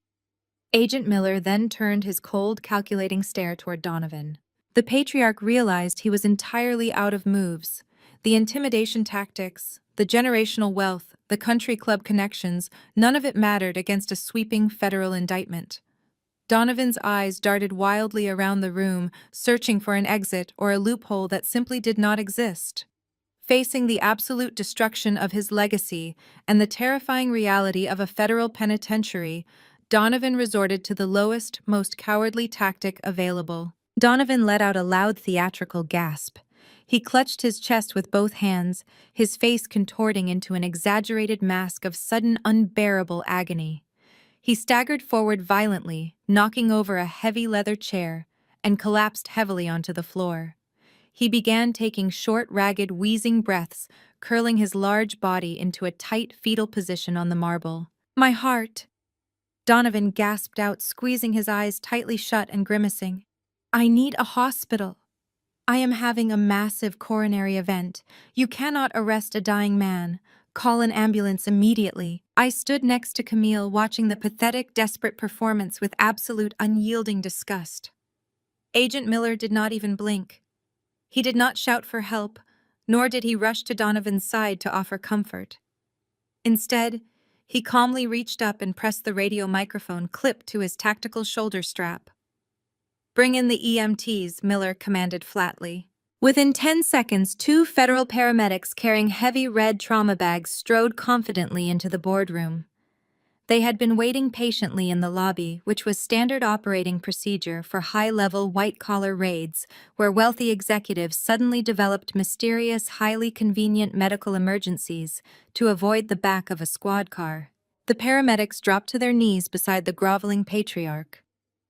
S1: Agent Miller then turned his cold, calculating stare toward Donovan. The patriarch realized he was entirely out of moves. The intimidation tactics, the generational wealth, the country club connections, none of it mattered against a sweeping federal indictment. Donovan's eyes darted wildly around the room, searching for an exit or a loophole that simply did not exist. Facing the absolute destruction of his legacy and the terrifying reality of a federal penitentiary, Donovan resorted to the lowest, most cowardly tactic available. Donovan let out a loud theatrical gasp. He clutched his chest with both hands, his face contorting into an exaggerated mask of sudden, unbearable agony. He staggered forward violently, knocking over a heavy leather chair, and collapsed heavily onto the floor. He began taking short, ragged, wheezing breaths, curling his large body into a tight fetal position on the marble. "My heart!" Donovan gasped out, squeezing his eyes tightly shut and grimacing. "I need a hospital. I am having a massive coronary event. You cannot arrest a dying man. Call an ambulance immediately." I stood next to Camille, watching the pathetic, desperate performance with absolute, unyielding disgust. Agent Miller did not even blink. He did not shout for help, nor did he rush to Donovan's side to offer comfort. Instead, he calmly reached up and pressed the radio microphone clipped to his tactical shoulder strap. "Bring in the EMTs," Miller commanded flatly. Within 10 seconds, two federal paramedics carrying heavy red trauma bags strode confidently into the boardroom. They had been waiting patiently in the lobby, which was standard operating procedure for high-level white-collar raids, where wealthy executives suddenly developed mysterious, highly convenient medical emergencies to avoid the back of a squad car. The paramedics dropped to their knees beside the groveling patriarch.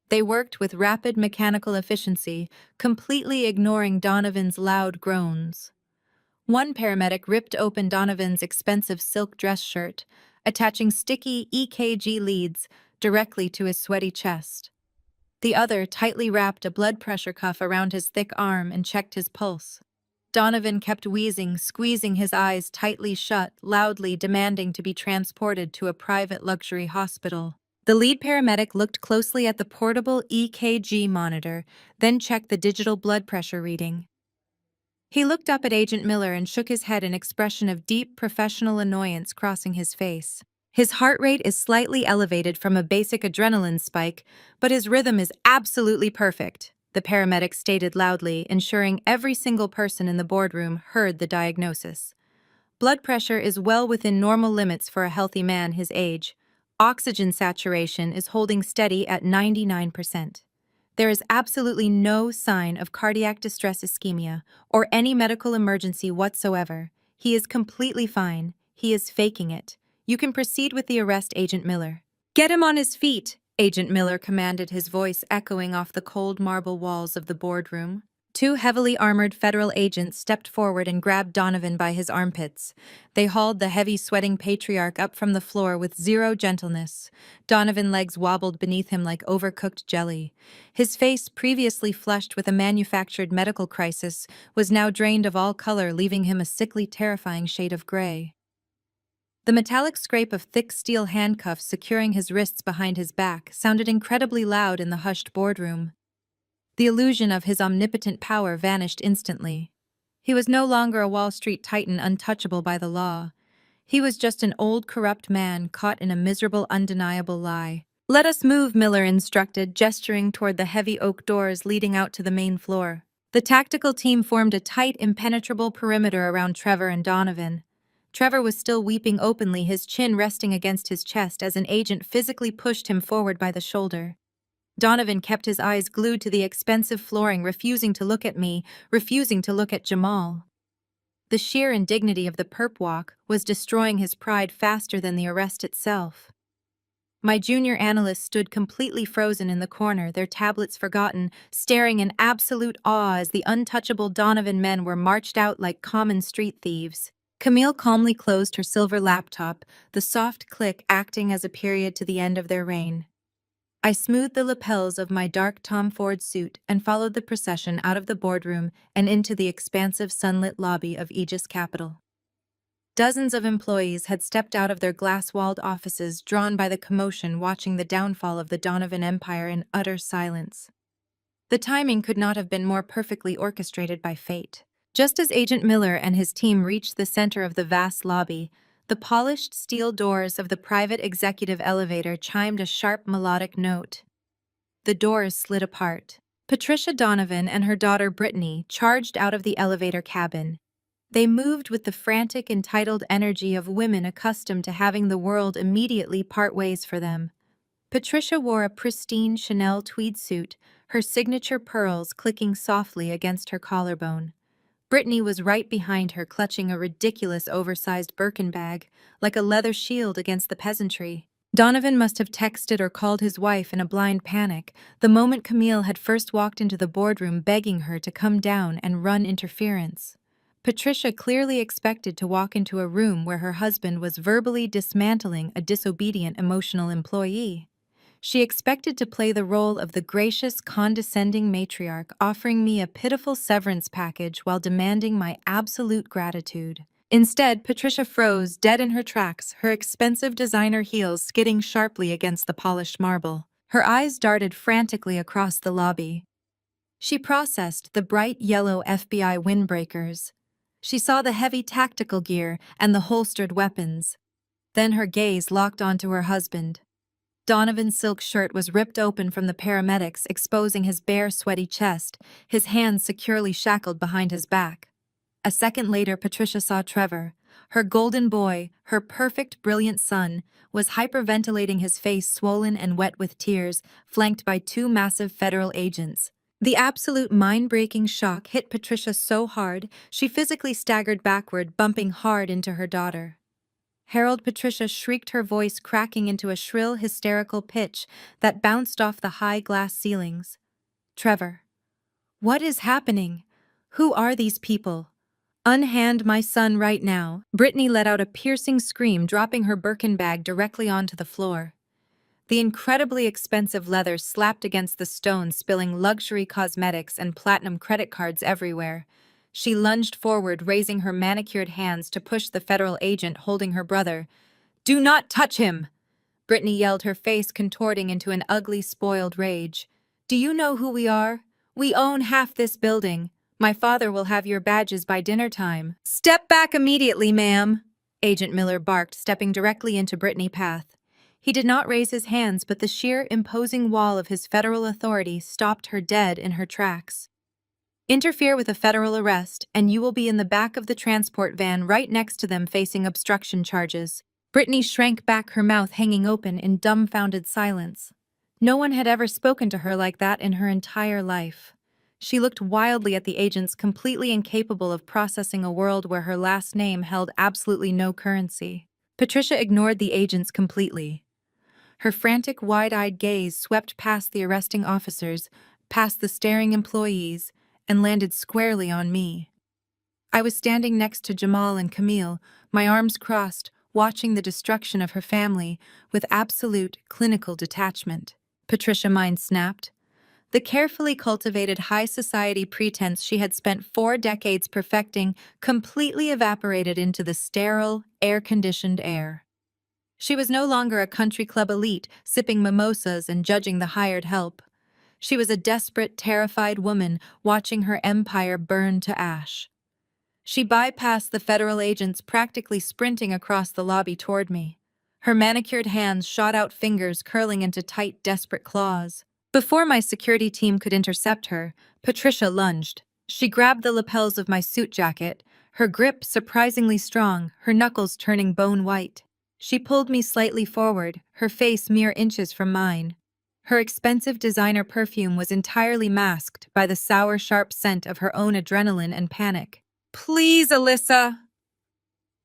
S1: They worked with rapid mechanical efficiency, completely ignoring Donovan's loud groans. One paramedic ripped open Donovan's expensive silk dress shirt, attaching sticky EKG leads directly to his sweaty chest. The other tightly wrapped a blood pressure cuff around his thick arm and checked his pulse. Donovan kept wheezing, squeezing his eyes tightly shut, loudly demanding to be transported to a private luxury hospital. The lead paramedic looked closely at the portable EKG monitor, then checked the digital blood pressure reading. He looked up at Agent Miller and shook his head, an expression of deep professional annoyance crossing his face. His heart rate is slightly elevated from a basic adrenaline spike, but his rhythm is absolutely perfect. the paramedic stated loudly, ensuring every single person in the boardroom heard the diagnosis. Blood pressure is well within normal limits for a healthy man his age. Oxygen saturation is holding steady at 99%. There is absolutely no sign of cardiac distress ischemia or any medical emergency whatsoever. He is completely fine. He is faking it. You can proceed with the arrest, Agent Miller. Get him on his feet, Agent Miller commanded, his voice echoing off the cold marble walls of the boardroom. Two heavily armored federal agents stepped forward and grabbed Donovan by his armpits. They hauled the heavy, sweating patriarch up from the floor with zero gentleness. Donovan's legs wobbled beneath him like overcooked jelly. His face, previously flushed with a manufactured medical crisis, was now drained of all color, leaving him a sickly, terrifying shade of gray. The metallic scrape of thick steel handcuffs securing his wrists behind his back sounded incredibly loud in the hushed boardroom. The illusion of his omnipotent power vanished instantly. He was no longer a Wall Street titan untouchable by the law. He was just an old, corrupt man caught in a miserable, undeniable lie. "Let us move," Miller instructed, gesturing toward the heavy oak doors leading out to the main floor. The tactical team formed a tight, impenetrable perimeter around Trevor and Donovan. Trevor was still weeping openly, his chin resting against his chest as an agent physically pushed him forward by the shoulder. Donovan kept his eyes glued to the expensive flooring, refusing to look at me, refusing to look at Jamal. The sheer indignity of the perp walk was destroying his pride faster than the arrest itself. My junior analysts stood completely frozen in the corner, their tablets forgotten, staring in absolute awe as the untouchable Donovan men were marched out like common street thieves. Camille calmly closed her silver laptop, the soft click acting as a period to the end of their reign. I smoothed the lapels of my dark Tom Ford suit and followed the procession out of the boardroom and into the expansive sunlit lobby of Aegis Capital. Dozens of employees had stepped out of their glass-walled offices, drawn by the commotion, watching the downfall of the Donovan empire in utter silence. The timing could not have been more perfectly orchestrated by fate. Just as Agent Miller and his team reached the center of the vast lobby, the polished steel doors of the private executive elevator chimed a sharp melodic note. The doors slid apart. Patricia Donovan and her daughter Brittany charged out of the elevator cabin. They moved with the frantic, entitled energy of women accustomed to having the world immediately part ways for them. Patricia wore a pristine Chanel tweed suit, her signature pearls clicking softly against her collarbone. Brittany was right behind her, clutching a ridiculous oversized Birkin bag, like a leather shield against the peasantry. Donovan must have texted or called his wife in a blind panic the moment Camille had first walked into the boardroom, begging her to come down and run interference. Patricia clearly expected to walk into a room where her husband was verbally dismantling a disobedient, emotional employee. She expected to play the role of the gracious, condescending matriarch, offering me a pitiful severance package while demanding my absolute gratitude. Instead, Patricia froze, dead in her tracks, her expensive designer heels skidding sharply against the polished marble. Her eyes darted frantically across the lobby. She processed the bright yellow FBI windbreakers. She saw the heavy tactical gear and the holstered weapons. Then her gaze locked onto her husband. Donovan's silk shirt was ripped open from the paramedics, exposing his bare, sweaty chest, his hands securely shackled behind his back. A second later, Patricia saw Trevor. Her golden boy, her perfect, brilliant son, was hyperventilating, his face swollen and wet with tears, flanked by two massive federal agents. The absolute mind-breaking shock hit Patricia so hard, she physically staggered backward, bumping hard into her daughter. Harold, Patricia shrieked, her voice cracking into a shrill, hysterical pitch that bounced off the high glass ceilings. "Trevor, what is happening? Who are these people? Unhand my son right now." Brittany let out a piercing scream, dropping her Birkin bag directly onto the floor. The incredibly expensive leather slapped against the stone, spilling luxury cosmetics and platinum credit cards everywhere. She lunged forward, raising her manicured hands to push the federal agent holding her brother. "Do not touch him!" Brittany yelled, her face contorting into an ugly, spoiled rage. "Do you know who we are? We own half this building. My father will have your badges by dinner time." "Step back immediately, ma'am," Agent Miller barked, stepping directly into Brittany's path. He did not raise his hands, but the sheer imposing wall of his federal authority stopped her dead in her tracks. Interfere with a federal arrest, and you will be in the back of the transport van right next to them facing obstruction charges. Brittany shrank back, her mouth hanging open in dumbfounded silence. No one had ever spoken to her like that in her entire life. She looked wildly at the agents, completely incapable of processing a world where her last name held absolutely no currency. Patricia ignored the agents completely. Her frantic, wide-eyed gaze swept past the arresting officers, past the staring employees, and landed squarely on me. I was standing next to Jamal and Camille, my arms crossed, watching the destruction of her family with absolute clinical detachment. Patricia mind snapped. The carefully cultivated high society pretense she had spent 4 decades perfecting completely evaporated into the sterile, air-conditioned air. She was no longer a country club elite, sipping mimosas and judging the hired help. She was a desperate, terrified woman watching her empire burn to ash. She bypassed the federal agents, practically sprinting across the lobby toward me. Her manicured hands shot out, fingers curling into tight, desperate claws. Before my security team could intercept her, Patricia lunged. She grabbed the lapels of my suit jacket, her grip surprisingly strong, her knuckles turning bone white. She pulled me slightly forward, her face mere inches from mine. Her expensive designer perfume was entirely masked by the sour, sharp scent of her own adrenaline and panic. "Please, Alyssa!"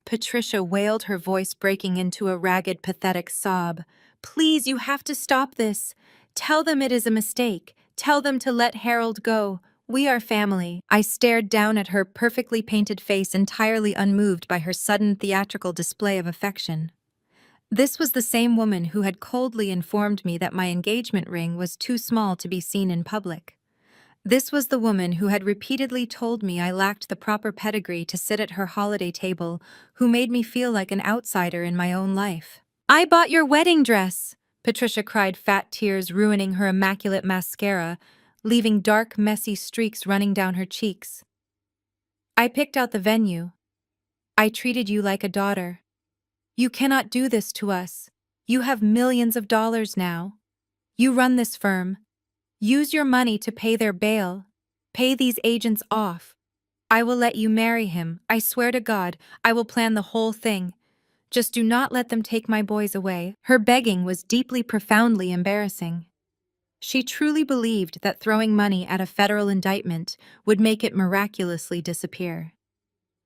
S1: Patricia wailed, her voice breaking into a ragged, pathetic sob. "Please, you have to stop this. Tell them it is a mistake. Tell them to let Harold go. We are family." I stared down at her perfectly painted face, entirely unmoved by her sudden theatrical display of affection. This was the same woman who had coldly informed me that my engagement ring was too small to be seen in public. This was the woman who had repeatedly told me I lacked the proper pedigree to sit at her holiday table, who made me feel like an outsider in my own life. "I bought your wedding dress!" Patricia cried, fat tears ruining her immaculate mascara, leaving dark, messy streaks running down her cheeks. "I picked out the venue. I treated you like a daughter. You cannot do this to us. You have millions of dollars now. You run this firm. Use your money to pay their bail. Pay these agents off. I will let you marry him. I swear to God, I will plan the whole thing. Just do not let them take my boys away." Her begging was deeply, profoundly embarrassing. She truly believed that throwing money at a federal indictment would make it miraculously disappear.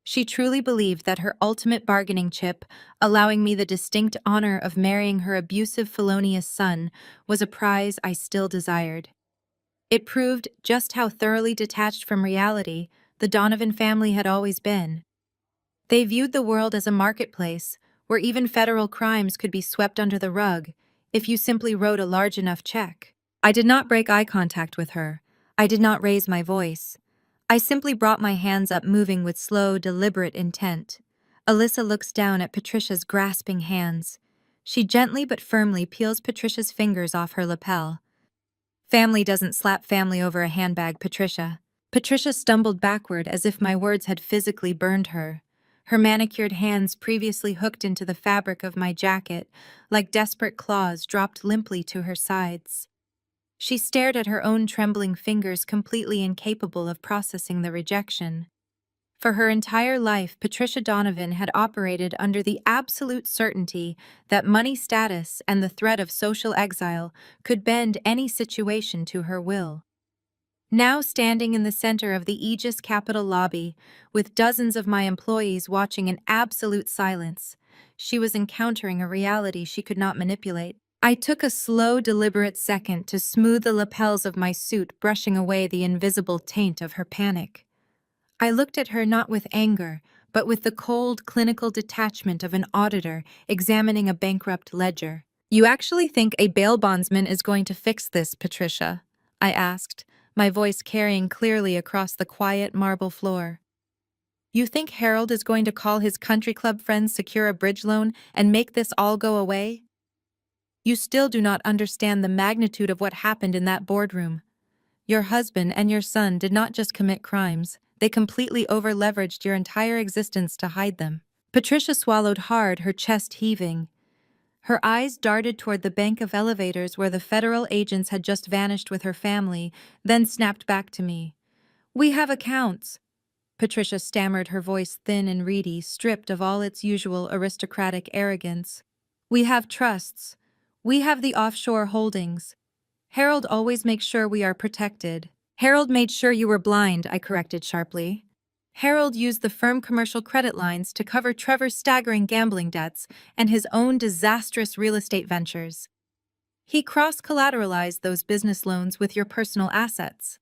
S1: She truly believed that her ultimate bargaining chip, allowing me the distinct honor of marrying her abusive, felonious son, was a prize I still desired. It proved just how thoroughly detached from reality the Donovan family had always been. They viewed the world as a marketplace where even federal crimes could be swept under the rug if you simply wrote a large enough check. I did not break eye contact with her. I did not raise my voice. I simply brought my hands up, moving with slow, deliberate intent. Alyssa looks down at Patricia's grasping hands. She gently but firmly peels Patricia's fingers off her lapel. "Family doesn't slap family over a handbag, Patricia." Patricia stumbled backward as if my words had physically burned her. Her manicured hands, previously hooked into the fabric of my jacket, like desperate claws, dropped limply to her sides. She stared at her own trembling fingers, completely incapable of processing the rejection. For her entire life, Patricia Donovan had operated under the absolute certainty that money, status, and the threat of social exile could bend any situation to her will. Now, standing in the center of the Aegis Capitol lobby, with dozens of my employees watching in absolute silence, she was encountering a reality she could not manipulate. I took a slow, deliberate second to smooth the lapels of my suit, brushing away the invisible taint of her panic. I looked at her not with anger, but with the cold, clinical detachment of an auditor examining a bankrupt ledger. "You actually think a bail bondsman is going to fix this, Patricia?" I asked, my voice carrying clearly across the quiet marble floor. "You think Harold is going to call his country club friends, secure a bridge loan, and make this all go away? You still do not understand the magnitude of what happened in that boardroom. Your husband and your son did not just commit crimes, they completely over-leveraged your entire existence to hide them." Patricia swallowed hard, her chest heaving. Her eyes darted toward the bank of elevators where the federal agents had just vanished with her family, then snapped back to me. "We have accounts." Patricia stammered, her voice thin and reedy, stripped of all its usual aristocratic arrogance. "We have trusts. We have the offshore holdings. Harold always makes sure we are protected." "Harold made sure you were blind," I corrected sharply. "Harold used the firm commercial credit lines to cover Trevor's staggering gambling debts and his own disastrous real estate ventures. He cross-collateralized those business loans with your personal assets."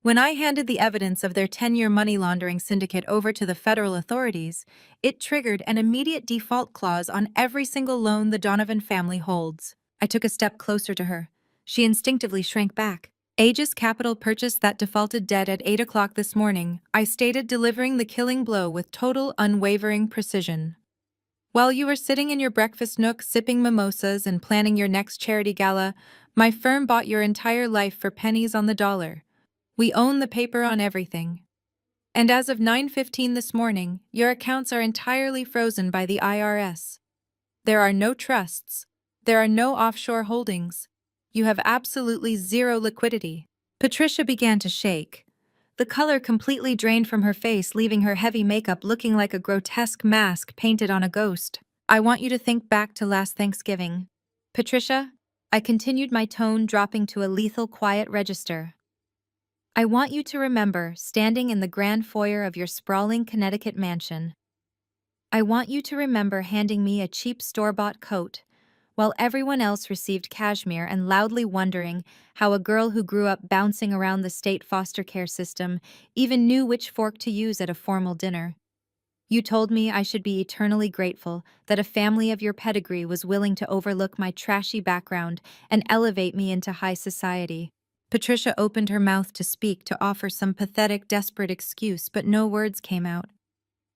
S1: When I handed the evidence of their 10-year money laundering syndicate over to the federal authorities, it triggered an immediate default clause on every single loan the Donovan family holds. I took a step closer to her. She instinctively shrank back. "Aegis Capital purchased that defaulted debt at 8 o'clock this morning," I stated, delivering the killing blow with total, unwavering precision. "While you were sitting in your breakfast nook sipping mimosas and planning your next charity gala, my firm bought your entire life for pennies on the dollar. We own the paper on everything. And as of 9:15 this morning, your accounts are entirely frozen by the IRS. There are no trusts. There are no offshore holdings. You have absolutely zero liquidity." Patricia began to shake. The color completely drained from her face, leaving her heavy makeup looking like a grotesque mask painted on a ghost. "I want you to think back to last Thanksgiving. Patricia," I continued, my tone dropping to a lethal quiet register. "I want you to remember standing in the grand foyer of your sprawling Connecticut mansion. I want you to remember handing me a cheap store-bought coat, while everyone else received cashmere, and loudly wondering how a girl who grew up bouncing around the state foster care system even knew which fork to use at a formal dinner. You told me I should be eternally grateful that a family of your pedigree was willing to overlook my trashy background and elevate me into high society." Patricia opened her mouth to speak, to offer some pathetic, desperate excuse, but no words came out.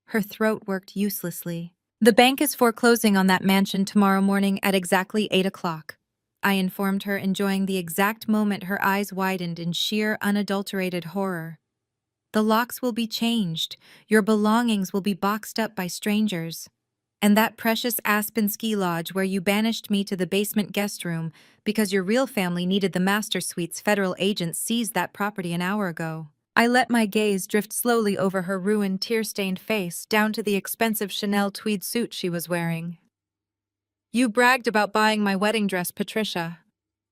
S1: Her throat worked uselessly. "The bank is foreclosing on that mansion tomorrow morning at exactly 8 o'clock. I informed her, enjoying the exact moment her eyes widened in sheer, unadulterated horror. "The locks will be changed. Your belongings will be boxed up by strangers. And that precious Aspen ski lodge where you banished me to the basement guest room because your real family needed the master suites, federal agents seized that property an hour ago." I let my gaze drift slowly over her ruined, tear-stained face, down to the expensive Chanel tweed suit she was wearing. "You bragged about buying my wedding dress, Patricia,"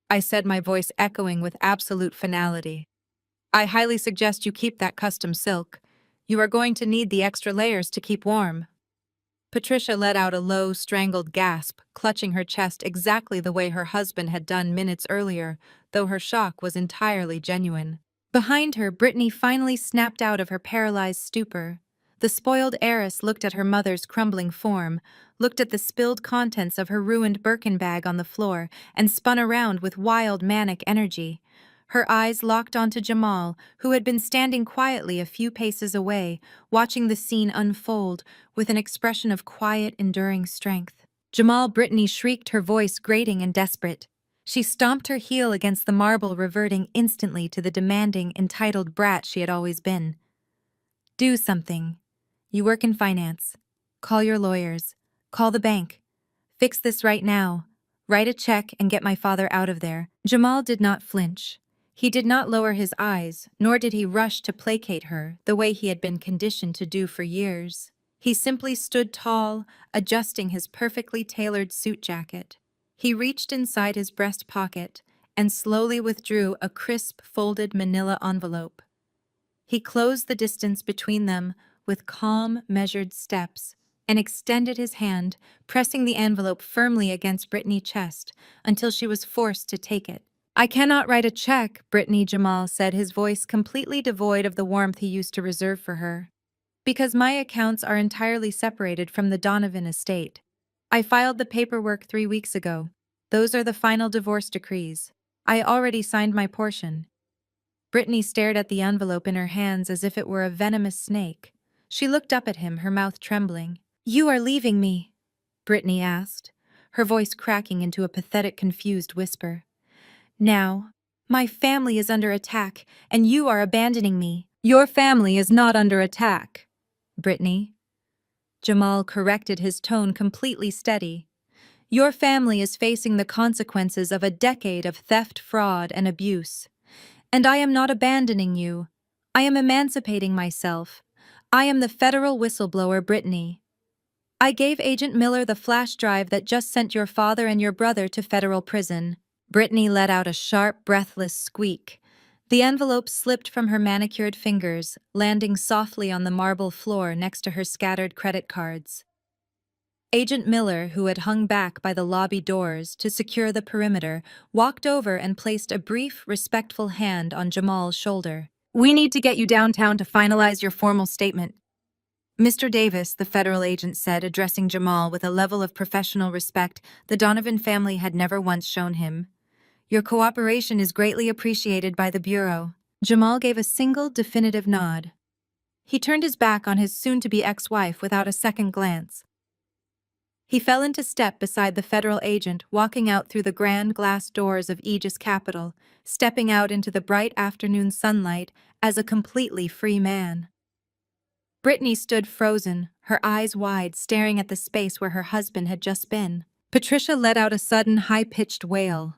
S1: I said, my voice echoing with absolute finality. "I highly suggest you keep that custom silk. You are going to need the extra layers to keep warm." Patricia let out a low, strangled gasp, clutching her chest exactly the way her husband had done minutes earlier, though her shock was entirely genuine. Behind her, Brittany finally snapped out of her paralyzed stupor. The spoiled heiress looked at her mother's crumbling form, looked at the spilled contents of her ruined Birkin bag on the floor, and spun around with wild, manic energy. Her eyes locked onto Jamal, who had been standing quietly a few paces away, watching the scene unfold with an expression of quiet, enduring strength. "Jamal!" Brittany shrieked, her voice grating and desperate. She stomped her heel against the marble, reverting instantly to the demanding, entitled brat she had always been. "Do something. You work in finance. Call your lawyers. Call the bank. Fix this right now. Write a check and get my father out of there." Jamal did not flinch. He did not lower his eyes, nor did he rush to placate her the way he had been conditioned to do for years. He simply stood tall, adjusting his perfectly tailored suit jacket. He reached inside his breast pocket and slowly withdrew a crisp, folded manila envelope. He closed the distance between them with calm, measured steps and extended his hand, pressing the envelope firmly against Brittany's chest until she was forced to take it. "I cannot write a check," Brittany, Jamal said, his voice completely devoid of the warmth he used to reserve for her, "because my accounts are entirely separated from the Donovan estate. I filed the paperwork 3 weeks ago. Those are the final divorce decrees. I already signed my portion." Brittany stared at the envelope in her hands as if it were a venomous snake. She looked up at him, her mouth trembling. "You are leaving me?" Brittany asked, her voice cracking into a pathetic, confused whisper. "Now, my family is under attack, and you are abandoning me." "Your family is not under attack, Brittany." Jamal corrected, his tone completely steady. Your family is facing the consequences of a decade of theft, fraud, and abuse. And I am not abandoning you. I am emancipating myself. I am the federal whistleblower, Brittany. I gave Agent Miller the flash drive that just sent your father and your brother to federal prison. Brittany let out a sharp, breathless squeak. The envelope slipped from her manicured fingers, landing softly on the marble floor next to her scattered credit cards. Agent Miller, who had hung back by the lobby doors to secure the perimeter, walked over and placed a brief, respectful hand on Jamal's shoulder. "We need to get you downtown to finalize your formal statement," Mr. Davis, the federal agent said, addressing Jamal with a level of professional respect the Donovan family had never once shown him. "Your cooperation is greatly appreciated by the Bureau." Jamal gave a single, definitive nod. He turned his back on his soon-to-be ex-wife without a second glance. He fell into step beside the federal agent, walking out through the grand glass doors of Aegis Capital, stepping out into the bright afternoon sunlight as a completely free man. Brittany stood frozen, her eyes wide, staring at the space where her husband had just been. Patricia let out a sudden, high-pitched wail.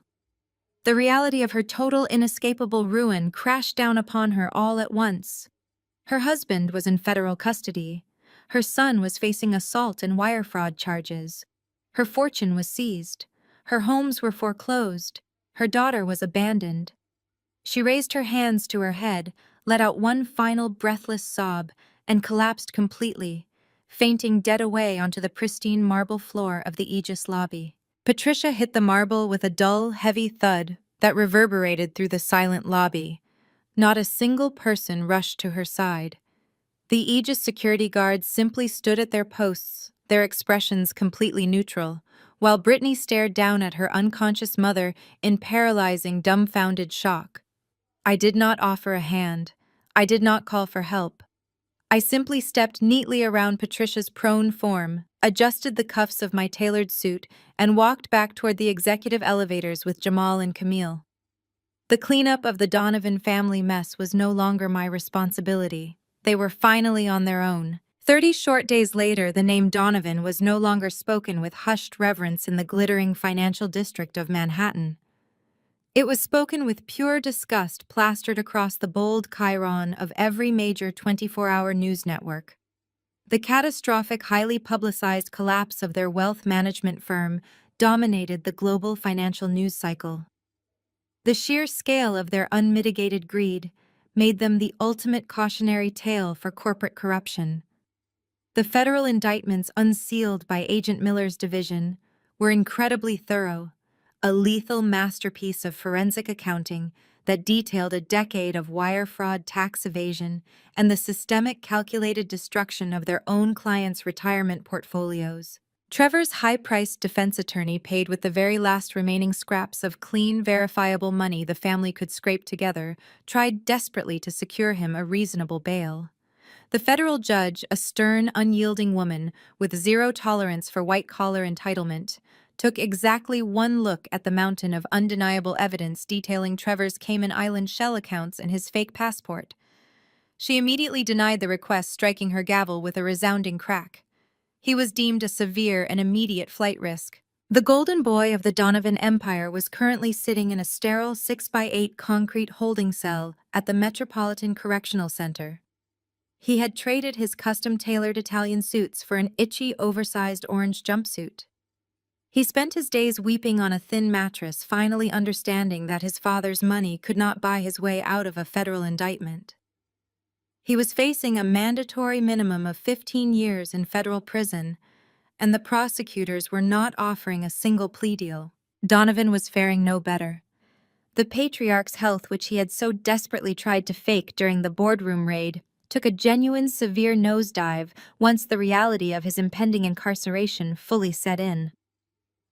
S1: The reality of her total, inescapable ruin crashed down upon her all at once. Her husband was in federal custody. Her son was facing assault and wire fraud charges. Her fortune was seized. Her homes were foreclosed. Her daughter was abandoned. She raised her hands to her head, let out one final breathless sob, and collapsed completely, fainting dead away onto the pristine marble floor of the Aegis lobby. Patricia hit the marble with a dull, heavy thud that reverberated through the silent lobby. Not a single person rushed to her side. The Aegis security guards simply stood at their posts, their expressions completely neutral, while Brittany stared down at her unconscious mother in paralyzing, dumbfounded shock. I did not offer a hand. I did not call for help. I simply stepped neatly around Patricia's prone form, adjusted the cuffs of my tailored suit, and walked back toward the executive elevators with Jamal and Camille. The cleanup of the Donovan family mess was no longer my responsibility. They were finally on their own. 30 short days later, the name Donovan was no longer spoken with hushed reverence in the glittering financial district of Manhattan. It was spoken with pure disgust plastered across the bold chyron of every major 24-hour news network. The catastrophic, highly publicized collapse of their wealth management firm dominated the global financial news cycle. The sheer scale of their unmitigated greed made them the ultimate cautionary tale for corporate corruption. The federal indictments unsealed by Agent Miller's division were incredibly thorough, a lethal masterpiece of forensic accounting that detailed a decade of wire fraud, tax evasion, and the systemic calculated destruction of their own clients' retirement portfolios. Trevor's high-priced defense attorney, paid with the very last remaining scraps of clean, verifiable money the family could scrape together, tried desperately to secure him a reasonable bail. The federal judge, a stern, unyielding woman with zero tolerance for white-collar entitlement, took exactly one look at the mountain of undeniable evidence detailing Trevor's Cayman Island shell accounts and his fake passport. She immediately denied the request, striking her gavel with a resounding crack. He was deemed a severe and immediate flight risk. The golden boy of the Donovan Empire was currently sitting in a sterile 6x8 concrete holding cell at the Metropolitan Correctional Center. He had traded his custom-tailored Italian suits for an itchy, oversized orange jumpsuit. He spent his days weeping on a thin mattress, finally understanding that his father's money could not buy his way out of a federal indictment. He was facing a mandatory minimum of 15 years in federal prison, and the prosecutors were not offering a single plea deal. Donovan was faring no better. The patriarch's health, which he had so desperately tried to fake during the boardroom raid, took a genuine severe nosedive once the reality of his impending incarceration fully set in.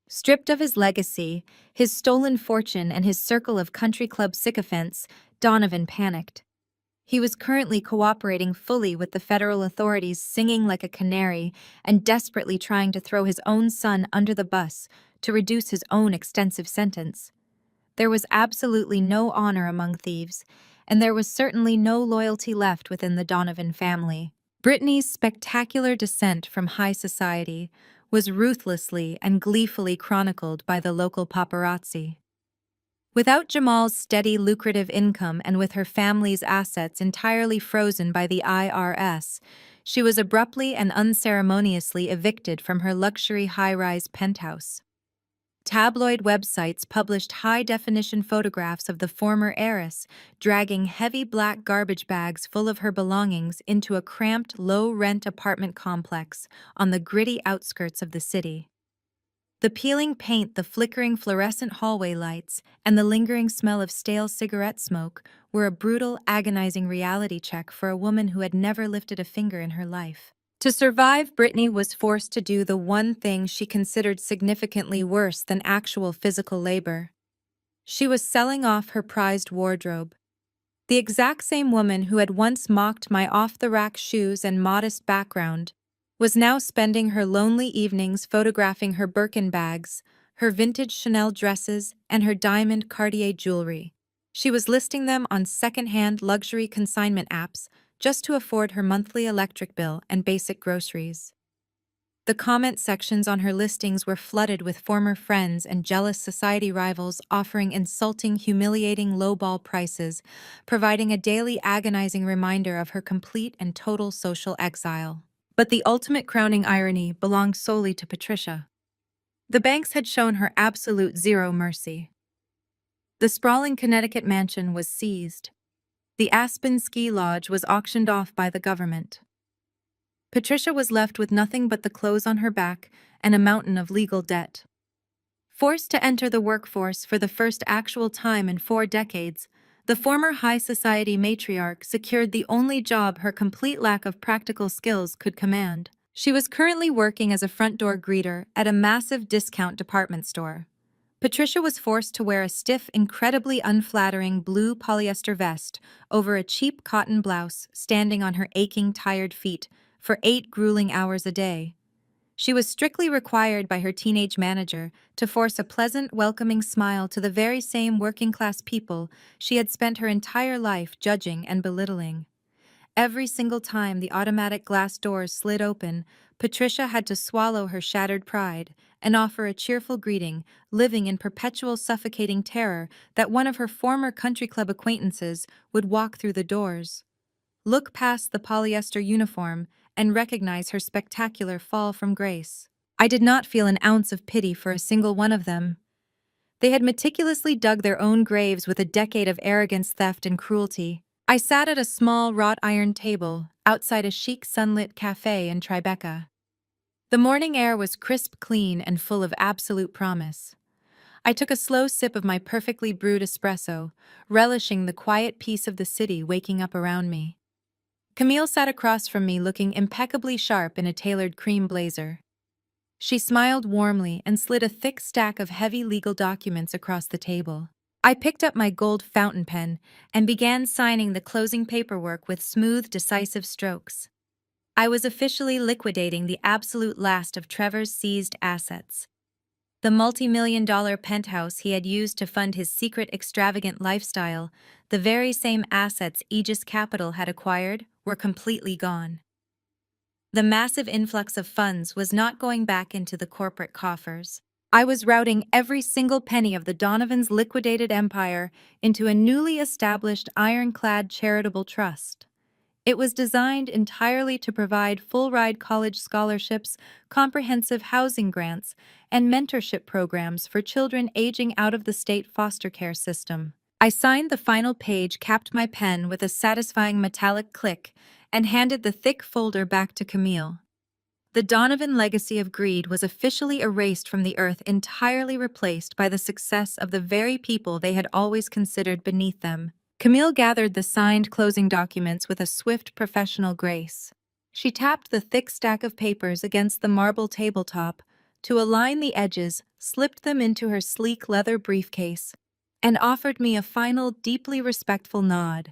S1: Stripped of his legacy, his stolen fortune, and his circle of country club sycophants, Donovan panicked. He was currently cooperating fully with the federal authorities, singing like a canary and desperately trying to throw his own son under the bus to reduce his own extensive sentence. There was absolutely no honor among thieves, and there was certainly no loyalty left within the Donovan family. Brittany's spectacular descent from high society was ruthlessly and gleefully chronicled by the local paparazzi. Without Jamal's steady, lucrative income and with her family's assets entirely frozen by the IRS, she was abruptly and unceremoniously evicted from her luxury high-rise penthouse. Tabloid websites published high-definition photographs of the former heiress, dragging heavy black garbage bags full of her belongings into a cramped, low-rent apartment complex on the gritty outskirts of the city. The peeling paint, the flickering fluorescent hallway lights, and the lingering smell of stale cigarette smoke were a brutal, agonizing reality check for a woman who had never lifted a finger in her life. To survive, Brittany was forced to do the one thing she considered significantly worse than actual physical labor. She was selling off her prized wardrobe. The exact same woman who had once mocked my off-the-rack shoes and modest background was now spending her lonely evenings photographing her Birkin bags, her vintage Chanel dresses, and her diamond Cartier jewelry. She was listing them on second-hand luxury consignment apps just to afford her monthly electric bill and basic groceries. The comment sections on her listings were flooded with former friends and jealous society rivals offering insulting, humiliating lowball prices, providing a daily agonizing reminder of her complete and total social exile. But the ultimate crowning irony belonged solely to Patricia. The banks had shown her absolute zero mercy. The sprawling Connecticut mansion was seized. The Aspen Ski Lodge was auctioned off by the government. Patricia was left with nothing but the clothes on her back and a mountain of legal debt. Forced to enter the workforce for the first actual time in 4 decades, the former high society matriarch secured the only job her complete lack of practical skills could command. She was currently working as a front door greeter at a massive discount department store. Patricia was forced to wear a stiff, incredibly unflattering blue polyester vest over a cheap cotton blouse, standing on her aching, tired feet for 8 grueling hours a day. She was strictly required by her teenage manager to force a pleasant, welcoming smile to the very same working-class people she had spent her entire life judging and belittling. Every single time the automatic glass doors slid open, Patricia had to swallow her shattered pride and offer a cheerful greeting, living in perpetual suffocating terror that one of her former country club acquaintances would walk through the doors, look past the polyester uniform, and recognize her spectacular fall from grace. I did not feel an ounce of pity for a single one of them. They had meticulously dug their own graves with a decade of arrogance, theft, and cruelty. I sat at a small wrought iron table outside a chic sunlit cafe in Tribeca. The morning air was crisp, clean, and full of absolute promise. I took a slow sip of my perfectly brewed espresso, relishing the quiet peace of the city waking up around me. Camille sat across from me looking impeccably sharp in a tailored cream blazer. She smiled warmly and slid a thick stack of heavy legal documents across the table. I picked up my gold fountain pen and began signing the closing paperwork with smooth, decisive strokes. I was officially liquidating the absolute last of Trevor's seized assets. The multi-million-dollar penthouse he had used to fund his secret extravagant lifestyle, the very same assets Aegis Capital had acquired, were completely gone. The massive influx of funds was not going back into the corporate coffers. I was routing every single penny of the Donovans' liquidated empire into a newly established ironclad charitable trust. It was designed entirely to provide full-ride college scholarships, comprehensive housing grants, and mentorship programs for children aging out of the state foster care system. I signed the final page, capped my pen with a satisfying metallic click, and handed the thick folder back to Camille. The Donovan legacy of greed was officially erased from the earth, entirely replaced by the success of the very people they had always considered beneath them. Camille gathered the signed closing documents with a swift professional grace. She tapped the thick stack of papers against the marble tabletop to align the edges, slipped them into her sleek leather briefcase, and offered me a final, deeply respectful nod.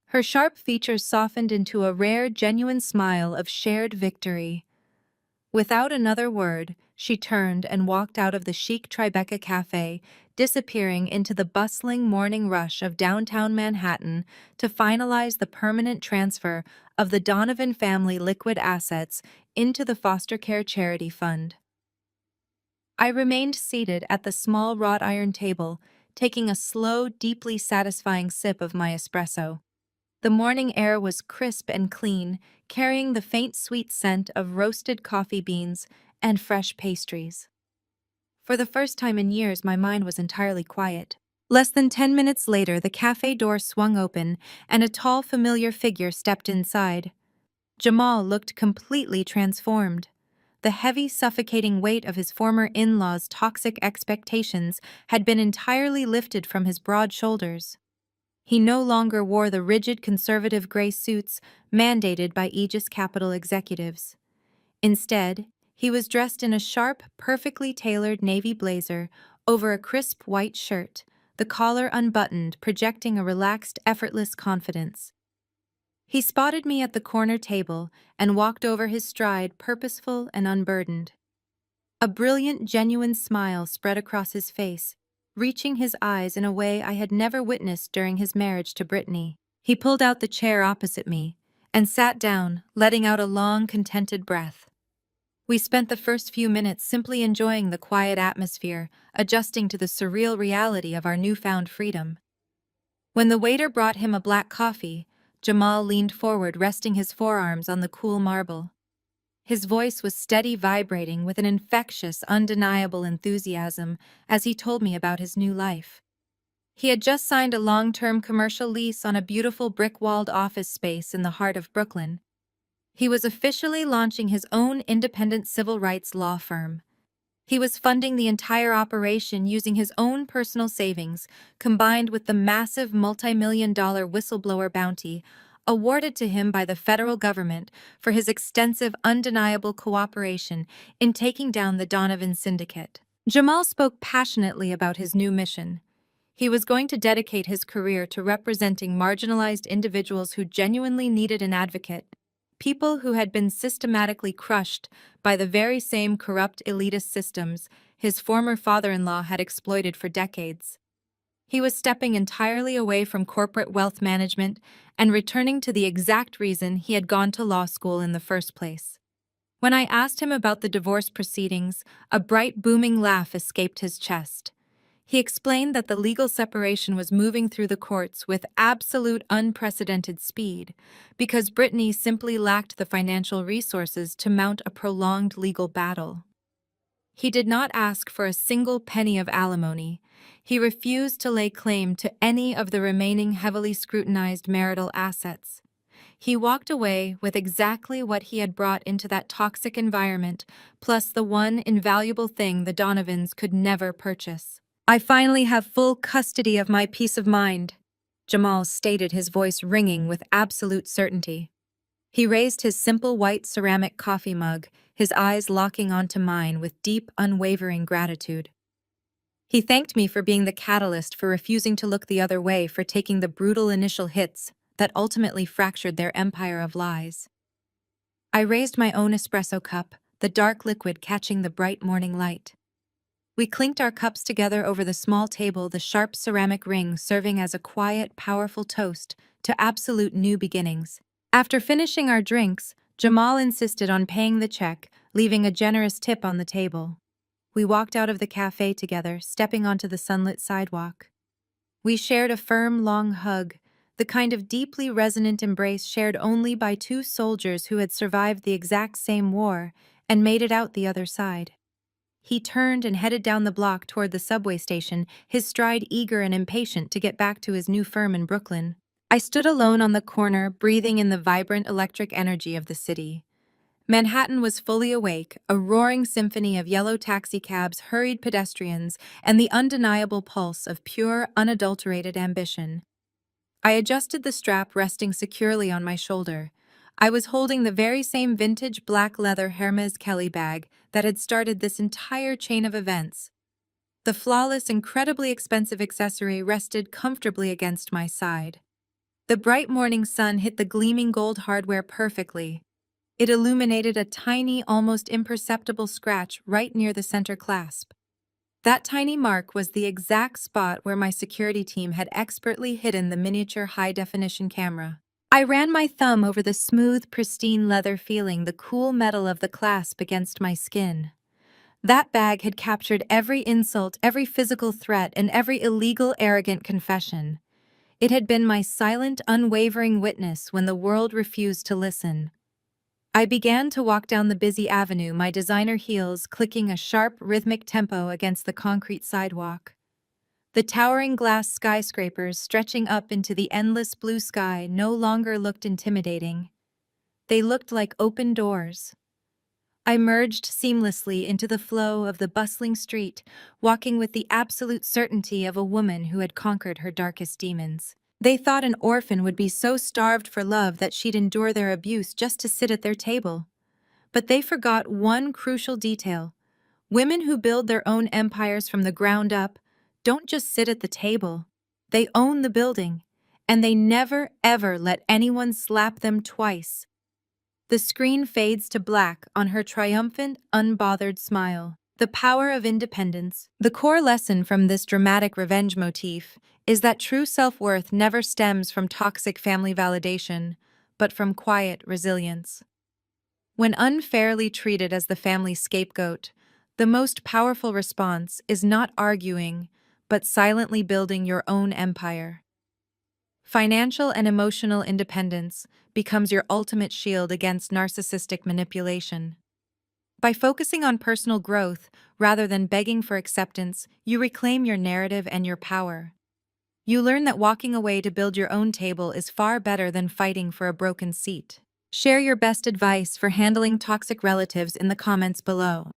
S1: Her sharp features softened into a rare, genuine smile of shared victory. Without another word, she turned and walked out of the chic Tribeca cafe, disappearing into the bustling morning rush of downtown Manhattan to finalize the permanent transfer of the Donovan family liquid assets into the foster care charity fund. I remained seated at the small wrought iron table, taking a slow, deeply satisfying sip of my espresso. The morning air was crisp and clean, carrying the faint sweet scent of roasted coffee beans and fresh pastries. For the first time in years, my mind was entirely quiet. Less than 10 minutes later, the cafe door swung open and a tall, familiar figure stepped inside. Jamal looked completely transformed. The heavy, suffocating weight of his former in-laws' toxic expectations had been entirely lifted from his broad shoulders. He no longer wore the rigid conservative gray suits mandated by Aegis Capital executives. Instead, he was dressed in a sharp, perfectly tailored navy blazer over a crisp white shirt, the collar unbuttoned, projecting a relaxed, effortless confidence. He spotted me at the corner table and walked over his stride, purposeful and unburdened. A brilliant, genuine smile spread across his face, reaching his eyes in a way I had never witnessed during his marriage to Brittany. He pulled out the chair opposite me and sat down, letting out a long, contented breath. We spent the first few minutes simply enjoying the quiet atmosphere, adjusting to the surreal reality of our newfound freedom. When the waiter brought him a black coffee, Jamal leaned forward, resting his forearms on the cool marble. His voice was steady, vibrating with an infectious, undeniable enthusiasm as he told me about his new life. He had just signed a long-term commercial lease on a beautiful brick-walled office space in the heart of Brooklyn. He was officially launching his own independent civil rights law firm. He was funding the entire operation using his own personal savings, combined with the massive multi-million-dollar whistleblower bounty awarded to him by the federal government for his extensive, undeniable cooperation in taking down the Donovan syndicate. Jamal spoke passionately about his new mission. He was going to dedicate his career to representing marginalized individuals who genuinely needed an advocate, people who had been systematically crushed by the very same corrupt elitist systems his former father-in-law had exploited for decades. He was stepping entirely away from corporate wealth management and returning to the exact reason he had gone to law school in the first place. When I asked him about the divorce proceedings, a bright, booming laugh escaped his chest. He explained that the legal separation was moving through the courts with absolute unprecedented speed because Brittany simply lacked the financial resources to mount a prolonged legal battle. He did not ask for a single penny of alimony. He refused to lay claim to any of the remaining heavily scrutinized marital assets. He walked away with exactly what he had brought into that toxic environment, plus the one invaluable thing the Donovans could never purchase. "I finally have full custody of my peace of mind," Jamal stated, his voice ringing with absolute certainty. He raised his simple white ceramic coffee mug, his eyes locking onto mine with deep, unwavering gratitude. He thanked me for being the catalyst for refusing to look the other way, for taking the brutal initial hits that ultimately fractured their empire of lies. I raised my own espresso cup, the dark liquid catching the bright morning light. We clinked our cups together over the small table, the sharp ceramic ring serving as a quiet, powerful toast to absolute new beginnings. After finishing our drinks, Jamal insisted on paying the check, leaving a generous tip on the table. We walked out of the cafe together, stepping onto the sunlit sidewalk. We shared a firm, long hug, the kind of deeply resonant embrace shared only by two soldiers who had survived the exact same war and made it out the other side. He turned and headed down the block toward the subway station, his stride eager and impatient to get back to his new firm in Brooklyn. I stood alone on the corner, breathing in the vibrant electric energy of the city. Manhattan was fully awake, a roaring symphony of yellow taxicabs, hurried pedestrians, and the undeniable pulse of pure, unadulterated ambition. I adjusted the strap resting securely on my shoulder. I was holding the very same vintage black leather Hermes Kelly bag that had started this entire chain of events. The flawless, incredibly expensive accessory rested comfortably against my side. The bright morning sun hit the gleaming gold hardware perfectly. It illuminated a tiny, almost imperceptible scratch right near the center clasp. That tiny mark was the exact spot where my security team had expertly hidden the miniature high-definition camera. I ran my thumb over the smooth, pristine leather, feeling the cool metal of the clasp against my skin. That bag had captured every insult, every physical threat, and every illegal, arrogant confession. It had been my silent, unwavering witness when the world refused to listen. I began to walk down the busy avenue, my designer heels clicking a sharp, rhythmic tempo against the concrete sidewalk. The towering glass skyscrapers stretching up into the endless blue sky no longer looked intimidating. They looked like open doors. I merged seamlessly into the flow of the bustling street, walking with the absolute certainty of a woman who had conquered her darkest demons. They thought an orphan would be so starved for love that she'd endure their abuse just to sit at their table. But they forgot one crucial detail. Women who build their own empires from the ground up don't just sit at the table. They own the building, and they never, ever let anyone slap them twice. The screen fades to black on her triumphant, unbothered smile. The power of independence. The core lesson from this dramatic revenge motif is that true self-worth never stems from toxic family validation, but from quiet resilience. When unfairly treated as the family scapegoat, the most powerful response is not arguing, but silently building your own empire. Financial and emotional independence becomes your ultimate shield against narcissistic manipulation. By focusing on personal growth rather than begging for acceptance, you reclaim your narrative and your power. You learn that walking away to build your own table is far better than fighting for a broken seat. Share your best advice for handling toxic relatives in the comments below.